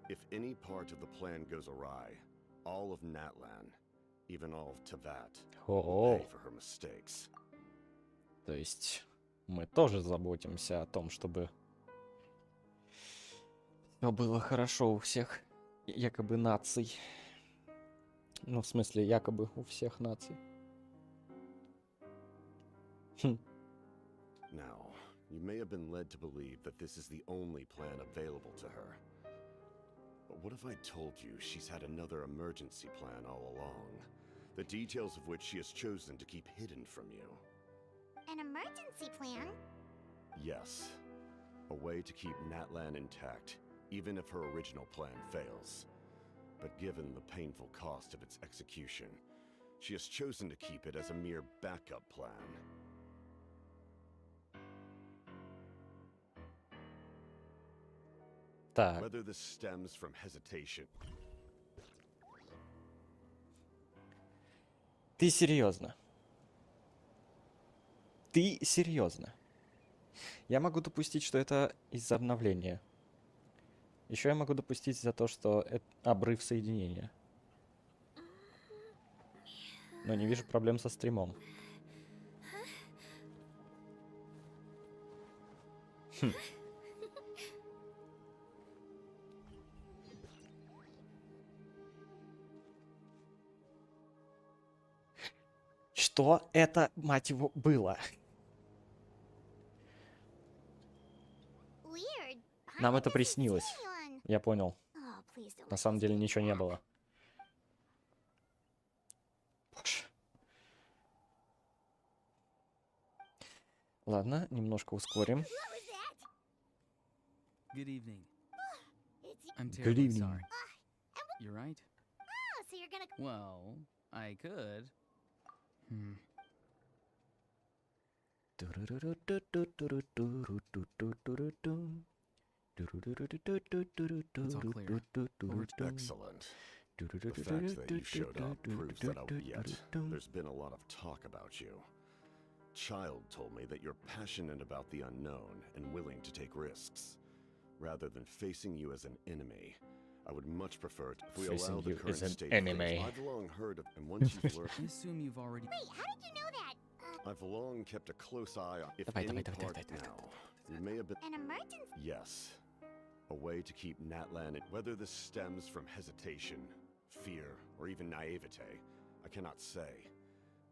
Speaker 8: If any part of the plan goes awry, all of Natlan, even all of Tevat, will pay for her mistakes.
Speaker 1: То есть мы тоже заботимся о том, чтобы все было хорошо у всех якобы наций. Ну, в смысле, якобы у всех наций.
Speaker 8: Now, you may have been led to believe that this is the only plan available to her. But what if I told you she's had another emergency plan all along, the details of which she has chosen to keep hidden from you?
Speaker 4: An emergency plan?
Speaker 8: Yes. A way to keep Natlan intact, even if her original plan fails. But given the painful cost of its execution, she has chosen to keep it as a mere backup plan.
Speaker 1: Так,
Speaker 8: Whether this stems from hesitation.
Speaker 1: ты серьезно? Ты серьезно? Я могу допустить, что это из-за обновления. Еще я могу допустить за то, что это обрыв соединения. Но не вижу проблем со стримом. Что это, мать его, было?
Speaker 4: Weird.
Speaker 1: Нам
Speaker 4: Paimon
Speaker 1: это
Speaker 4: doesn't
Speaker 1: приснилось.
Speaker 4: see anyone.
Speaker 1: Я понял.
Speaker 4: Oh, please don't
Speaker 1: На
Speaker 4: let
Speaker 1: самом
Speaker 4: this
Speaker 1: деле
Speaker 4: be a
Speaker 1: ничего не
Speaker 4: trap.
Speaker 1: было. Боже. Ладно, немножко ускорим.
Speaker 4: What was that?
Speaker 7: Good evening.
Speaker 4: It's
Speaker 7: I'm
Speaker 1: Good
Speaker 7: terribly
Speaker 1: evening.
Speaker 7: sorry. You're right?
Speaker 4: oh, so you're gonna
Speaker 7: Well, I could.
Speaker 8: Excellent. The fact that you showed up proves that there's been a lot of talk about you. Child told me that you're passionate about the unknown and willing to take risks. Rather than facing you as an enemy, I would much prefer it if we
Speaker 1: Facing
Speaker 8: allow the
Speaker 1: you
Speaker 8: current
Speaker 1: as an
Speaker 8: state of things.
Speaker 1: enemy.
Speaker 8: I've long heard of, and once you've learned,
Speaker 7: I assume you've already.
Speaker 4: Wait, how did you know that?
Speaker 8: I've long kept a close eye on. If
Speaker 1: Давай,
Speaker 8: any
Speaker 1: давай,
Speaker 8: part
Speaker 1: давай, давай,
Speaker 8: now, you may have been.
Speaker 4: An emergency?
Speaker 8: Yes. A way to keep Natlan, whether this stems from hesitation, fear, or even naivete, I cannot say.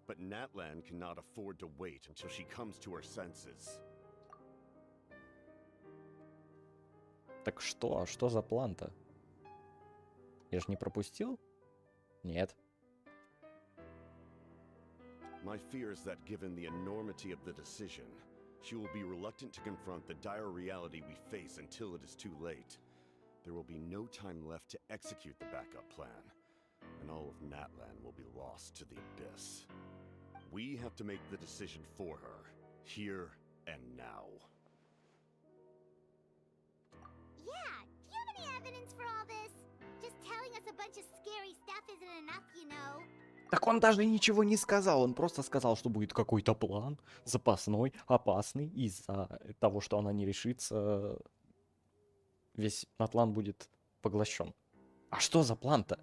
Speaker 8: But Natlan cannot afford to wait until she comes to her senses.
Speaker 1: Так что? Что за план-то? Я же не пропустил? Нет.
Speaker 8: My fear is that given the enormity of the decision, she will be reluctant to confront the dire reality we face until it is too late. There will be no time left to execute the backup plan, and all of Natlan will be lost to the Abyss. We have to make the decision for her, here and now.
Speaker 4: Yeah, do you have any evidence for all this? Just telling us a bunch of scary stuff isn't enough, you know.
Speaker 1: Так он даже ничего не сказал, он просто сказал, что будет какой-то план запасной, опасный, из-за того, что она не решится, весь Натлан будет поглощен. А что за план-то?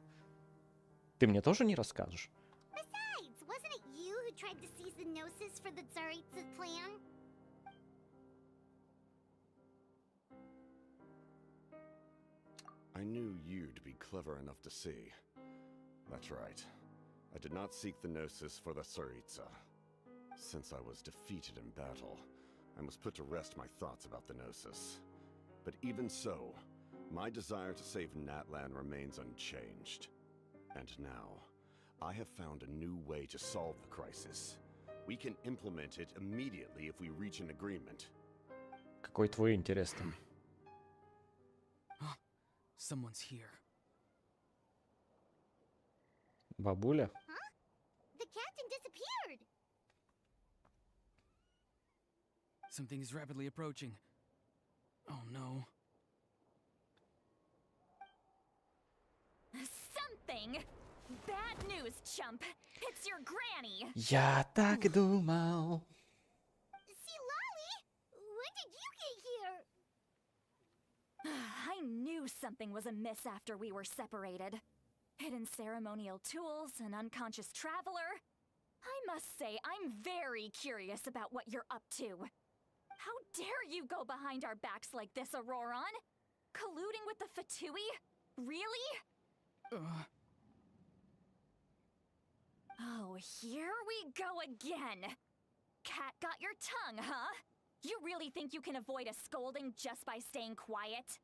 Speaker 1: Ты мне тоже не расскажешь?
Speaker 4: Besides, wasn't it you who tried to seize the Gnosis for the Tsaritsa's plan?
Speaker 8: I knew you'd be clever enough to see. That's right. I did not seek the Gnosis for the Tsaritsa. Since I was defeated in battle, I must put to rest my thoughts about the Gnosis. But even so, my desire to save Natlan remains unchanged. And now, I have found a new way to solve the crisis. We can implement it immediately if we reach an agreement.
Speaker 1: Какой твой интерес там?
Speaker 7: Someone's here.
Speaker 1: Бабуля?
Speaker 4: Huh? The captain disappeared!
Speaker 7: Something is rapidly approaching. Oh no.
Speaker 6: Something? Bad news, chump. It's your granny.
Speaker 1: Я так думал.
Speaker 4: See, Lolly! When did you get here?
Speaker 6: I knew something was amiss after we were separated. Hidden ceremonial tools, an unconscious traveler. I must say, I'm very curious about what you're up to. How dare you go behind our backs like this, Auroron? Colluding with the Fatui? Really? Oh, here we go again. Cat got your tongue, huh? You really think you can avoid a scolding just by staying quiet?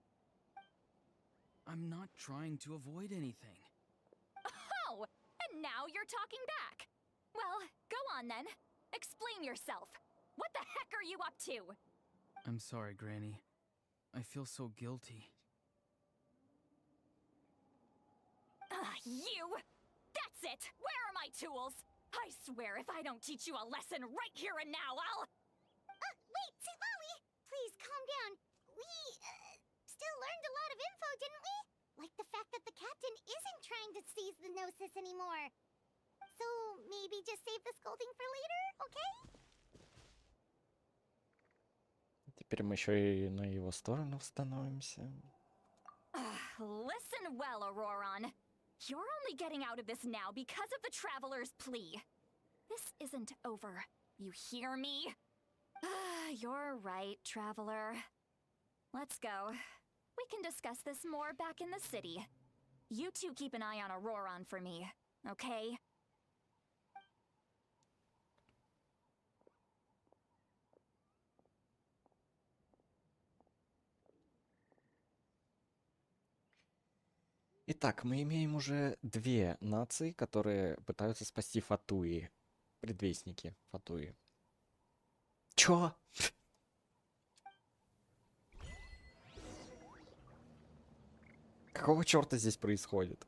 Speaker 7: I'm not trying to avoid anything.
Speaker 6: Oh, and now you're talking back. Well, go on then. Explain yourself. What the heck are you up to?
Speaker 7: I'm sorry, Granny. I feel so guilty.
Speaker 6: You! That's it! Where are my tools? I swear if I don't teach you a lesson right here and now, I'll...
Speaker 4: Wait, see, Lolly! Please, calm down. We, still learned a lot of info, didn't we? Like the fact that the captain isn't trying to seize the Gnosis anymore. So, maybe just save the scolding for later, okay?
Speaker 1: Теперь мы еще и на его сторону становимся.
Speaker 6: Listen well, Auroron. You're only getting out of this now because of the Traveler's plea. This isn't over. You hear me? You're right, Traveler. Let's go. We can discuss this more back in the city. You two keep an eye on Auroron for me, okay?
Speaker 1: Итак, мы имеем уже две нации, которые пытаются спасти Фатуи. Предвестники Фатуи. Чё? Какого черта здесь происходит?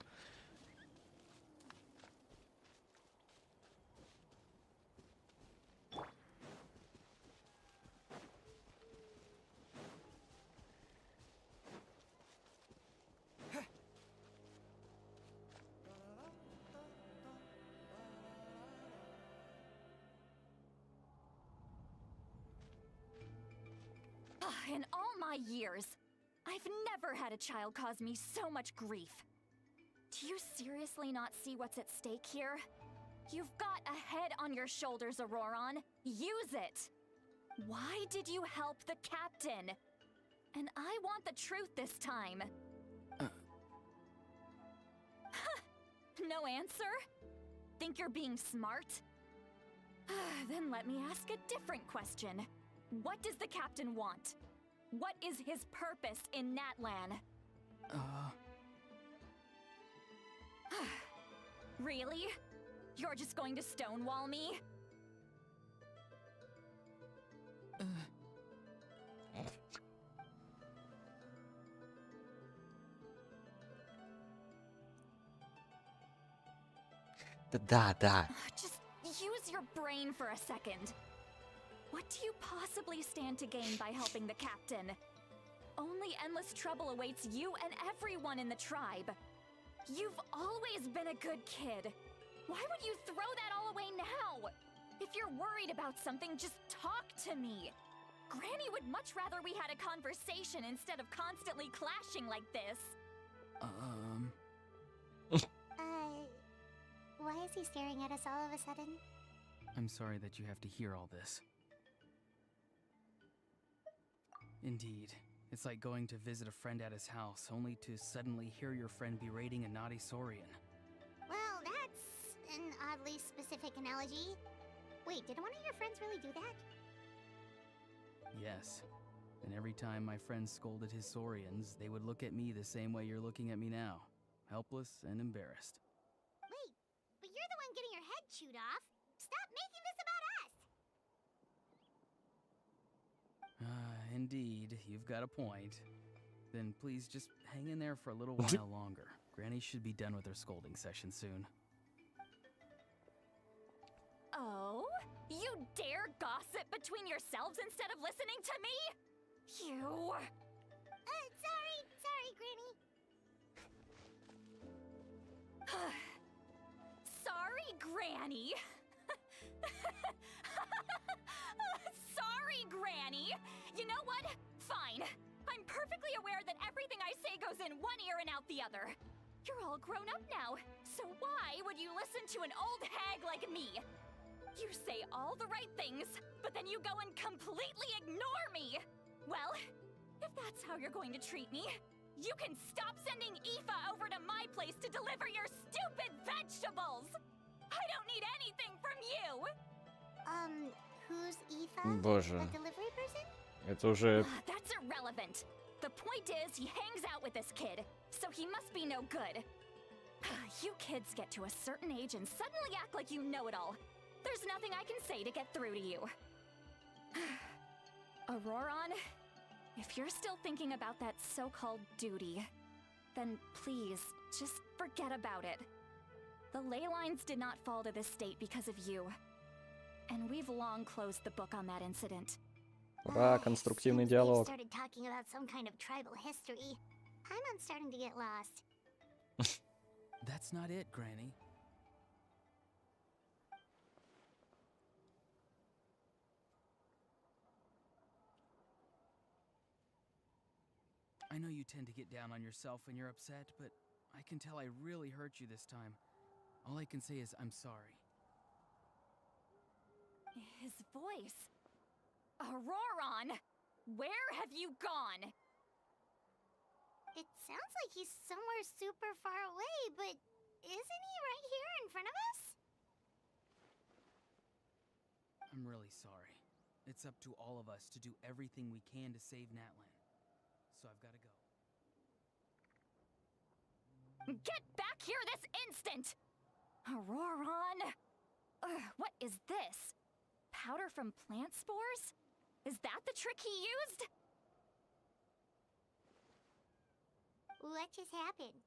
Speaker 6: In all my years, I've never had a child cause me so much grief. Do you seriously not see what's at stake here? You've got a head on your shoulders, Auroron. Use it! Why did you help the captain? And I want the truth this time. No answer? Think you're being smart? Then let me ask a different question. What does the captain want? What is his purpose in Natlan? Really? You're just going to stonewall me?
Speaker 1: Да.
Speaker 6: Just use your brain for a second. What do you possibly stand to gain by helping the captain? Only endless trouble awaits you and everyone in the tribe. You've always been a good kid. Why would you throw that all away now? If you're worried about something, just talk to me. Granny would much rather we had a conversation instead of constantly clashing like this.
Speaker 4: Why is he staring at us all of a sudden?
Speaker 7: I'm sorry that you have to hear all this. Indeed, It's like going to visit a friend at his house, only to suddenly hear your friend berating a naughty Saurian.
Speaker 4: Well, that's an oddly specific analogy. Wait, did one of your friends really do that?
Speaker 7: Yes. And every time my friend scolded his Saurians, they would look at me the same way you're looking at me now. Helpless and embarrassed.
Speaker 4: Wait, but you're the one getting your head chewed off. Stop making this about us!
Speaker 7: Indeed, you've got a point. Then please just hang in there for a little while longer. Granny should be done with her scolding session soon.
Speaker 6: Oh? You dare gossip between yourselves instead of listening to me? You...
Speaker 4: Sorry, Granny.
Speaker 6: Sorry, Granny. Sorry, Granny. You know what? Fine. I'm perfectly aware that everything I say goes in one ear and out the other. You're all grown up now, so why would you listen to an old hag like me? You say all the right things, but then you go and completely ignore me! Well, if that's how you're going to treat me, you can stop sending Aoife over to my place to deliver your stupid vegetables! I don't need anything from you!
Speaker 4: Who's Aoife?
Speaker 1: Боже.
Speaker 4: The delivery person?
Speaker 1: Это уже...
Speaker 6: That's irrelevant. The point is, he hangs out with this kid, so he must be no good. You kids get to a certain age and suddenly act like you know it all. There's nothing I can say to get through to you. Auroron, if you're still thinking about that so-called duty, then please, just forget about it. The ley lines did not fall to this state because of you. And we've long closed the book on that incident.
Speaker 1: Ура, конструктивный
Speaker 4: Since we've
Speaker 1: диалог.
Speaker 4: started talking about some kind of tribal history, I'm starting to get lost.
Speaker 7: That's not it, Granny. I know you tend to get down on yourself when you're upset, but I can tell I really hurt you this time. All I can say is I'm sorry.
Speaker 6: His voice. Auroron! Where have you gone?
Speaker 4: It sounds like he's somewhere super far away, but isn't he right here in front of us?
Speaker 7: I'm really sorry. It's up to all of us to do everything we can to save Natlana. So I've got to go.
Speaker 6: Get back here this instant! Auroron! What is this? Powder from plant spores? Is that the trick he used?
Speaker 4: What just happened?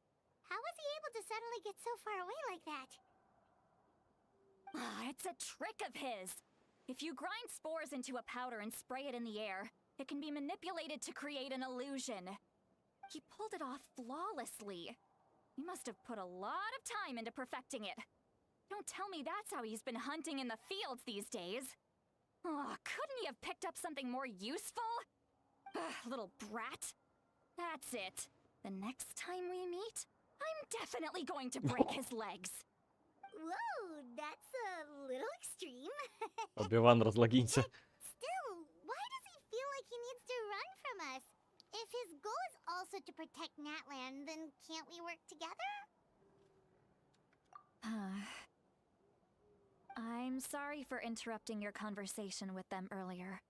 Speaker 4: How was he able to suddenly get so far away like that?
Speaker 6: It's a trick of his. If you grind spores into a powder and spray it in the air, it can be manipulated to create an illusion. He pulled it off flawlessly. He must have put a lot of time into perfecting it. Don't tell me that's how he's been hunting in the fields these days. Oh, couldn't he have picked up something more useful? Little brat. That's it. The next time we meet, I'm definitely going to break his legs.
Speaker 4: Whoa, that's a little extreme.
Speaker 1: Оби-Ван, разлогинься.
Speaker 4: Still, why does he feel like he needs to run from us? If his goal is also to protect Natlan, then can't we work together?
Speaker 6: I'm sorry for interrupting your conversation with them earlier.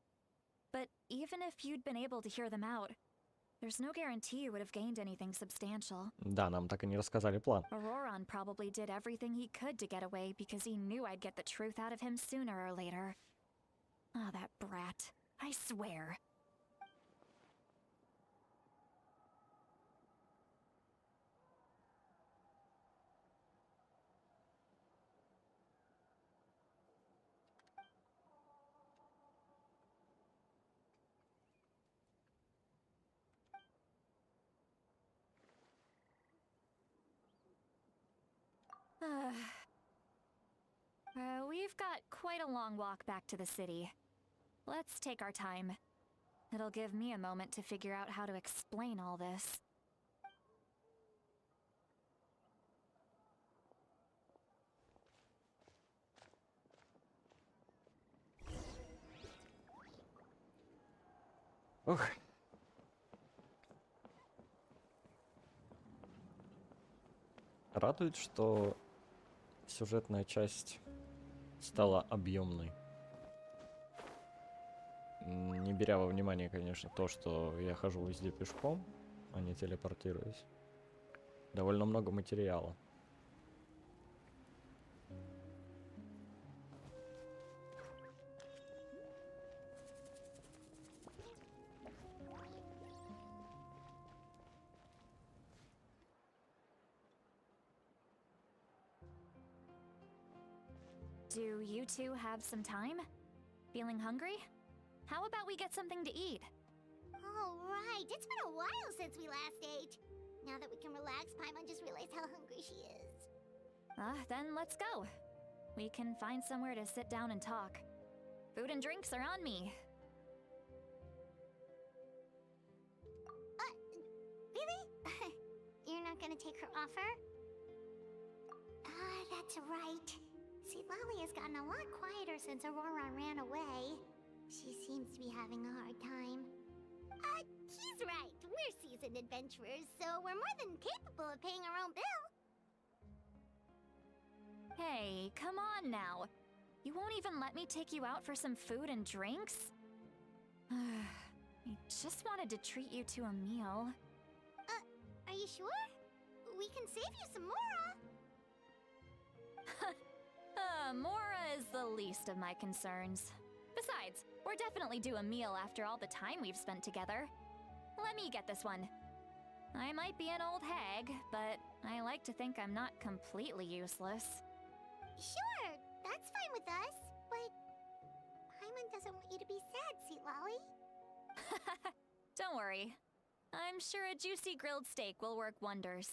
Speaker 6: But even if you'd been able to hear them out, there's no guarantee you would have gained anything substantial.
Speaker 1: Да, нам так и не рассказали план.
Speaker 6: Auroron probably did everything he could to get away because he knew I'd get the truth out of him sooner or later. Ah, that brat. I swear. We've got quite a long walk back to the city. Let's take our time. It'll give me a moment to figure out how to explain all this.
Speaker 1: Ух. Радует, что сюжетная часть стала объемной. Не беря во внимание, конечно, то, что я хожу везде пешком, а не телепортируюсь. Довольно много материала.
Speaker 6: Do you two have some time? Feeling hungry? How about we get something to eat?
Speaker 4: Oh, right. It's been a while since we last ate. Now that we can relax, Paimon just realized how hungry she is.
Speaker 6: Then let's go. We can find somewhere to sit down and talk. Food and drinks are on me.
Speaker 4: Really? You're not gonna take her offer? That's right. See, Lolly has gotten a lot quieter since Aurora ran away. She seems to be having a hard time. He's right. We're seasoned adventurers, so we're more than capable of paying our own bill.
Speaker 6: Hey, come on now. You won't even let me take you out for some food and drinks? I just wanted to treat you to a meal.
Speaker 4: Are you sure? We can save you some Mora.
Speaker 6: Mora is the least of my concerns. Besides, we're definitely due a meal after all the time we've spent together. Let me get this one. I might be an old hag, but I like to think I'm not completely useless.
Speaker 4: Sure, that's fine with us, but Paimon doesn't want you to be sad, Sweet Lolly.
Speaker 6: Don't worry. I'm sure a juicy grilled steak will work wonders.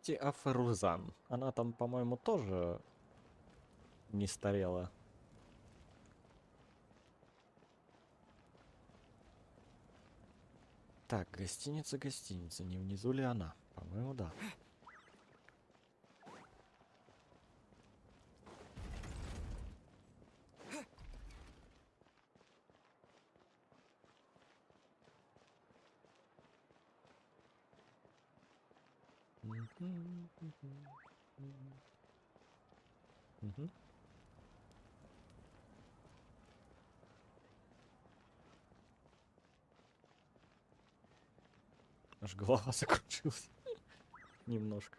Speaker 1: Кстати, а Ферузан, она там, по-моему, тоже не старела. Так, гостиница, не внизу ли она? По-моему, да. Мгм. Аж голова закружилась. Немножко.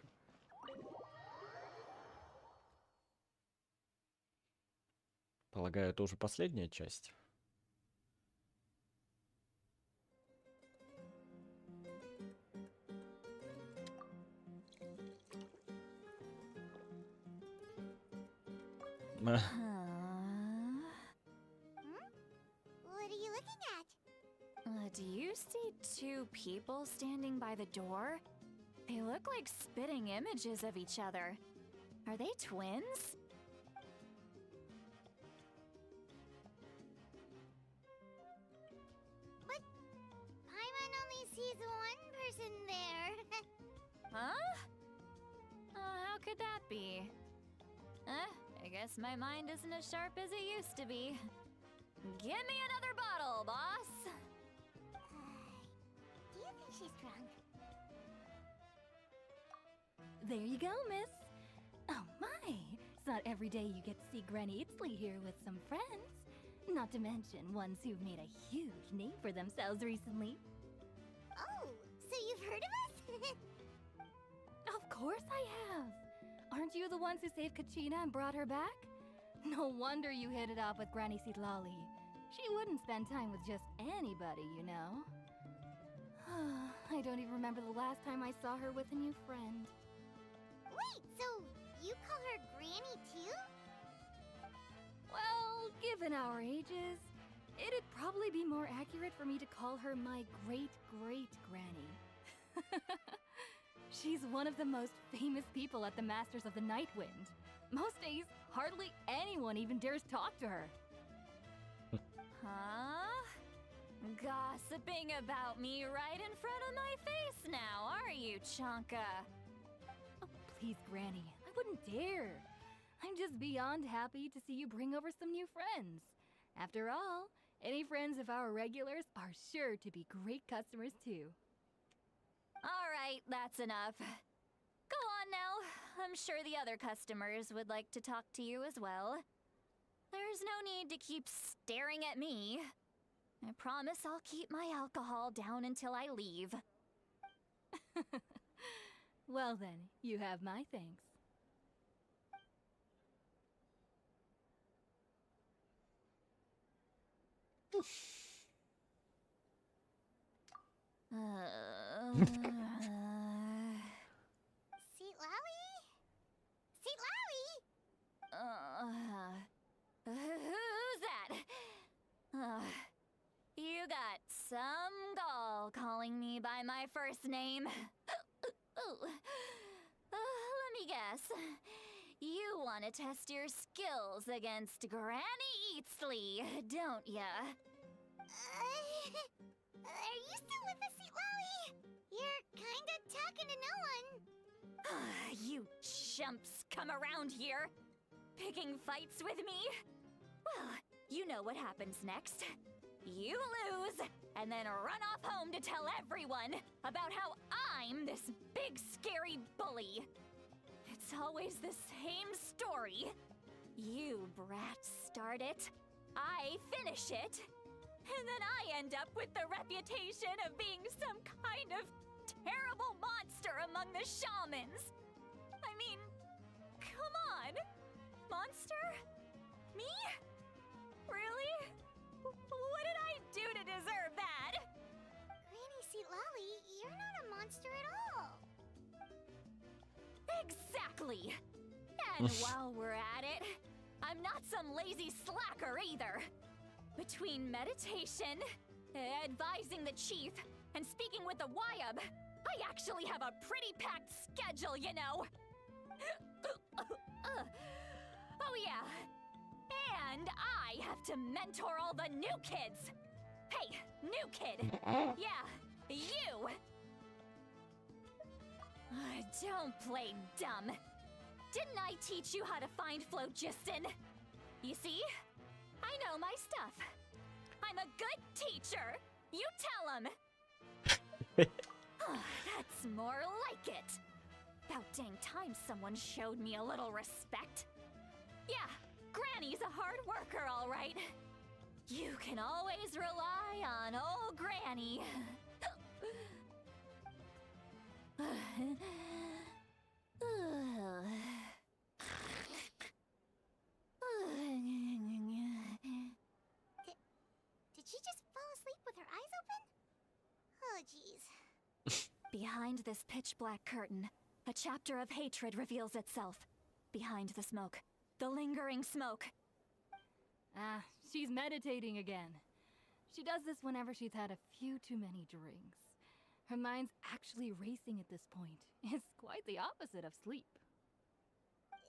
Speaker 1: Полагаю, это уже последняя часть.
Speaker 4: What are you looking at?
Speaker 6: Do you see two people standing by the door? They look like spitting images of each other. Are they twins?
Speaker 4: But Paimon only sees one person there.
Speaker 6: Huh? How could that be? I guess my mind isn't as sharp as it used to be. Give me another bottle, boss!
Speaker 4: Do you think she's drunk?
Speaker 11: There you go, miss. Oh my, it's not every day you get to see Granny Itzley here with some friends. Not to mention ones who've made a huge name for themselves recently.
Speaker 4: Oh, so you've heard of us?
Speaker 11: Of course I have. Aren't you the ones who saved Kachina and brought her back? No wonder you hit it off with Granny Sitlali. She wouldn't spend time with just anybody, you know. I don't even remember the last time I saw her with a new friend.
Speaker 4: Wait, so you call her Granny too?
Speaker 11: Well, given our ages, it'd probably be more accurate for me to call her my great-great-granny. She's one of the most famous people at the Masters of the Nightwind. Most days, hardly anyone even dares talk to her.
Speaker 6: Huh? Gossiping about me right in front of my face now, are you, Chonka?
Speaker 11: Oh, please, Granny, I wouldn't dare. I'm just beyond happy to see you bring over some new friends. After all, any friends of our regulars are sure to be great customers too.
Speaker 6: right, that's enough. Go on now. I'm sure the other customers would like to talk to you as well. There's no need to keep staring at me. I promise I'll keep my alcohol down until I leave.
Speaker 11: Well then, you have my thanks.
Speaker 4: Seat Lowy? Seat Lowy?
Speaker 6: Who's that? You got some gall calling me by my first name. Let me guess. You want to test your skills against Granny Eatsley, don't ya?
Speaker 4: Are you still with us, Seat Lowy? You're kinda talking to no one.
Speaker 6: You chumps come around here, picking fights with me? Well, you know what happens next. You lose, and then run off home to tell everyone about how I'm this big scary bully. It's always the same story. You brats start it, I finish it, and then I end up with the reputation of being some kind of terrible monster among the shamans. I mean, come on. Monster? Me? Really? What did I do to deserve that?
Speaker 4: Granny Seat Lowy, you're not a monster at all.
Speaker 6: Exactly. And while we're at it, I'm not some lazy slacker either. Between meditation, advising the chief, and speaking with the Wyab, I actually have a pretty packed schedule, you know. Oh yeah. And I have to mentor all the new kids. Hey, new kid. Yeah, you. Don't play dumb. Didn't I teach you how to find phlogiston? You see? I know my stuff. I'm a good teacher. You tell him. That's more like it. About dang time someone showed me a little respect. Yeah, Granny's a hard worker, all right. You can always rely on old Granny.
Speaker 4: Did she just fall asleep with her eyes open? Oh, jeez.
Speaker 6: Behind this pitch-black curtain, a chapter of hatred reveals itself. Behind the smoke, the lingering smoke.
Speaker 11: Ah, she's meditating again. She does this whenever she's had a few too many drinks. Her mind's actually racing at this point. It's quite the opposite of sleep.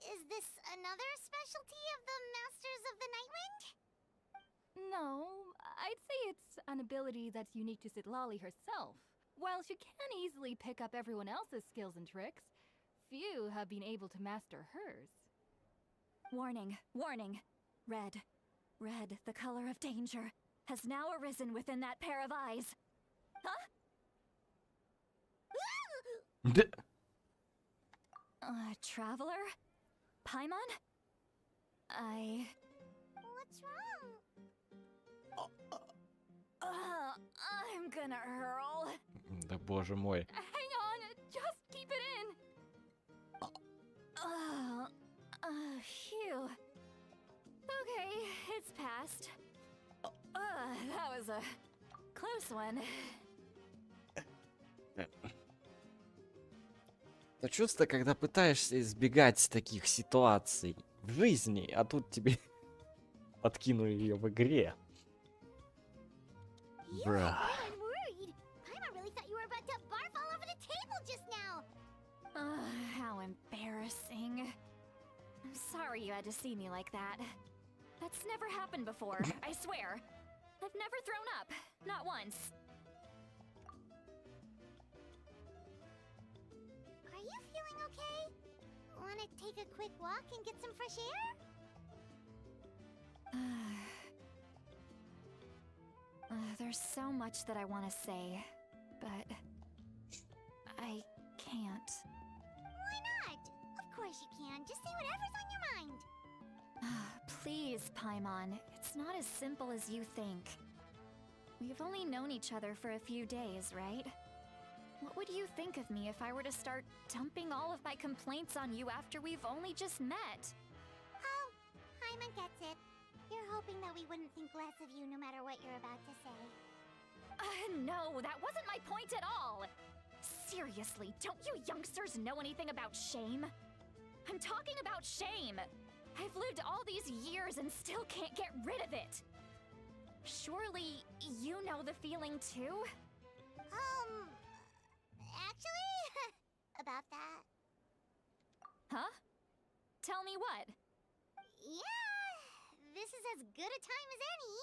Speaker 4: Is this another specialty of the Masters of the Nightwind?
Speaker 11: No, I'd say it's an ability that's unique to Citlali herself. While she can easily pick up everyone else's skills and tricks, few have been able to master hers.
Speaker 6: Warning, warning. Red. Red, the color of danger, has now arisen within that pair of eyes. Huh? Traveler? Paimon?
Speaker 4: What's wrong?
Speaker 6: I'm gonna hurl.
Speaker 1: Да боже мой.
Speaker 11: Hang on, just keep it in.
Speaker 6: Phew. Okay, it's passed. That was a close one.
Speaker 1: Это чувство, когда пытаешься избегать таких ситуаций в жизни, а тут тебе подкинули ее в игре. Бра.
Speaker 4: I'm worried. Paimon really thought you were about to barf all over the table just now.
Speaker 6: How embarrassing. I'm sorry you had to see me like that. That's never happened before, I swear. I've never thrown up, not once.
Speaker 4: Are you feeling okay? Wanna take a quick walk and get some fresh air?
Speaker 6: There's so much that I want to say, but I
Speaker 4: Just say whatever's on your mind.
Speaker 6: Please, Paimon. It's not as simple as you think. We've only known each other for a few days, right? What would you think of me if I were to start dumping all of my complaints on you after we've only just met?
Speaker 4: Oh, Paimon gets it. You're hoping that we wouldn't think less of you no matter what you're about to say.
Speaker 6: No, that wasn't my point at all! Seriously, don't you youngsters know anything about shame? I'm talking about shame! I've lived all these years and still can't get rid of it! Surely, you know the feeling too?
Speaker 4: Actually, about that.
Speaker 6: Huh? Tell me what?
Speaker 4: Yeah, this is as good a time as any.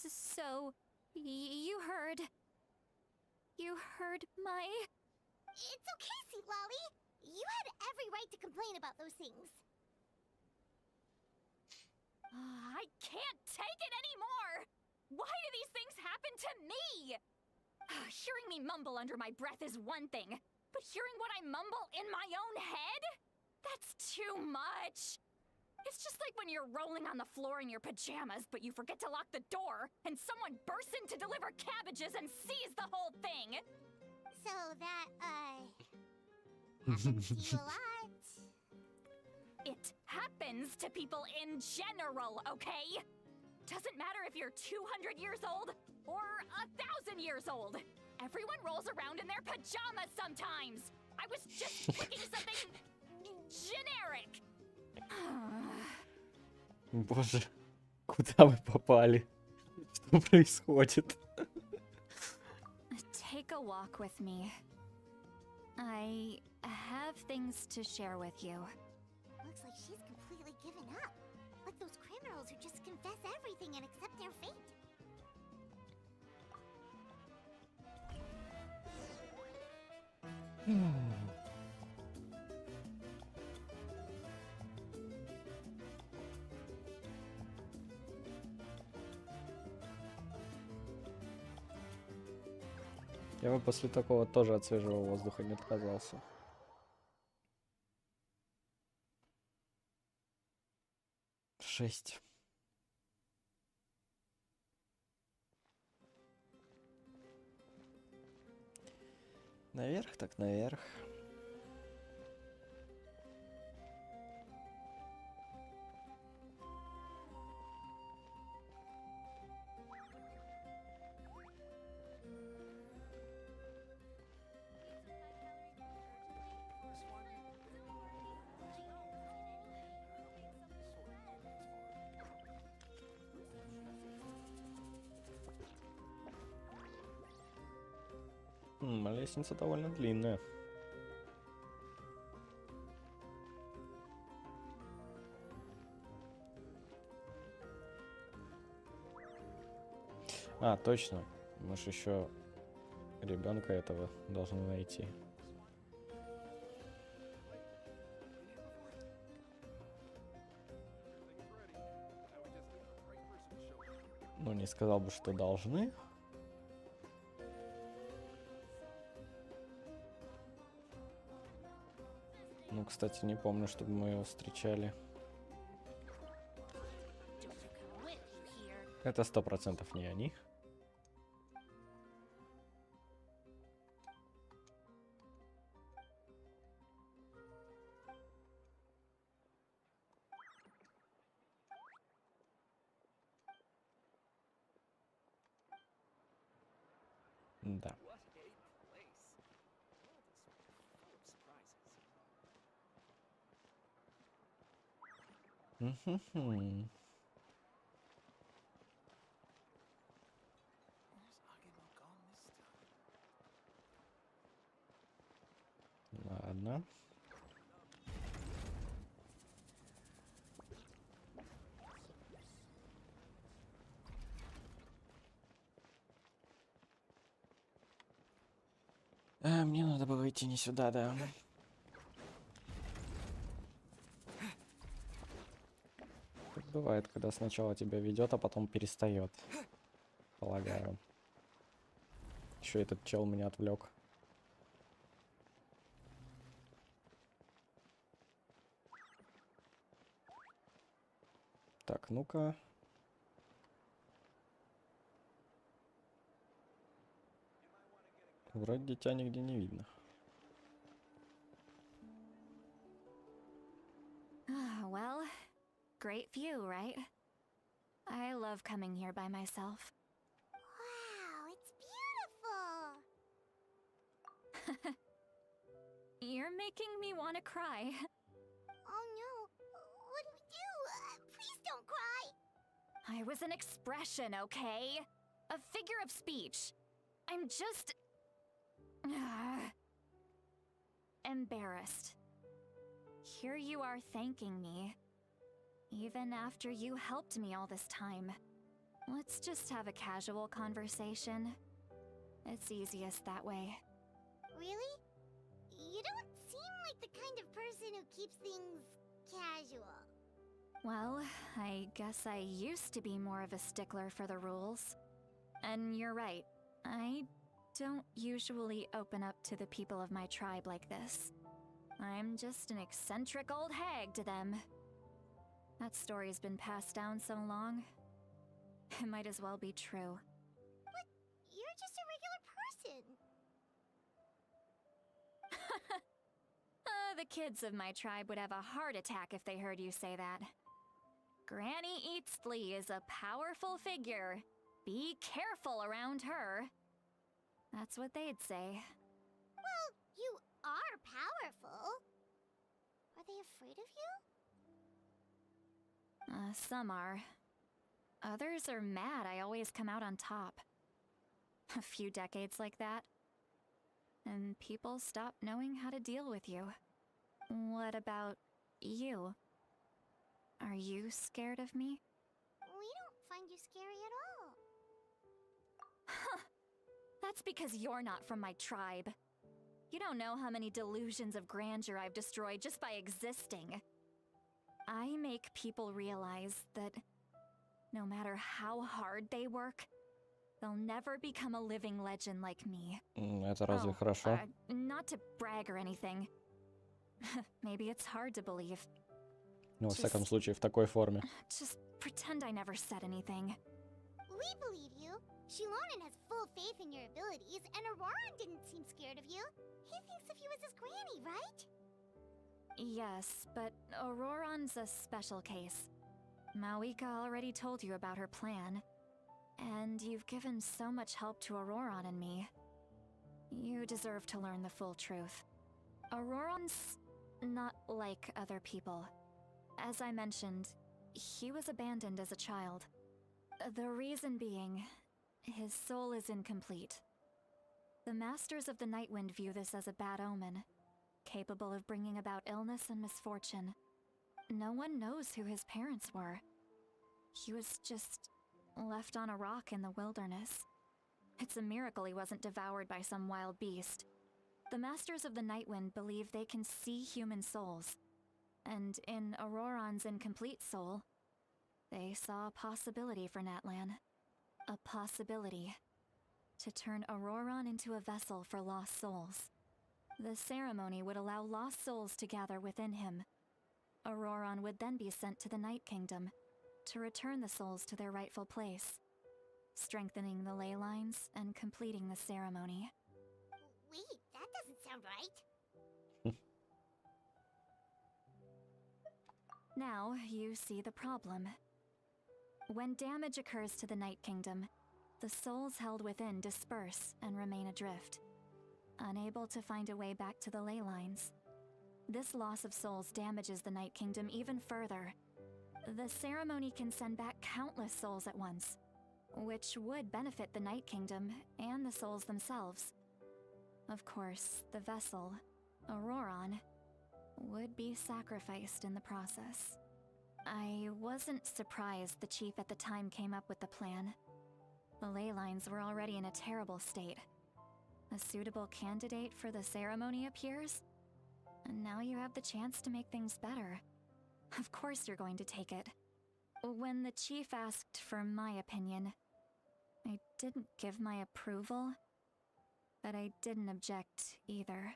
Speaker 6: So, you heard my...
Speaker 4: It's okay, Sweet Lolly. You had every right to complain about those things.
Speaker 6: I can't take it anymore! Why do these things happen to me? Hearing me mumble under my breath is one thing, but hearing what I mumble in my own head? That's too much! It's just like when you're rolling on the floor in your pajamas, but you forget to lock the door, and someone bursts in to deliver cabbages and sees the whole thing!
Speaker 4: So that, happens to you a lot.
Speaker 6: It happens to people in general, okay? Doesn't matter if you're 200 years old or 1,000 years old. Everyone rolls around in their pajamas sometimes. I was just picking something generic.
Speaker 1: Боже, куда мы попали? Что происходит?
Speaker 6: Take a walk with me. I have things to share with you.
Speaker 4: Looks like she's completely given up. Like those criminals who just confess everything and accept their fate.
Speaker 1: Я бы после такого тоже от свежего воздуха не отказался. Шесть. Наверх так наверх. Лестница довольно длинная. А, точно. Мы же еще ребенка этого должны найти. Ну, не сказал бы, что должны. Ну, кстати, не помню, чтобы мы его встречали. Это 100% не они. Да. Ладно. Мне надо было идти не сюда, да. Так бывает, когда сначала тебя ведет, а потом перестает. Полагаю. Еще этот чел меня отвлек. Так, ну-ка. Вроде дитя нигде не видно.
Speaker 6: Well, great view, right? I love coming here by myself.
Speaker 4: Wow, it's beautiful!
Speaker 6: You're making me want to cry.
Speaker 4: Oh no, what do we do? Please don't cry!
Speaker 6: I was an expression, okay? A figure of speech. I'm just... embarrassed. Here you are thanking me. Even after you helped me all this time. Let's just have a casual conversation. It's easiest that way.
Speaker 4: Really? You don't seem like the kind of person who keeps things casual.
Speaker 6: Well, I guess I used to be more of a stickler for the rules. And you're right, I don't usually open up to the people of my tribe like this. I'm just an eccentric old hag to them. That story's been passed down so long, it might as well be true.
Speaker 4: But you're just a regular person.
Speaker 6: The kids of my tribe would have a heart attack if they heard you say that. Granny Eatsley is a powerful figure. Be careful around her. That's what they'd say.
Speaker 4: Well, you are powerful. Are they afraid of you?
Speaker 6: Some are. Others are mad I always come out on top. A few decades like that, and people stop knowing how to deal with you. What about you? Are you scared of me?
Speaker 4: We don't find you scary at all.
Speaker 6: That's because you're not from my tribe. You don't know how many delusions of grandeur I've destroyed just by existing. I make people realize that no matter how hard they work, they'll never become a living legend like me.
Speaker 1: Это разве хорошо?
Speaker 6: Not to brag or anything. Maybe it's hard to believe.
Speaker 1: Ну, во всяком случае, в такой форме.
Speaker 6: Just pretend I never said anything.
Speaker 4: We believe you. Shilonen has full faith in your abilities, and Auroran didn't seem scared of you. He thinks of you as his granny, right?
Speaker 6: Yes, but Auroran's a special case. Mawika already told you about her plan. And you've given so much help to Auroran and me. You deserve to learn the full truth. Auroran's not like other people. As I mentioned, he was abandoned as a child. The reason being, his soul is incomplete. The Masters of the Nightwind view this as a bad omen, capable of bringing about illness and misfortune. No one knows who his parents were. He was just left on a rock in the wilderness. It's a miracle he wasn't devoured by some wild beast. The Masters of the Nightwind believe they can see human souls. And in Auroran's incomplete soul, they saw a possibility for Natlan. A possibility to turn Auroran into a vessel for lost souls. The ceremony would allow lost souls to gather within him. Auroran would then be sent to the Night Kingdom to return the souls to their rightful place, strengthening the ley lines and completing the ceremony.
Speaker 4: Wait, that doesn't sound right.
Speaker 6: Now you see the problem. When damage occurs to the Night Kingdom, the souls held within disperse and remain adrift, unable to find a way back to the ley lines. This loss of souls damages the Night Kingdom even further. The ceremony can send back countless souls at once, which would benefit the Night Kingdom and the souls themselves. Of course, the vessel, Auroran, would be sacrificed in the process. I wasn't surprised the chief at the time came up with the plan. The ley lines were already in a terrible state. a suitable candidate for the ceremony appears, and now you have the chance to make things better. Of course you're going to take it. When the chief asked for my opinion, I didn't give my approval, but I didn't object either.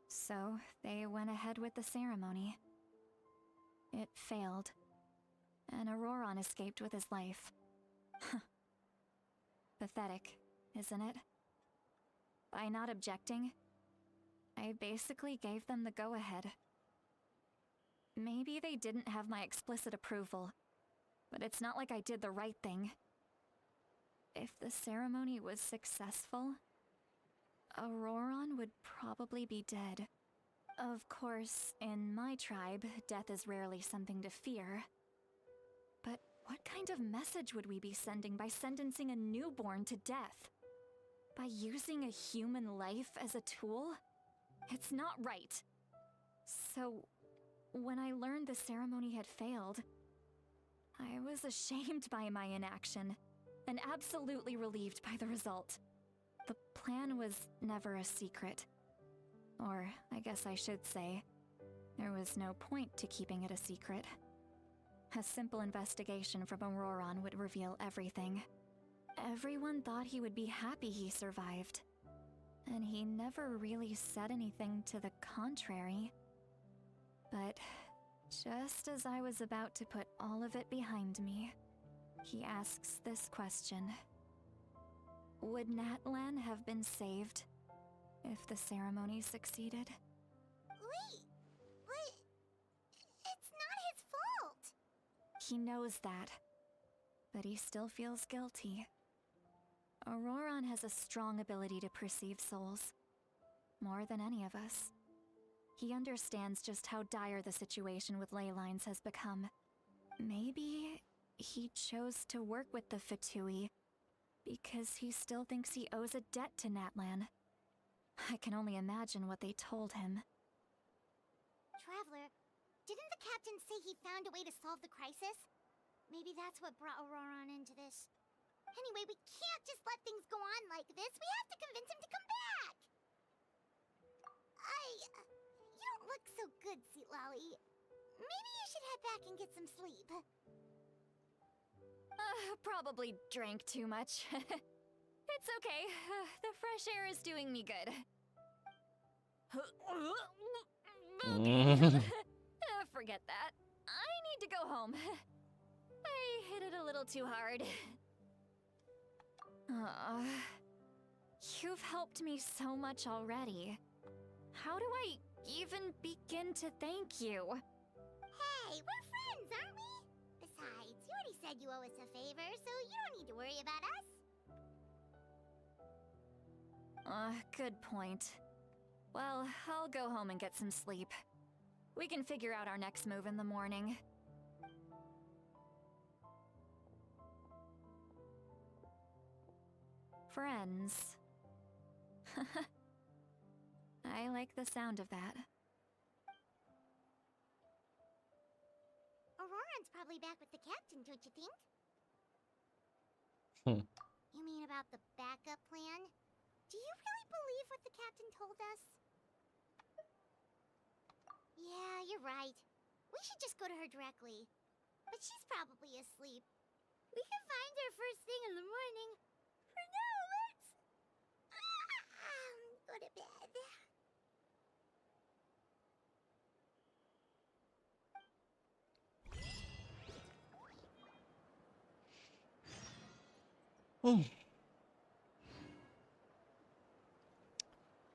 Speaker 6: So they went ahead with the ceremony. It failed, and Auroron escaped with his life. Pathetic, isn't it? By not objecting, I basically gave them the go-ahead. Maybe they didn't have my explicit approval, but it's not like I did the right thing. If the ceremony was successful, Auroron would probably be dead. Of course, in my tribe, death is rarely something to fear. But what kind of message would we be sending by sentencing a newborn to death? By using a human life as a tool? It's not right. So, when I learned the ceremony had failed, I was ashamed by my inaction, and absolutely relieved by the result. The plan was never a secret. Or, I guess I should say, there was no point to keeping it a secret. A simple investigation from Auroron would reveal everything. Everyone thought he would be happy he survived. And he never really said anything to the contrary. But just as I was about to put all of it behind me, he asks this question. Would Natlana have been saved if the ceremony succeeded?
Speaker 4: Wait, but it's not his fault.
Speaker 6: He knows that, but he still feels guilty. Auroron has a strong ability to perceive souls, more than any of us. He understands just how dire the situation with ley lines has become. Maybe he chose to work with the Fatui because he still thinks he owes a debt to Natlana. I can only imagine what they told him.
Speaker 4: Traveler, didn't the captain say he found a way to solve the crisis? Maybe that's what brought Auroron into this. Anyway, we can't just let things go on like this. We have to convince him to come back. You don't look so good, Sweet Lolly. Maybe you should head back and get some sleep.
Speaker 6: Probably drank too much. It's okay. The fresh air is doing me good. Forget that. I need to go home. I hit it a little too hard. You've helped me so much already. How do I even begin to thank you?
Speaker 4: Hey, we're friends, aren't we? Besides, you already said you owe us a favor, so you don't need to worry about us.
Speaker 6: Good point. Well, I'll go home and get some sleep. We can figure out our next move in the morning. Friends. I like the sound of that.
Speaker 4: Auroron's probably back with the captain, don't you think? You mean about the backup plan? Do you really believe what the captain told us? Yeah, you're right. We should just go to her directly. But she's probably asleep. We can find her first thing in the morning. For now, let's... go to bed.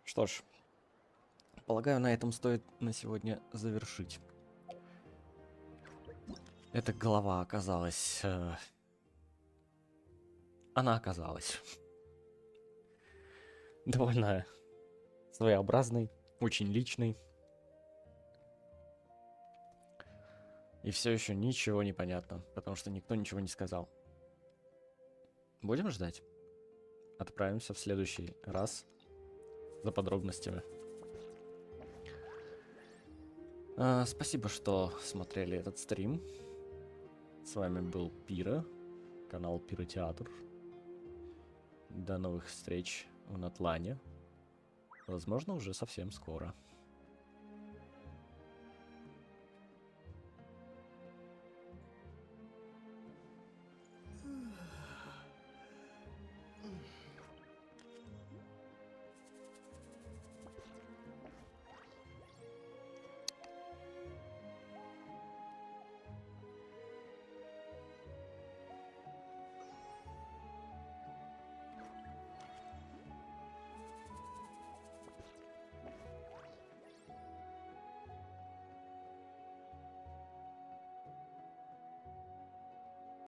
Speaker 1: Что ж, полагаю, на этом стоит на сегодня завершить. Эта голова оказалась... Она оказалась довольно своеобразной, очень личной. И все еще ничего не понятно, потому что никто ничего не сказал. Будем ждать. Отправимся в следующий раз за подробностями. Спасибо, что смотрели этот стрим. С вами был Пира, канал Пиротеатр. До новых встреч в Натлане. Возможно, уже совсем скоро.